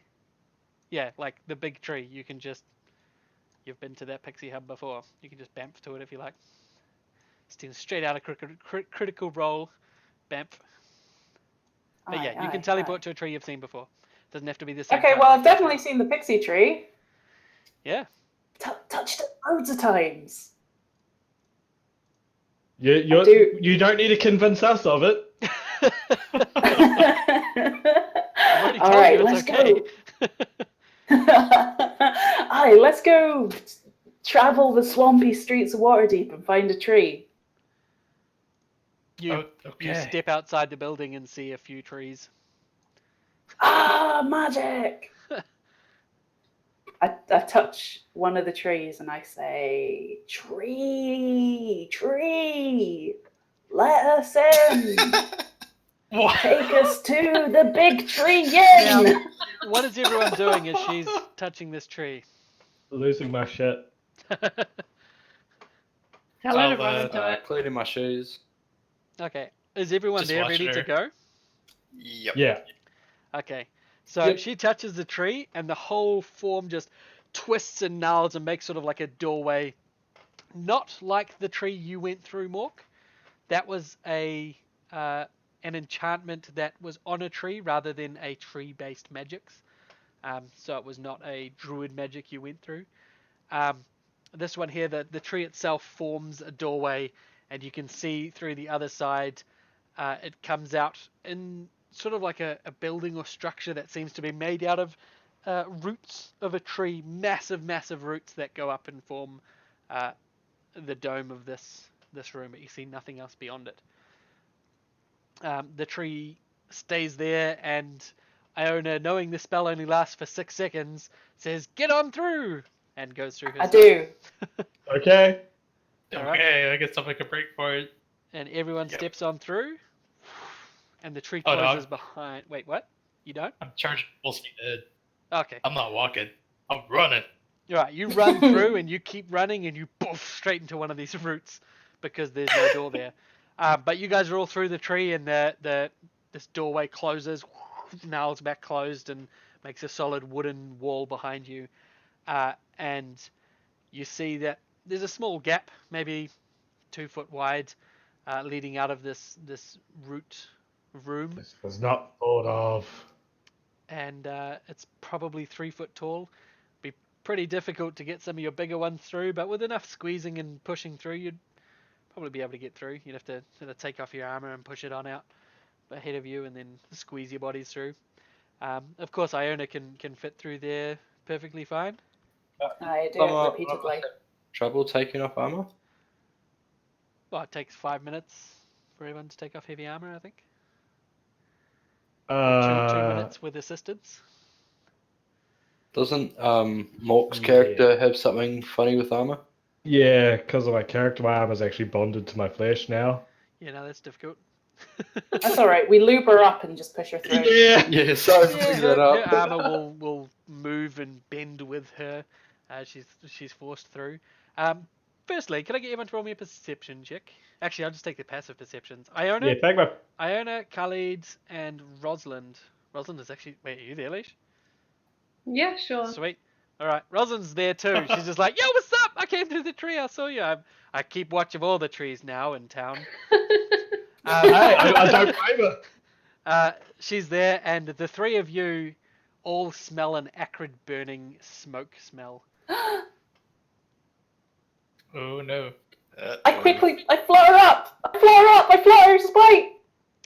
big tree. You can just... You've been to that pixie hub before. You can just bamf to it if you like. Steam straight out of critical role, bamf. But yeah, you can teleport to a tree you've seen before. Doesn't have to be the same. Okay, plant well, like I've that. definitely seen the pixie tree. Yeah. Touched it loads of times. You don't need to convince us of it. I've already All told right, you let's it's okay. Aye, let's go travel the swampy streets of Waterdeep and find a tree. You Okay. step outside the building and see a few trees. Ah, magic! I touch one of the trees and I say, tree, let us in. What? Take us to the big tree yin. Now, what is everyone doing as she's touching this tree? Losing my shit. Tell her to I'll, run into it. Cleaning my shoes. Okay. Is everyone Just there watching ready to her. go? Yep. Yeah. Okay. So Yep. she touches the tree and the whole form just twists and gnarls and makes sort of like a doorway. Not like the tree you went through, Mork. That was an enchantment that was on a tree rather than a tree-based magics. So it was not a druid magic you went through. This one here, the tree itself forms a doorway, and you can see through the other side. It comes out in sort of like a building or structure that seems to be made out of roots of a tree, massive roots that go up and form the dome of this room, but you see nothing else beyond it. The tree stays there, and Iona, knowing the spell only lasts for 6 seconds, says, "Get on through!" and goes through I herself. do. Okay. Okay, I guess I'll make a break for it. And everyone Yep. steps on through, and the tree Oh, no. closes behind... Wait, what? You don't? I'm charging full speed ahead. Okay. I'm not walking. I'm running. Right, you run through and you keep running and you poof straight into one of these roots because there's no door there. But you guys are all through the tree and this doorway closes, nails back closed and makes a solid wooden wall behind you. And you see that there's a small gap, maybe 2 foot wide, leading out of this root room, This was not thought of. and it's probably 3 foot tall. Be pretty difficult to get some of your bigger ones through, but with enough squeezing and pushing through, you'd probably be able to get through. You'd have to sort of take off your armor and push it on out ahead of you, and then squeeze your bodies through. Of course, Iona can fit through there perfectly fine. I do it repeatedly. Trouble taking off armor? Well, it takes 5 minutes for everyone to take off heavy armor, I think. Two minutes with assistance. Doesn't Mork's Yeah. character have something funny with armor? Yeah, because of my character, my armor's actually bonded to my flesh now. Yeah, no, that's difficult. That's all right. We loop her up and just push her through. Yeah. Yeah, sorry for Yeah, picking her that up. armor will move and bend with her. She's forced through. Firstly, can I get everyone to roll me a perception check? Actually, I'll just take the passive perceptions. Iona, Yeah, thank my. Khalid, and Rosalind. Rosalind is actually... Wait, are you there, Leash? Yeah, sure. Sweet. All right, Rosalind's there too. She's just like, yo, what's up? I came through the tree. I saw you. I keep watch of all the trees now in town. I don't blame her. She's there, and the three of you all smell an acrid burning smoke smell. Oh no. I flutter up! I flutter, Spite!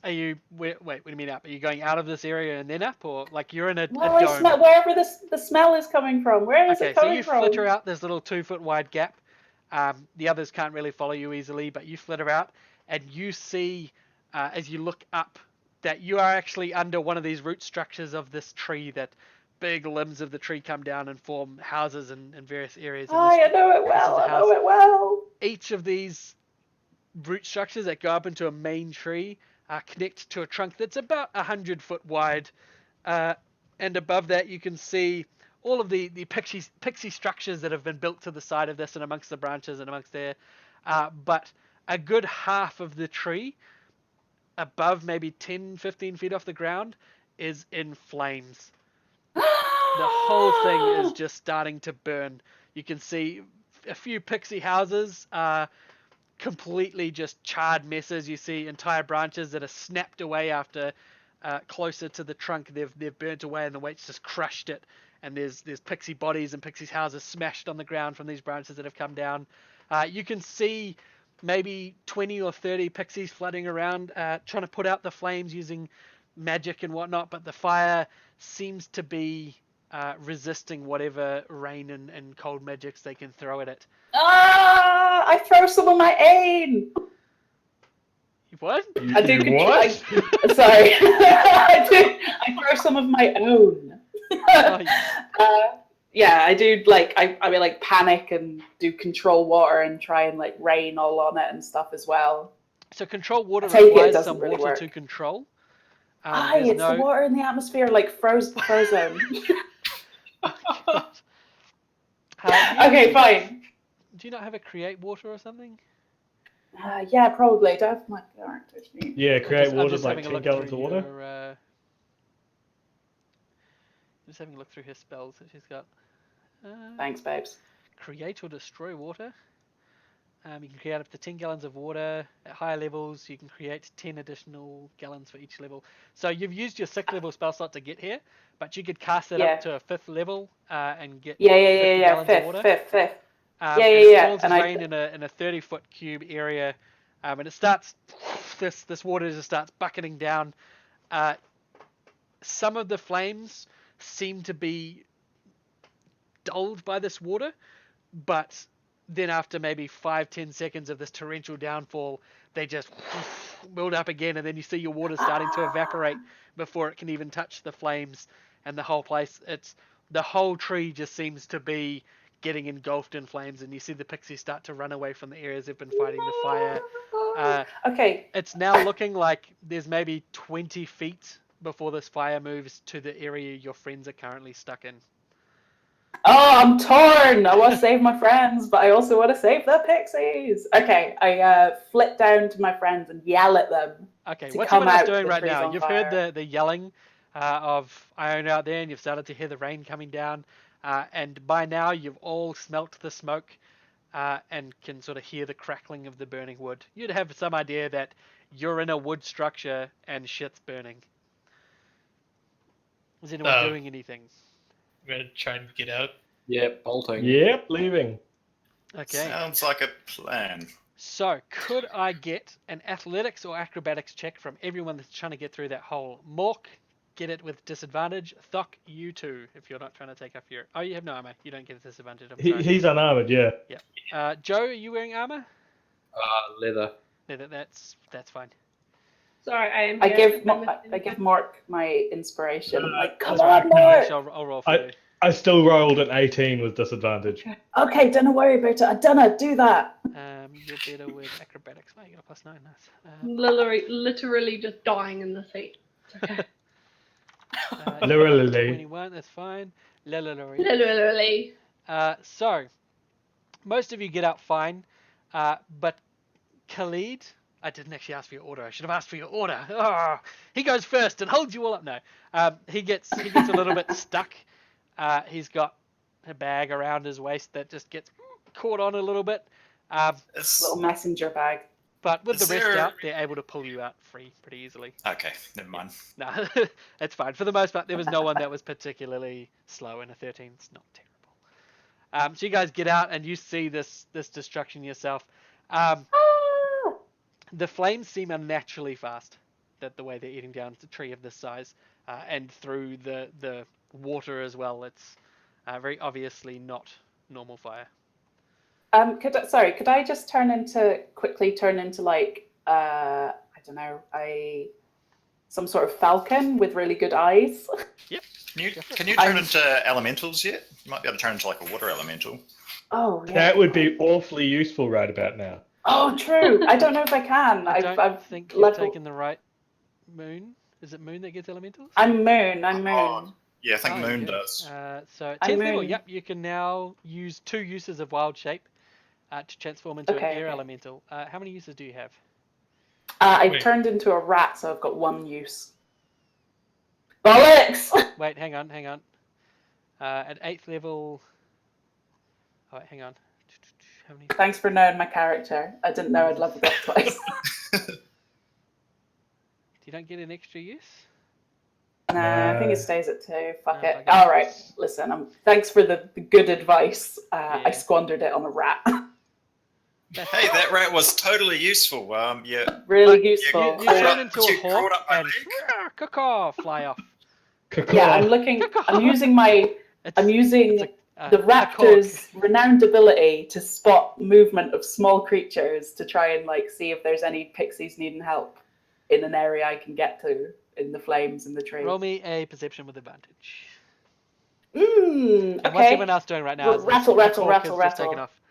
Are you... Wait, what do you mean up? Are you going out of this area and then up? Or, like, you're in a Well, I dome? smell wherever the smell is coming from. Where is Okay, it so coming you from? flitter out this little 2 foot wide gap. The others can't really follow you easily, but you flitter out, and you see, as you look up, that you are actually under one of these root structures of this tree, that big limbs of the tree come down and form houses in various areas. And I know it well, I know it well. Each of these root structures that go up into a main tree connect to a trunk that's about 100 foot wide, and above that you can see all of the pixie structures that have been built to the side of this and amongst the branches and amongst there, but a good half of the tree, above maybe 10-15 feet off the ground, is in flames. The whole thing is just starting to burn. You can see a few pixie houses, completely just charred messes. You see entire branches that are snapped away after closer to the trunk. They've burnt away, and the weight's just crushed it. And there's pixie bodies and pixie houses smashed on the ground from these branches that have come down. You can see maybe 20 or 30 pixies flooding around, trying to put out the flames using magic and whatnot, but the fire seems to be resisting whatever rain and cold magics they can throw at it. I throw some of my aid. What? I do. What? Sorry. I throw some of my own. Yeah, I do. Like I mean, like panic and do control water and try and like rain all on it and stuff as well. So control water take it, it requires doesn't some really water work. to control. It's the water in the atmosphere, like frozen. Okay, fine. Do you not have a create water or something? Yeah, probably. Do I have my character sheet? Yeah, create I'm water just like having a 10 look gallons through of water. your, just having a look through her spells that she's got. Thanks, babes. Create or destroy water. You can create up to 10 gallons of water. At higher levels, you can create 10 additional gallons for each level. So you've used your 6th level spell slot to get here, but you could cast it up to a 5th level and get 50 gallons of water. Fifth. It falls rain in a 30-foot cube area, and it starts. This water just starts bucketing down. Some of the flames seem to be dulled by this water, but then after maybe 5-10 seconds of this torrential downfall, they just build up again, and then you see your water starting to evaporate before it can even touch the flames, and the whole place, the whole tree just seems to be getting engulfed in flames, and you see the pixies start to run away from the areas they've been fighting the fire. Okay. It's now looking like there's maybe 20 feet before this fire moves to the area your friends are currently stuck in. Oh, I'm torn. I want to save my friends, but I also want to save the pixies. Okay, I flip down to my friends and yell at them. Okay, to what's come everyone else out doing the right trees now? on You've fire. heard the yelling of Iron out there, and you've started to hear the rain coming down. And by now, you've all smelt the smoke. and can sort of hear the crackling of the burning wood. You'd have some idea that you're in a wood structure and shit's burning. Is anyone doing anything? I'm gonna try and get out. Yep, bolting. Yep, leaving. Okay. Sounds like a plan. So, could I get an athletics or acrobatics check from everyone that's trying to get through that hole? Mork, get it with disadvantage. Thok, you too, if you're not trying to take off your... Oh, you have no armor. You don't get a disadvantage. I'm sorry. He's unarmored, yeah. Joe, are you wearing armor? Leather. No, that's fine. Sorry, I am. I here. give Mark my inspiration. I'm like, come That's on, right. Mark. I'll roll for you. I still rolled an 18 with disadvantage. Okay, don't worry about it. I done do that. You're better with acrobatics. Oh, you got a +9. Nice. Literally just dying in the seat. It's okay. Literally. 21, that's fine. Literally. So, most of you get out fine, but Khalid, I didn't actually ask for your order. I should have asked for your order. Oh, he goes first and holds you all up. No, he gets a little bit stuck. He's got a bag around his waist that just gets caught on a little bit. Little messenger bag. But with the Is rest there- out, they're able to pull you out free pretty easily. Okay, never mind. No, it's fine. For the most part, there was no one that was particularly slow, and a 13 is not terrible. So you guys get out, and you see this destruction yourself. The flames seem unnaturally fast, that the way they're eating down a tree of this size, and through the water as well. It's very obviously not normal fire. Could I just quickly turn into like I don't know, some sort of falcon with really good eyes? Can you turn into elementals yet? You might be able to turn into like a water elemental. Oh, yeah. That would be awfully useful right about now. Oh, true. I don't know if I can. I don't I've think you've leveled- taken the right moon. Is it moon that gets elementals? I'm moon. Oh, yeah, I think Oh, Moon okay. does. So I'm 10th level, moon. yep, you can now use 2 uses of wild shape to transform into an air Okay. elemental. How many uses do you have? I Wait. turned into a rat, so I've got 1 use. Bollocks! Wait, hang on. At 8th level... Oh, wait, hang on. How many... Thanks for knowing my character. I didn't know I'd leveled up twice. You don't get an extra use? Nah, I think No. it stays at 2. Fuck No, it. fuck it. All right, listen. Thanks for the good advice. Yeah. I squandered it on a rat. Hey, that rat was totally useful. Yeah. Really useful. You turn into You a crawled hawk up my and leg. caw, fly off. Yeah, I'm looking. I'm using It's a the a cork. raptor's renowned ability to spot movement of small creatures to try and like see if there's any pixies needing help in an area I can get to in the flames in the tree. Roll me a perception with advantage. And And what's okay. everyone else doing right now? Is this Rattle, rattle, hawk has rattle, just taken rattle. off.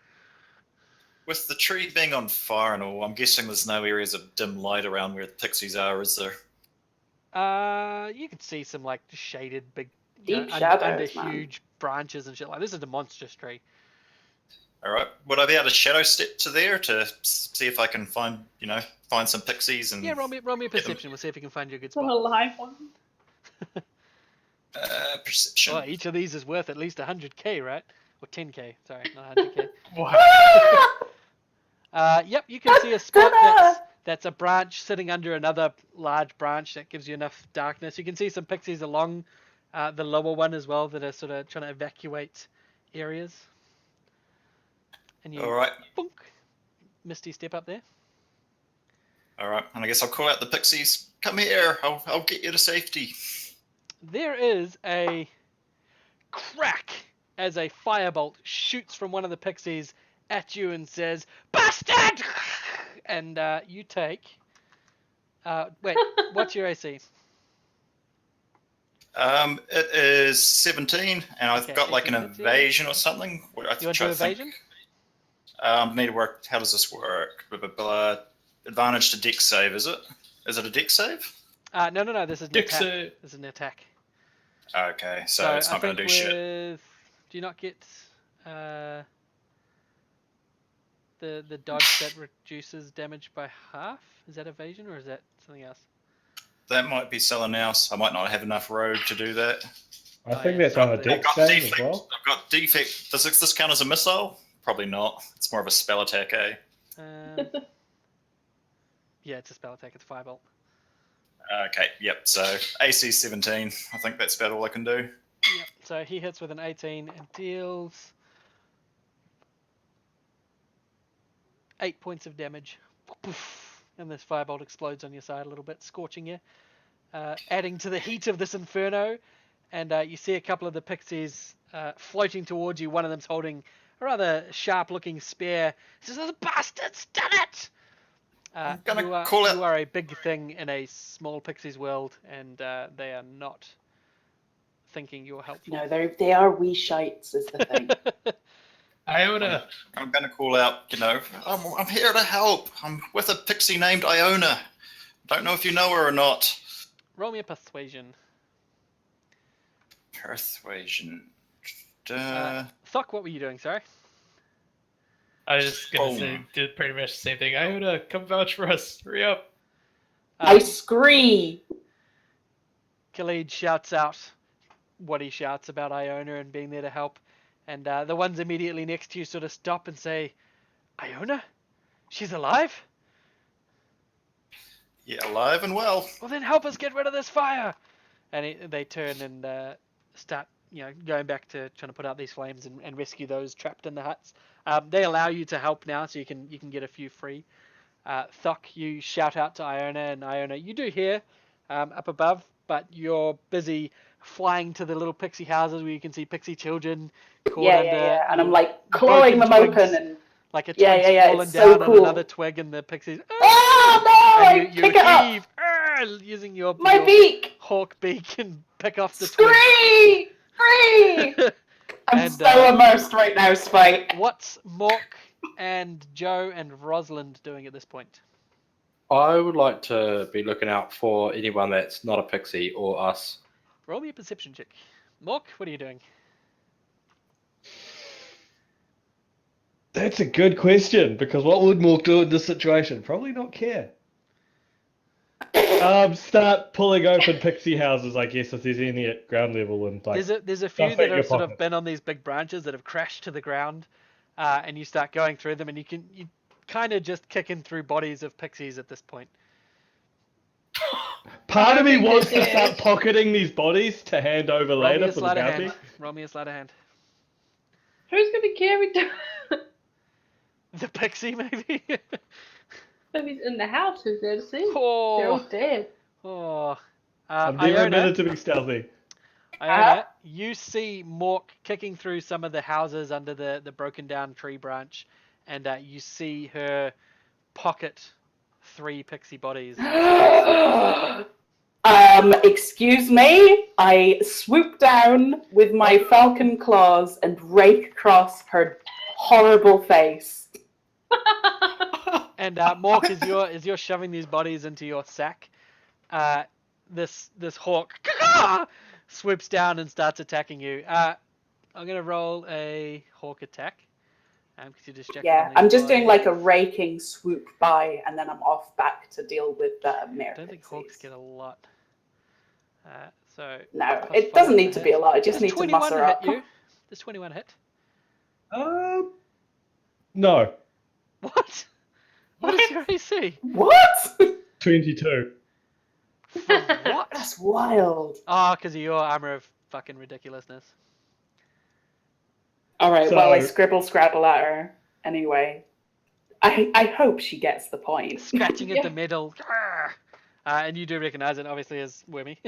With the tree being on fire and all, I'm guessing there's no areas of dim light around where the pixies are, is there? You can see some like shaded big, Deep under shadows, man. huge branches and shit. Like this is a monstrous tree. All right. Would I be able to shadow step to there to see if I can find some pixies and Yeah, roll me a perception. We'll see if you can find you a good It's not a spot. live one. perception? Oh, each of these is worth at least 100k, right? Or 10k. Sorry, not 100k. Yep, you can see a spot that's a branch sitting under another large branch that gives you enough darkness. You can see some pixies along the lower one as well that are sort of trying to evacuate areas. And you, All right. boonk, misty step up there. All right. And I guess I'll call out the pixies. Come here. I'll get you to safety. There is a crack as a firebolt shoots from one of the pixies at you and says, "Bastard!" And you take... wait, what's your AC? It is 17, and I've Okay, got like an 17. evasion or something. You want to do evasion? Need to work. How does this work? Blah, blah, blah. Advantage to dex save, is it? Is it a dex save? No, this is an attack. Dixie. This is an attack. Okay, so it's I not going to think do shit. Do you not get the dodge that reduces damage by half? Is that evasion or is that something else? That might be selling else. I might not have enough rogue to do that. I think that's on a deck I've got save as defect. well. I've got defect. Does this count as a missile? probably not. It's more of a spell attack, eh? Yeah, it's a spell attack. It's firebolt. Okay, yep. So AC 17. I think that's about all I can do. Yep. So he hits with an 18 and deals 8 points of damage. And this firebolt explodes on your side a little bit, scorching you, adding to the heat of this inferno. And you see a couple of the pixies floating towards you. One of them's holding a rather sharp-looking spear. He says, "The bastard's done it!" I'm gonna you are, call it. You are a big thing in a small pixie's world, and they are not thinking you're helpful. No, they are wee shites, is the thing. Iona. I'm gonna call out. I'm here to help. I'm with a pixie named Iona. Don't know if you know her or not. Roll me a persuasion. Persuasion. Thuck, what were you doing? Sorry. I was just gonna say, did pretty much the same thing. Iona, come vouch for us. Hurry up. I scream. Khalid shouts out what he shouts about Iona and being there to help, and the ones immediately next to you sort of stop and say, "Iona? She's alive? Yeah, alive and well. Well, then help us get rid of this fire!" And they turn and start, going back to trying to put out these flames and rescue those trapped in the huts. They allow you to help now, so you can get a few free. Thuck, you shout out to Iona, and Iona, you do hear up above, but you're busy flying to the little pixie houses where you can see pixie children caught under. Yeah. And I'm like clawing them twigs, open and like a twig's fallen It's down so on cool. another twig, and the pixies. Oh no! And you Pick it up. heave using your My beak. hawk beak and pick off the twig. Scree! I'm And, so immersed right now, Spike. What's Mork and Joe and Rosalind doing at this point? I would like to be looking out for anyone that's not a pixie or us. Roll me a perception check. Mork, what are you doing? That's a good question, because what would Mork do in this situation? Probably not care. Start pulling open pixie houses, I guess, if there's any at ground level, and like. There's a few stuff that in your have sort of pocket. been on these big branches that have crashed to the ground, and you start going through them, and you kind of just kicking through bodies of pixies at this point. Part of me think wants they to start did. pocketing these bodies to hand over Roll me later a for the sleight of bounty. hand. Roll me a sleight of hand. Who's gonna carry down? The pixie, maybe. If he's in the house, who's there to see? They're all Oh, dead. oh. I'm never Iona, admitted to be stealthy. Iona, you see Mork kicking through some of the houses under the broken down tree branch, and you see her pocket 3 pixie bodies. Excuse me. I swoop down with my falcon claws and rake across her horrible face. And Mork, as you're shoving these bodies into your sack, this hawk swoops down and starts attacking you. I'm gonna roll a hawk attack. Because you're distracted. Yeah, on these I'm just doing bodies. like a raking swoop by, and then I'm off back to deal with mare I don't think hawks pixies. get a lot. So No, plus it 5 doesn't to need to be hit. a lot. I just Does need to 21 muss her hit up. you? Does 21 hit? No, What? What is your AC? What? 22. What? That's wild. Oh, because of your armor of fucking ridiculousness. All right, well, I So- scrabble at her anyway. I hope she gets the point. Scratching at Yeah. the middle. And you do recognize it, obviously, as Wormy.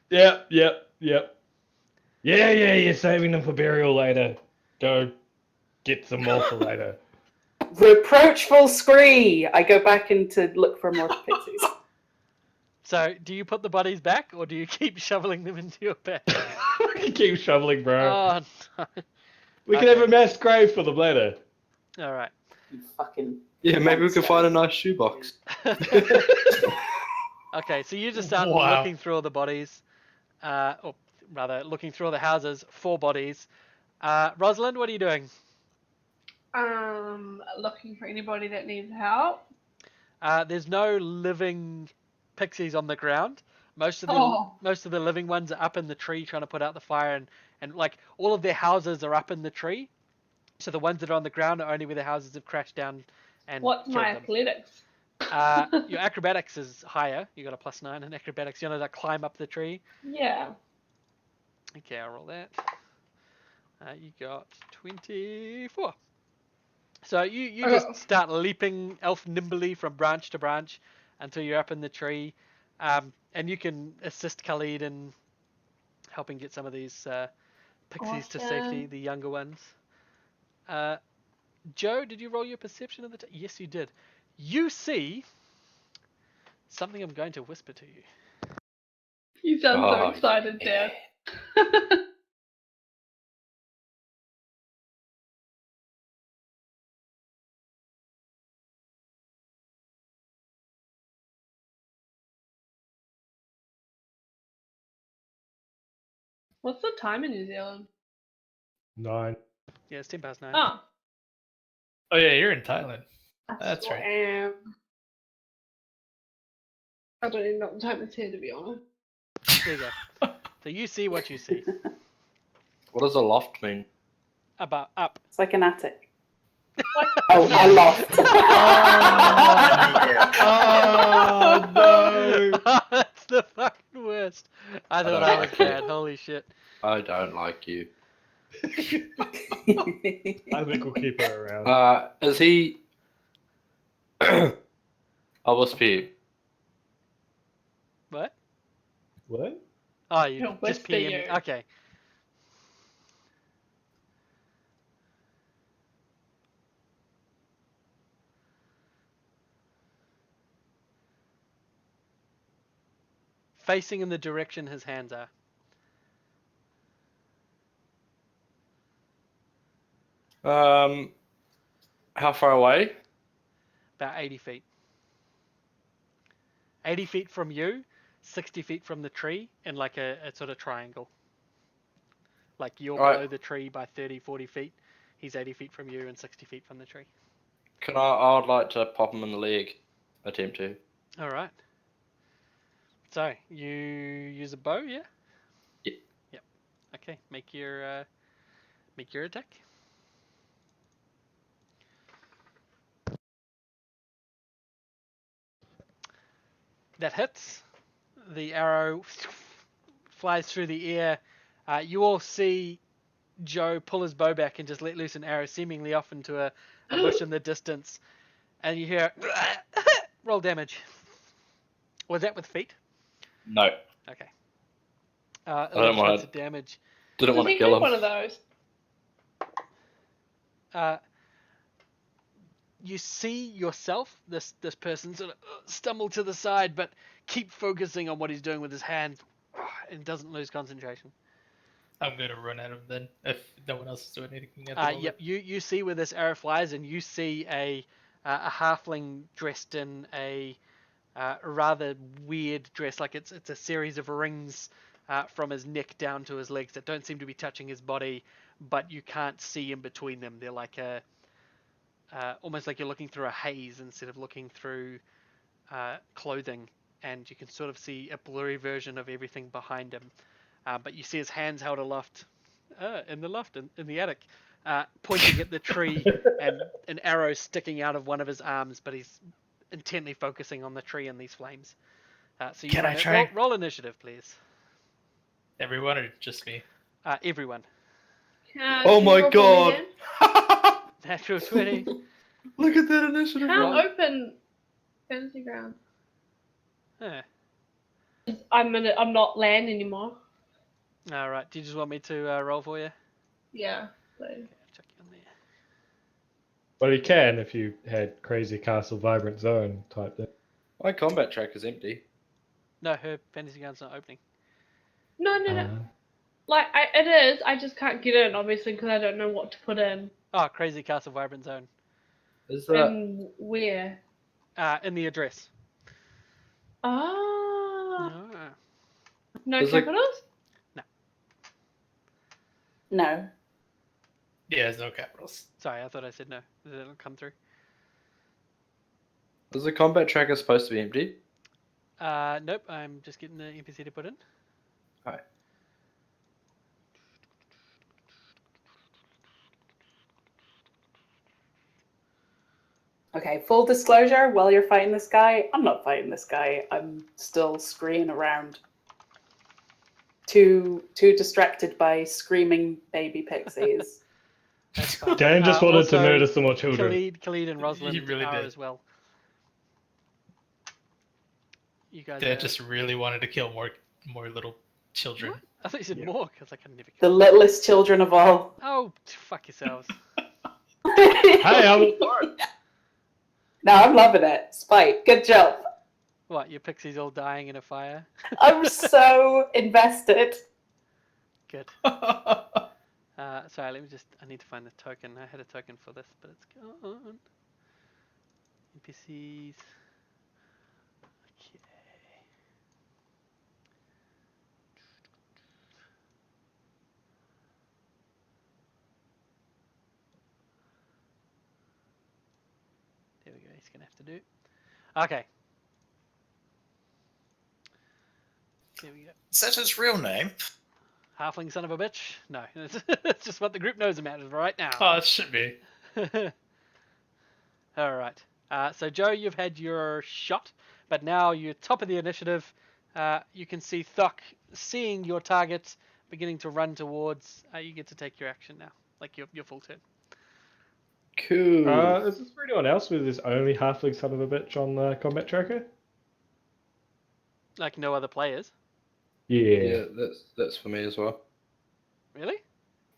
Yep. Yeah, you're saving them for burial later. Go get some more for later. Reproachful scree. I go back in to look for more pixies. So, do you put the bodies back, or do you keep shoveling them into your bag? We can keep shoveling, bro. Oh, no. We can okay. have a mass grave for them later. All right. You fucking. Yeah, maybe we can find a nice shoebox. Okay, so you just start Wow. looking through all the bodies, or rather, looking through all the houses for bodies. Rosalind, what are you doing? Looking for anybody that needs help. There's no living pixies on the ground. Most of the living ones are up in the tree trying to put out the fire, and like all of their houses are up in the tree. So the ones that are on the ground are only where the houses have crashed down and What's killed my them. athletics? Your acrobatics is higher. You got a +9 in acrobatics. You know that climb up the tree. Yeah. Okay, I'll roll that. You got 24. So you I just got- start leaping elf nimbly from branch to branch until you're up in the tree, and you can assist Khalid in helping get some of these pixies to safety, Awesome. the younger ones. Joe, did you roll your perception of the? Yes, you did. You see something. I'm going to whisper to you. You sound so Oh, excited, yeah. Dad. What's the time in New Zealand? 9. Yeah, it's 9:10. Oh, Oh yeah, you're in Thailand. I That's sure right. am. I don't even know what time it's here, to be honest. There you go. So you see what you see. What does a loft mean? About up. It's like an attic. Like, Oh, yeah. a loft. Oh no! That's the fucking worst. I thought don't I was like it. bad. Holy shit. I don't like you. I think we'll keep her around. Is he? I'll whisper you. What? What? Oh, you He'll just whisper PM. you. Okay. Facing in the direction his hands are. How far away? About 80 feet. 80 feet from you, 60 feet from the tree, in like a sort of triangle. Like you're Right. below the tree by 30, 40 feet. He's 80 feet from you and 60 feet from the tree. I would like to pop him in the leg. Attempt to. All right. So you use a bow, yeah? Yep. Yep. Okay. Make your attack. That hits. The arrow flies through the air. You all see Joe pull his bow back and just let loose an arrow seemingly off into a bush in the distance. And you hear roll damage. Was that with feet? No. Okay. don't 11 wanna- points of damage. Didn't Does want to he kill have him. one of those? You see yourself, this person sort of stumble to the side, but keep focusing on what he's doing with his hand and doesn't lose concentration. I'm gonna run at him then if no one else is doing anything at the moment. Yep, you see where this arrow flies, and you see a halfling dressed in a rather weird dress, like it's a series of rings from his neck down to his legs that don't seem to be touching his body, but you can't see in between them. They're like almost like you're looking through a haze instead of looking through clothing, and you can sort of see a blurry version of everything behind him. But you see his hands held aloft in the loft, in the attic, pointing at the tree, and an arrow sticking out of one of his arms, but he's intently focusing on the tree and these flames. So you Can I find try? roll initiative, please. Everyone or just me? Everyone. Oh Can you my roll for me god! again? Natural 20. Look at that initiative Can't roll. open fantasy ground. Huh. I'm not land anymore. All right. Do you just want me to roll for you? Yeah. So. Okay, I'll chuck you on there. Well, you can if you had Crazy Castle Vibrant Zone type thing. My combat track is empty. No, her fantasy gun's not opening. No. Like it is. I just can't get in, obviously, because I don't know what to put in. Oh, Crazy Castle Vibrant Zone. Is that? And where? In the address. Ah. No. No There's a- capitals? No. Yeah, there's no capitals. Sorry, I thought I said no. It'll come through. Is the combat tracker supposed to be empty? Nope, I'm just getting the NPC to put in. Okay, full disclosure, while you're fighting this guy, I'm not fighting this guy. I'm still screaming around. Too distracted by screaming baby pixies. That's fine. Dan just wanted to Also, murder some more children. Khalid and Rosalind really are did. as well. You guys Dad are... just really wanted to kill more little children. What? I thought you said Yeah. more, because I can never The kill. littlest children of all. Oh, fuck yourselves. Hey, I'm all for it. No, I'm loving it. Spite, good job. What, your pixies all dying in a fire? I'm so invested. Good. Sorry, let me just... I need to find the token. I had a token for this, but it's gone. NPCs. Okay. There we go, he's going to have to do. Okay. There we go. Is that his real name? Halfling son of a bitch? No, it's just what the group knows about it right now. Oh, it should be. Alright. So, Joe, you've had your shot, but now you're top of the initiative. You can see Thok seeing your target beginning to run towards. You get to take your action now, like your full turn. Cool. Is this for anyone else where there's only halfling son of a bitch on the combat tracker? Like no other players. Yeah, that's for me as well. Really?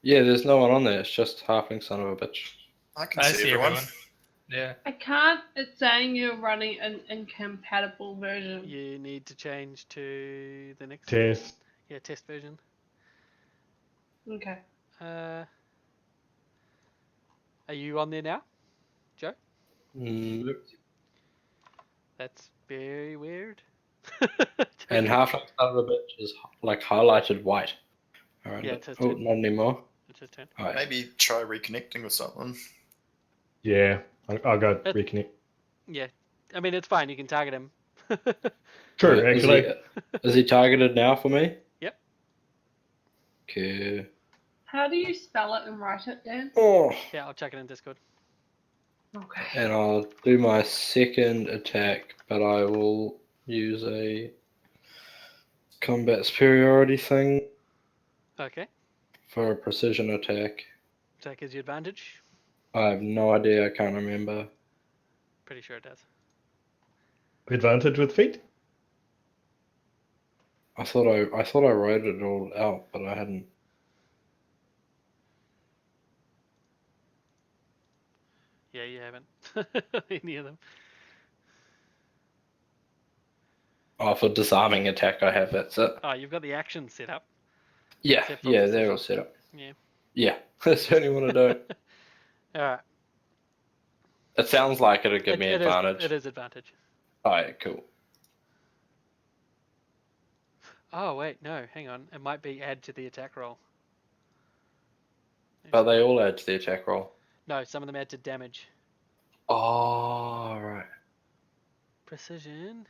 Yeah, there's no one on there. It's just halfling son of a bitch. I can I see see everyone. everyone. Yeah. I can't. It's saying you're running an incompatible version. You need to change to the next Test. Yeah, test version. Okay. Are you on there now, Joe? Nope. That's very weird. And halfling son of a bitch is like highlighted white. Around Yeah, it. it's his Oh, turn. not anymore. It's his turn. Alright. Maybe try reconnecting with someone. Yeah, I'll go It- reconnect. Yeah, I mean it's fine. You can target him. True, Is actually. is he targeted now for me? Yep. Okay. How do you spell it and write it, Dan? Oh. Yeah, I'll check it in Discord. Okay. And I'll do my second attack, but I will use a combat superiority thing Okay. for a precision attack. So that gives you advantage. I have no idea. I can't remember. Pretty sure it does. Advantage with feet? I thought I wrote it all out, but I hadn't. Yeah, you haven't. Any of them. Oh, for disarming attack, I have. That's it. Oh, you've got the action set up. Yeah, Except for yeah, precision. they're all set up. Yeah. Yeah, that's the only one I don't. Alright. It sounds like it'll give me It advantage. is advantage. Alright, cool. Oh, wait, no, hang on. It might be add to the attack roll. But they all add to the attack roll. No, some of them add to damage. Oh, right. Precision.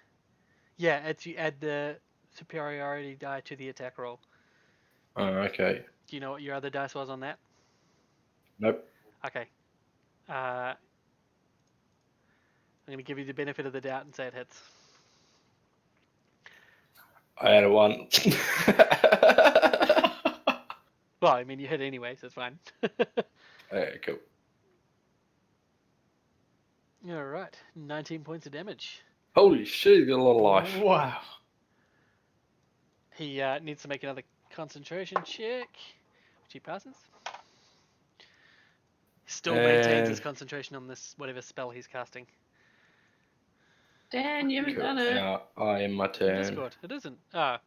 Yeah, it's you add the superiority die to the attack roll. Oh, okay. Do you know what your other dice was on that? Nope. Okay. I'm going to give you the benefit of the doubt and say it hits. I had a 1. Well, I mean, you hit anyway, so it's fine. Okay, cool. Alright, 19 points of damage. Holy shit, he's got a lot of life. Wow. He needs to make another concentration check, which he passes. Still maintains his And- concentration on this whatever spell he's casting. Dan, you haven't Cool. done it. Now I am my turn. Discord. It isn't. Oh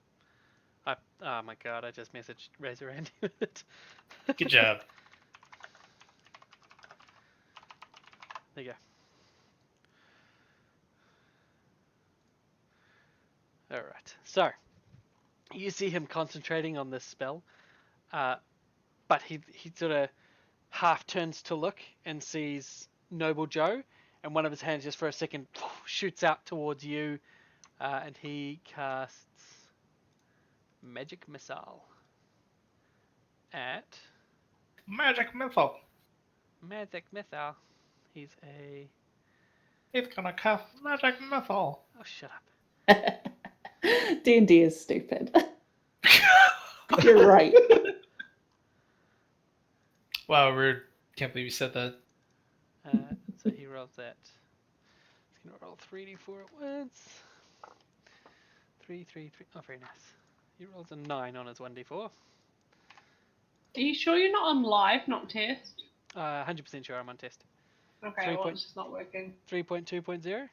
my god! I just messaged Razor Randy. Good job. There you go. All right. So you see him concentrating on this spell, but he sort of half turns to look and sees Noble Joe, and one of his hands just for a second shoots out towards you, and he casts Magic Missile at Magic missile. Magic Missile. He's a It's gonna cast magic missile. Oh, shut up. D&D is stupid. You're right. Wow, rude. Can't believe you said that. So he rolls that. He's gonna roll 3d4 at once. 3, 3, 3. Oh, very nice. He rolls a 9 on his 1d4. Are you sure you're not on live, not test? 100% sure I'm on test. Okay, 3 well, point- it's just not working. 3.2.0.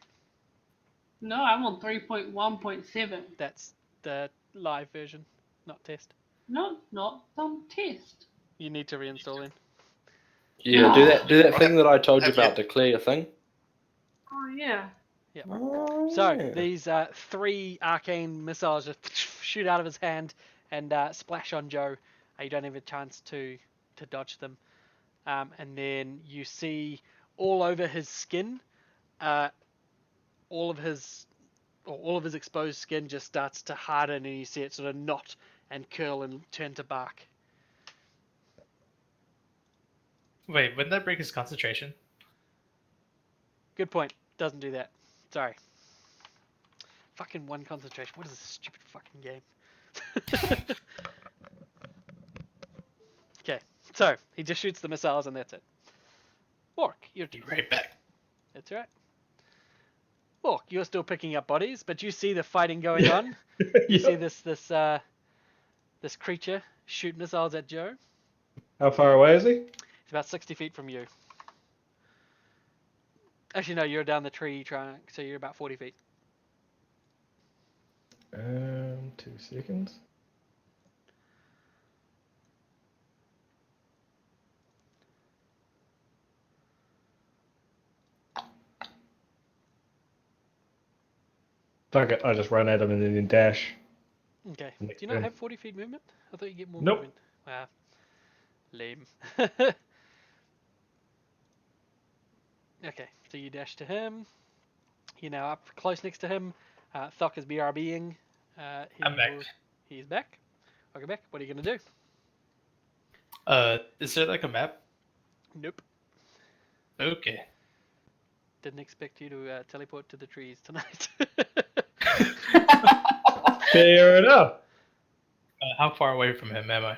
No, I'm on 3.1.7. That's the live version, not test. No, not on test. You need to reinstall in. Yeah, do that thing that I told you Have you- about, declare your thing. Oh, yeah. So these 3 arcane missiles just shoot out of his hand and splash on Joe. You don't have a chance to dodge them. And then you see all over his skin, all of his exposed skin just starts to harden, and you see it sort of knot and curl and turn to bark. Wait, wouldn't that break his concentration? Good point. Doesn't do that. Sorry. Fucking 1 concentration. What is this stupid fucking game? Okay, so he just shoots the missiles and that's it. Orc, you're Be right back. That's right. Orc, you're still picking up bodies, but you see the fighting going on. You see this creature shoot missiles at Joe. How far away is he? It's about 60 feet from you. Actually, no, you're down the tree trunk, so you're about 40 feet. 2 seconds. Fuck it, I just run at him and then dash. Okay. Do Next you not turn. have 40 feet movement? I thought you get more Nope. movement. Wow. Lame. Okay, so you dash to him. You're now up close next to him. Thok is BRBing. I'm back. He's back. Welcome back. What are you going to do? Is there like a map? Nope. Okay. Didn't expect you to teleport to the trees tonight. Fair enough. How far away from him am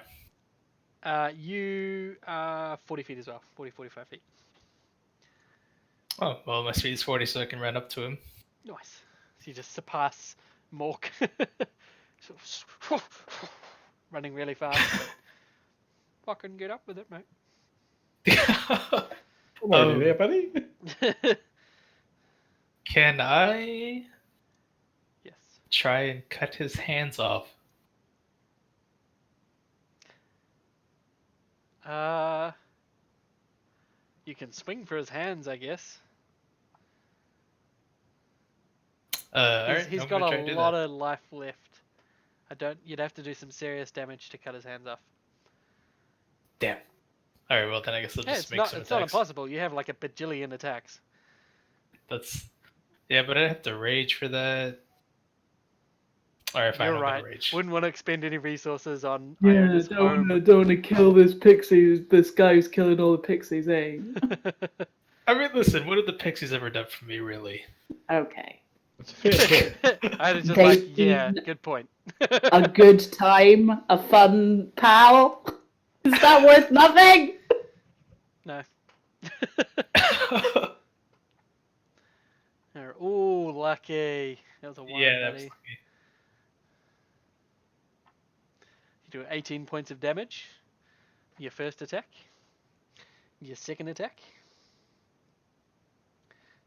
I? You are 40 feet as well. 40, 45 feet. Oh, well, my speed is 40, so I can run up to him. Nice. So you just surpass Mork. Running really fast. But fucking get up with it, mate. I'm already there, buddy. Can I Yes. try and cut his hands off? You can swing for his hands, I guess. Alright, He's I'm got gonna try a to do lot that. of life left. You'd have to do some serious damage to cut his hands off. Damn. Alright, well then I guess I'll Yeah, just it's make not some it's not attacks. impossible. You have like a bajillion attacks. That's... Yeah, but I have to rage for that. Alright, fine, You're I'm right. gonna rage. Wouldn't want to expend any resources on Yeah, Iona's home. don't want to kill this pixie. This guy who's killing all the pixies, eh? I mean, listen, what have the pixies ever done for me, really? Okay. It's a fair point. I was just They've like, yeah, been good point. A good time, a fun pal. Is that worth nothing? No. Ooh, lucky. That was a 1, Yeah, that buddy. was lucky. You do 18 points of damage. Your first attack. Your second attack.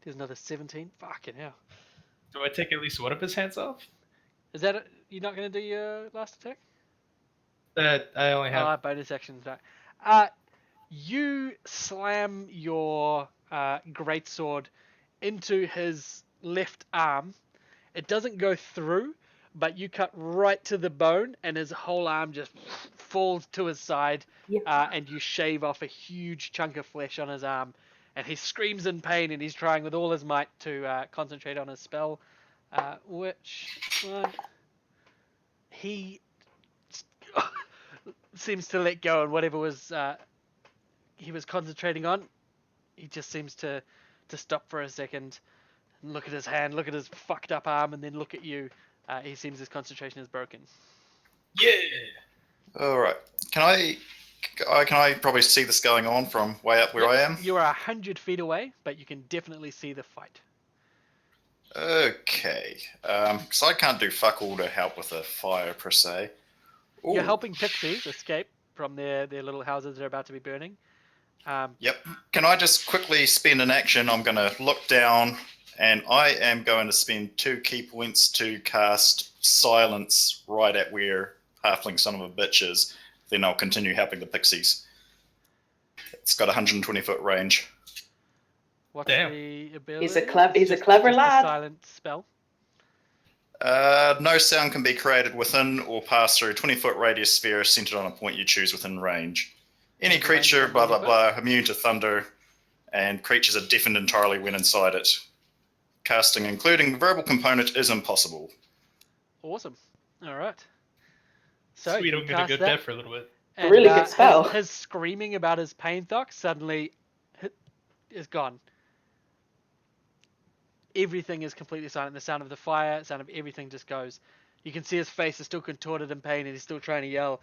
There's another 17. Fucking hell. Do I take at least one of his hands off? Is that it? You're not going to do your last attack? I only have... Bonus actions. No. You slam your greatsword into his left arm. It doesn't go through, but you cut right to the bone, and his whole arm just falls to his side, and you shave off a huge chunk of flesh on his arm. And he screams in pain, and he's trying with all his might to concentrate on his spell. Which one? He seems to let go, and whatever was he was concentrating on, he just seems to stop for a second. Look at his hand, look at his fucked up arm, and then look at you. He seems his concentration is broken. Yeah. All right. Can I probably see this going on from way up where I am? You are 100 feet away, but you can definitely see the fight. Okay. Because I can't do fuck all to help with the fire per se. You're Ooh. helping pixies escape from their little houses that are about to be burning. Yep. Can I just quickly spend an action? I'm going to look down, and I am going to spend 2 key points to cast Silence right at where Halfling son of a bitch is. Then I'll continue helping the pixies. It's got 120 foot range. What's Damn. the ability? He's a clever just lad. A silent spell. No sound can be created within or pass through a 20-foot radius sphere centered on a point you choose within range. Any creature, blah, blah, blah, immune to thunder, and creatures are deafened entirely when inside it. Casting, including verbal component, is impossible. Awesome. All right. So Sweet, you I'm gonna cast go that, dead for a little bit. and, Really good spell. His screaming about his pain thock suddenly is gone. Everything is completely silent. The sound of the fire, the sound of everything just goes. You can see his face is still contorted in pain, and he's still trying to yell.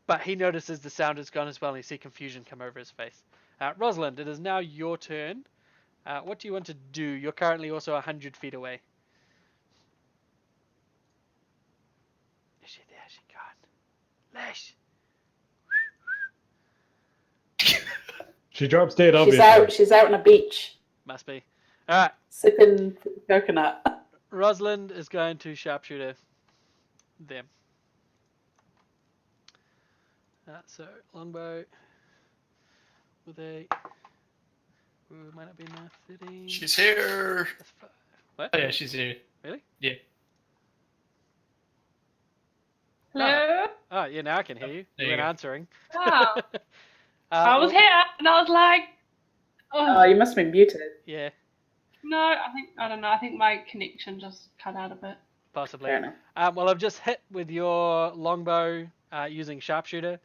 But he notices the sound is gone as well, and you see confusion come over his face. Rosalind, it is now your turn. What do you want to do? You're currently also 100 feet away. Is she there? Is she gone? Lesh! She drops dead, She's obviously. she's out on a beach, Must be. Alright, sipping coconut. Rosalind is going to sharpshooter them. So, longbow with a... Ooh, might not be enough. 13. She's here! That's 5. What? Oh yeah, she's here. Really? Yeah. Hello? Oh, yeah, now I can hear you. There You you weren't go. answering. Wow. I was well, here and I was like, Oh, you must be muted. Yeah, no, I don't know. I think my connection just cut out a bit. possibly. Fair enough. Well, I've just hit with your longbow using sharpshooter.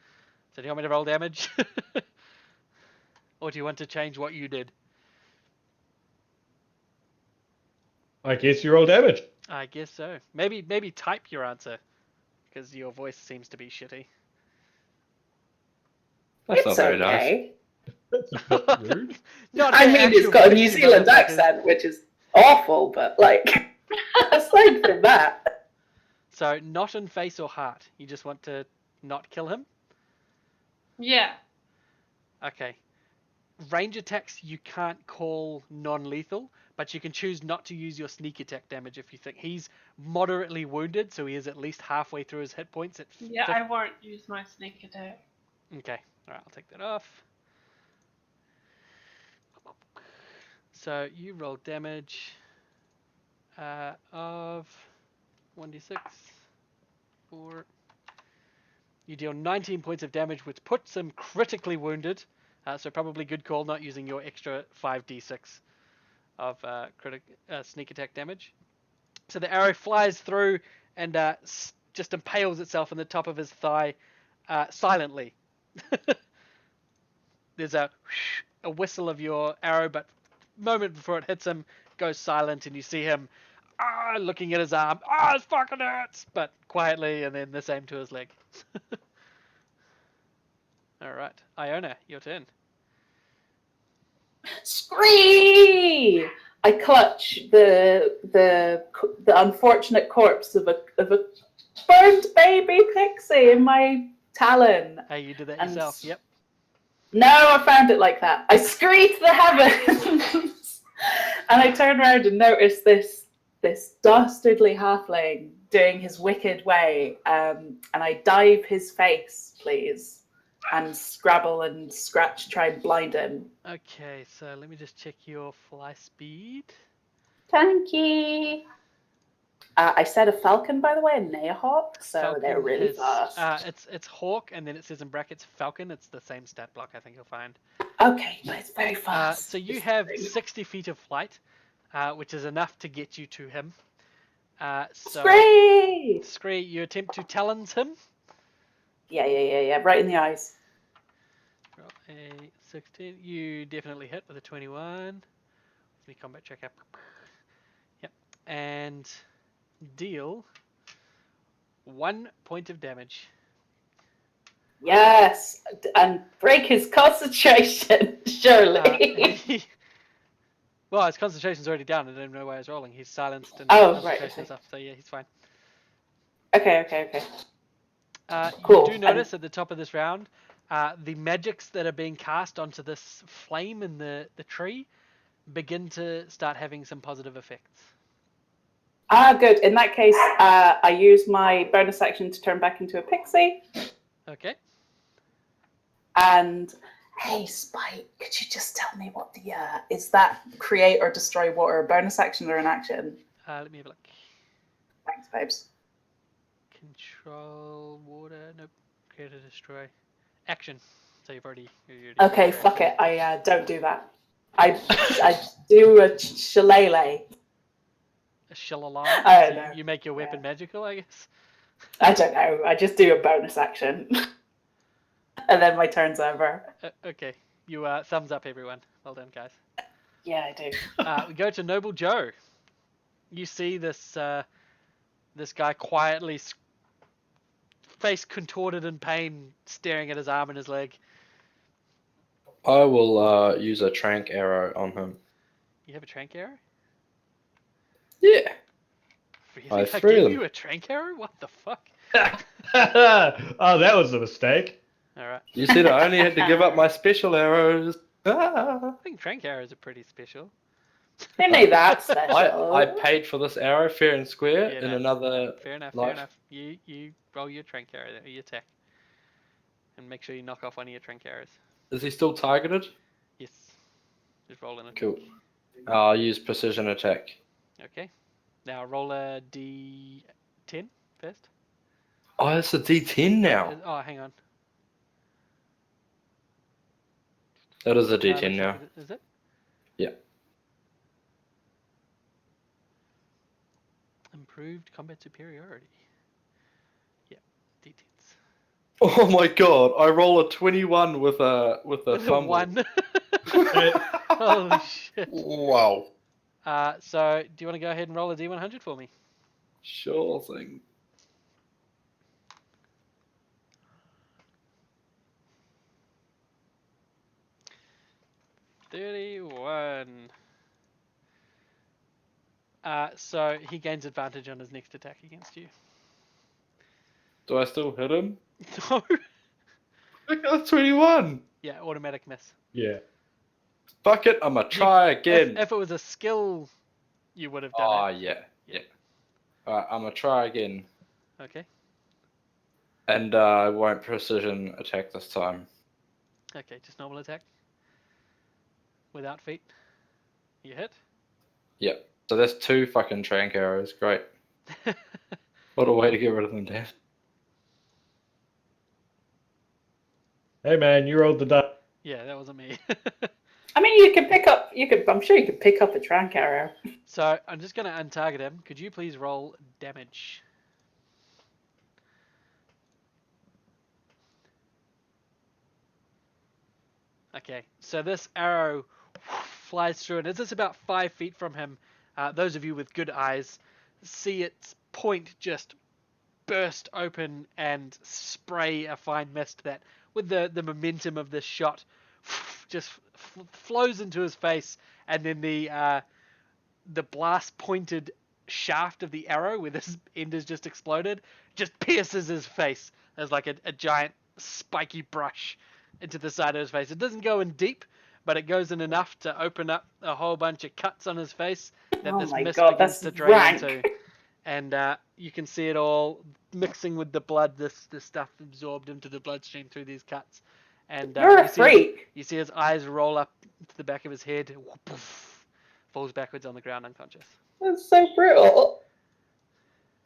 So do you want me to roll damage? Or do you want to change what you did? I guess you roll damage. I guess so. Maybe type your answer, because your voice seems to be shitty. That's not It's very nice. okay. That's a bit rude. Not I the mean, it's actual got a New pixie Zealand motherfuckers. accent, which is awful, but like, aside from that, So not in face or heart. You just want to not kill him? Yeah. Okay. Range attacks you can't call non-lethal, but you can choose not to use your sneak attack damage if you think he's moderately wounded, so he is at least halfway through his hit points at Yeah, I won't use my sneak attack. Okay, alright, I'll take that off. So you roll damage of 1d6. 4. You deal 19 points of damage, which puts him critically wounded. So probably good call not using your extra 5d6 of sneak attack damage. So the arrow flies through and just impales itself in the top of his thigh silently. There's a whistle of your arrow, but moment before it hits him, goes silent, and you see him looking at his arm. It fucking hurts! But quietly, and then the same to his leg. Alright, Iona, your turn. scream! I clutch the unfortunate corpse of a burned baby pixie in my talon. Hey, you did that And yourself, yep. No, I found it like that. I screech to the heavens, and I turn around and notice this dastardly halfling doing his wicked way, and I dive his face, please, and scrabble and scratch, try and blind him. Okay, so let me just check your fly speed. Thank you. I said a falcon, by the way, and a hawk, so Falcon they're really is, fast. it's hawk, and then it says in brackets falcon. It's the same stat block, I think you'll find. Okay, but it's very fast. So you have 60 feet of flight, which is enough to get you to him. So Screech! Scree, you attempt to talons him. Yeah, right in the eyes. Roll a 16. You definitely hit with a 21. Let me combat check up. and deal 1 point of damage. Yes, and break his concentration, surely. Well, his concentration's already down. I don't know why he's rolling. He's silenced and Oh, right, concentration okay. is up, so yeah, he's fine. Okay. You Cool. do notice at the top of this round, the magics that are being cast onto this flame in the tree begin to start having some positive effects. Good. In that case, I use my bonus action to turn back into a pixie. Okay. And hey, Spike, could you just tell me what the is that create or destroy water a bonus action or an action? Let me have a look. Thanks, babes. Control water. Nope. Create or destroy. Action. So you've already. Okay, fuck it. I don't do that. I do a shillelagh. A shillelagh. I don't So know. you make your weapon magical, I guess. I don't know. I just do a bonus action, and then my turn's over. Okay. You thumbs up, everyone. Well done, guys. Yeah, I do. We go to Noble Joe. You see this this guy quietly, face contorted in pain, staring at his arm and his leg. I will use a trank arrow on him. You have a trank arrow? Yeah. Really? I I threw gave them. you a trank arrow? What the fuck? Oh, that was a mistake. Alright. You said I only had to give up my special arrows. Ah. I think trank arrows are pretty special. Who knew that special? I paid for this arrow fair and square Yeah, in no, another Fair enough, life. fair enough. You roll your trank arrow, your attack. And make sure you knock off one of your trank arrows. Is he still targeted? Yes. Just roll an attack. Cool. I'll use precision attack. Okay. Now roll a D10 first. Oh, it's a D10 now. Oh, hang on. That is a No, D10 looks now. like is it? Yeah. Improved combat superiority. Yeah, D10s. Oh my god! I roll a 21 with a With a fumble. 1. Holy shit. Wow. So, do you want to go ahead and roll a D100 for me? Sure thing. $31. So he gains advantage on his next attack against you. Do I still hit him? No. I got a 21. Yeah, automatic miss. Yeah. Fuck it, I'ma try again. If it was a skill, you would have done Oh, it. yeah. Alright, I'ma try again. Okay. And I won't precision attack this time. Okay, just normal attack. Without feet. You hit. Yep. So that's 2 fucking trank arrows. Great. What a way to get rid of them, Dan. Hey man, you rolled the die. Yeah, that wasn't me. I mean, I'm sure you could pick up a trank arrow. So I'm just going to untarget him. Could you please roll damage? Okay, so this arrow flies through, and as it's about 5 feet from him, those of you with good eyes see its point just burst open and spray a fine mist that, with the momentum of this shot, just flows into his face, and then the blast pointed shaft of the arrow, where this end has just exploded, just pierces his face as like a giant spiky brush into the side of his face. It doesn't go in deep, but it goes in enough to open up a whole bunch of cuts on his face that Oh this my mist God, begins that's to drain rank. into. And you can see it all mixing with the blood, this stuff absorbed into the bloodstream through these cuts. And You're a you freak. see his eyes roll up to the back of his head, poof, falls backwards on the ground unconscious. That's so brutal.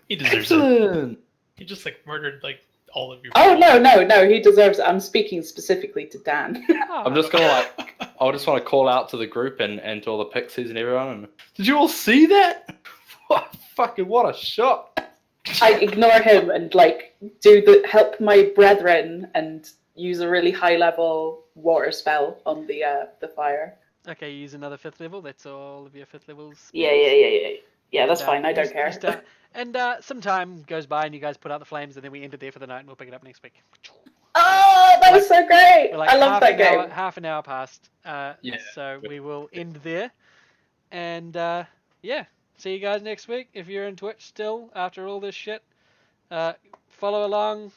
He deserves it. Excellent. He just like murdered like all of your. Oh no, he deserves it. I'm speaking specifically to Dan. I'm just gonna I just want to call out to the group and to all the pixies and everyone. And, did you all see that? What a shot! I ignore him and help my brethren and use a really high level water spell on the fire. Okay, you use another 5th level. That's all of your 5th levels. Yeah. Yeah, that's And, fine. I you don't just- care. you start- and some time goes by, and you guys put out the flames, and then we end it there for the night, and we'll pick it up next week. Oh, that was so great! We're like I love half that an hour, game. half an hour past. Yeah. So we will end there, and yeah, see you guys next week. If you're in Twitch still after all this shit, follow along.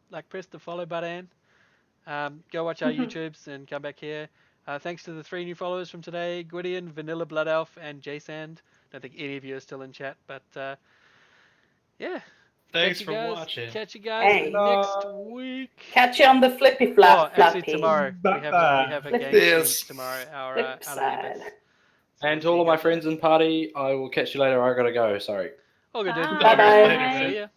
Like, press the follow button. Go watch our YouTubes and come back here. Thanks to the 3 new followers from today: Gwydion, Vanilla Blood Elf, and Jsand. Don't think any of you are still in chat, but yeah. Thanks Catch you for guys. watching. Catch you guys Hey. next week. Catch you on the flippy Oh, flap, actually flappy. tomorrow we have a Flip game this. stream tomorrow. Our Flip Anonymous. side. And to all of my friends and party, I will catch you later. I gotta go. Sorry. All good, dude. Bye. Bye-bye. Later, man. See ya.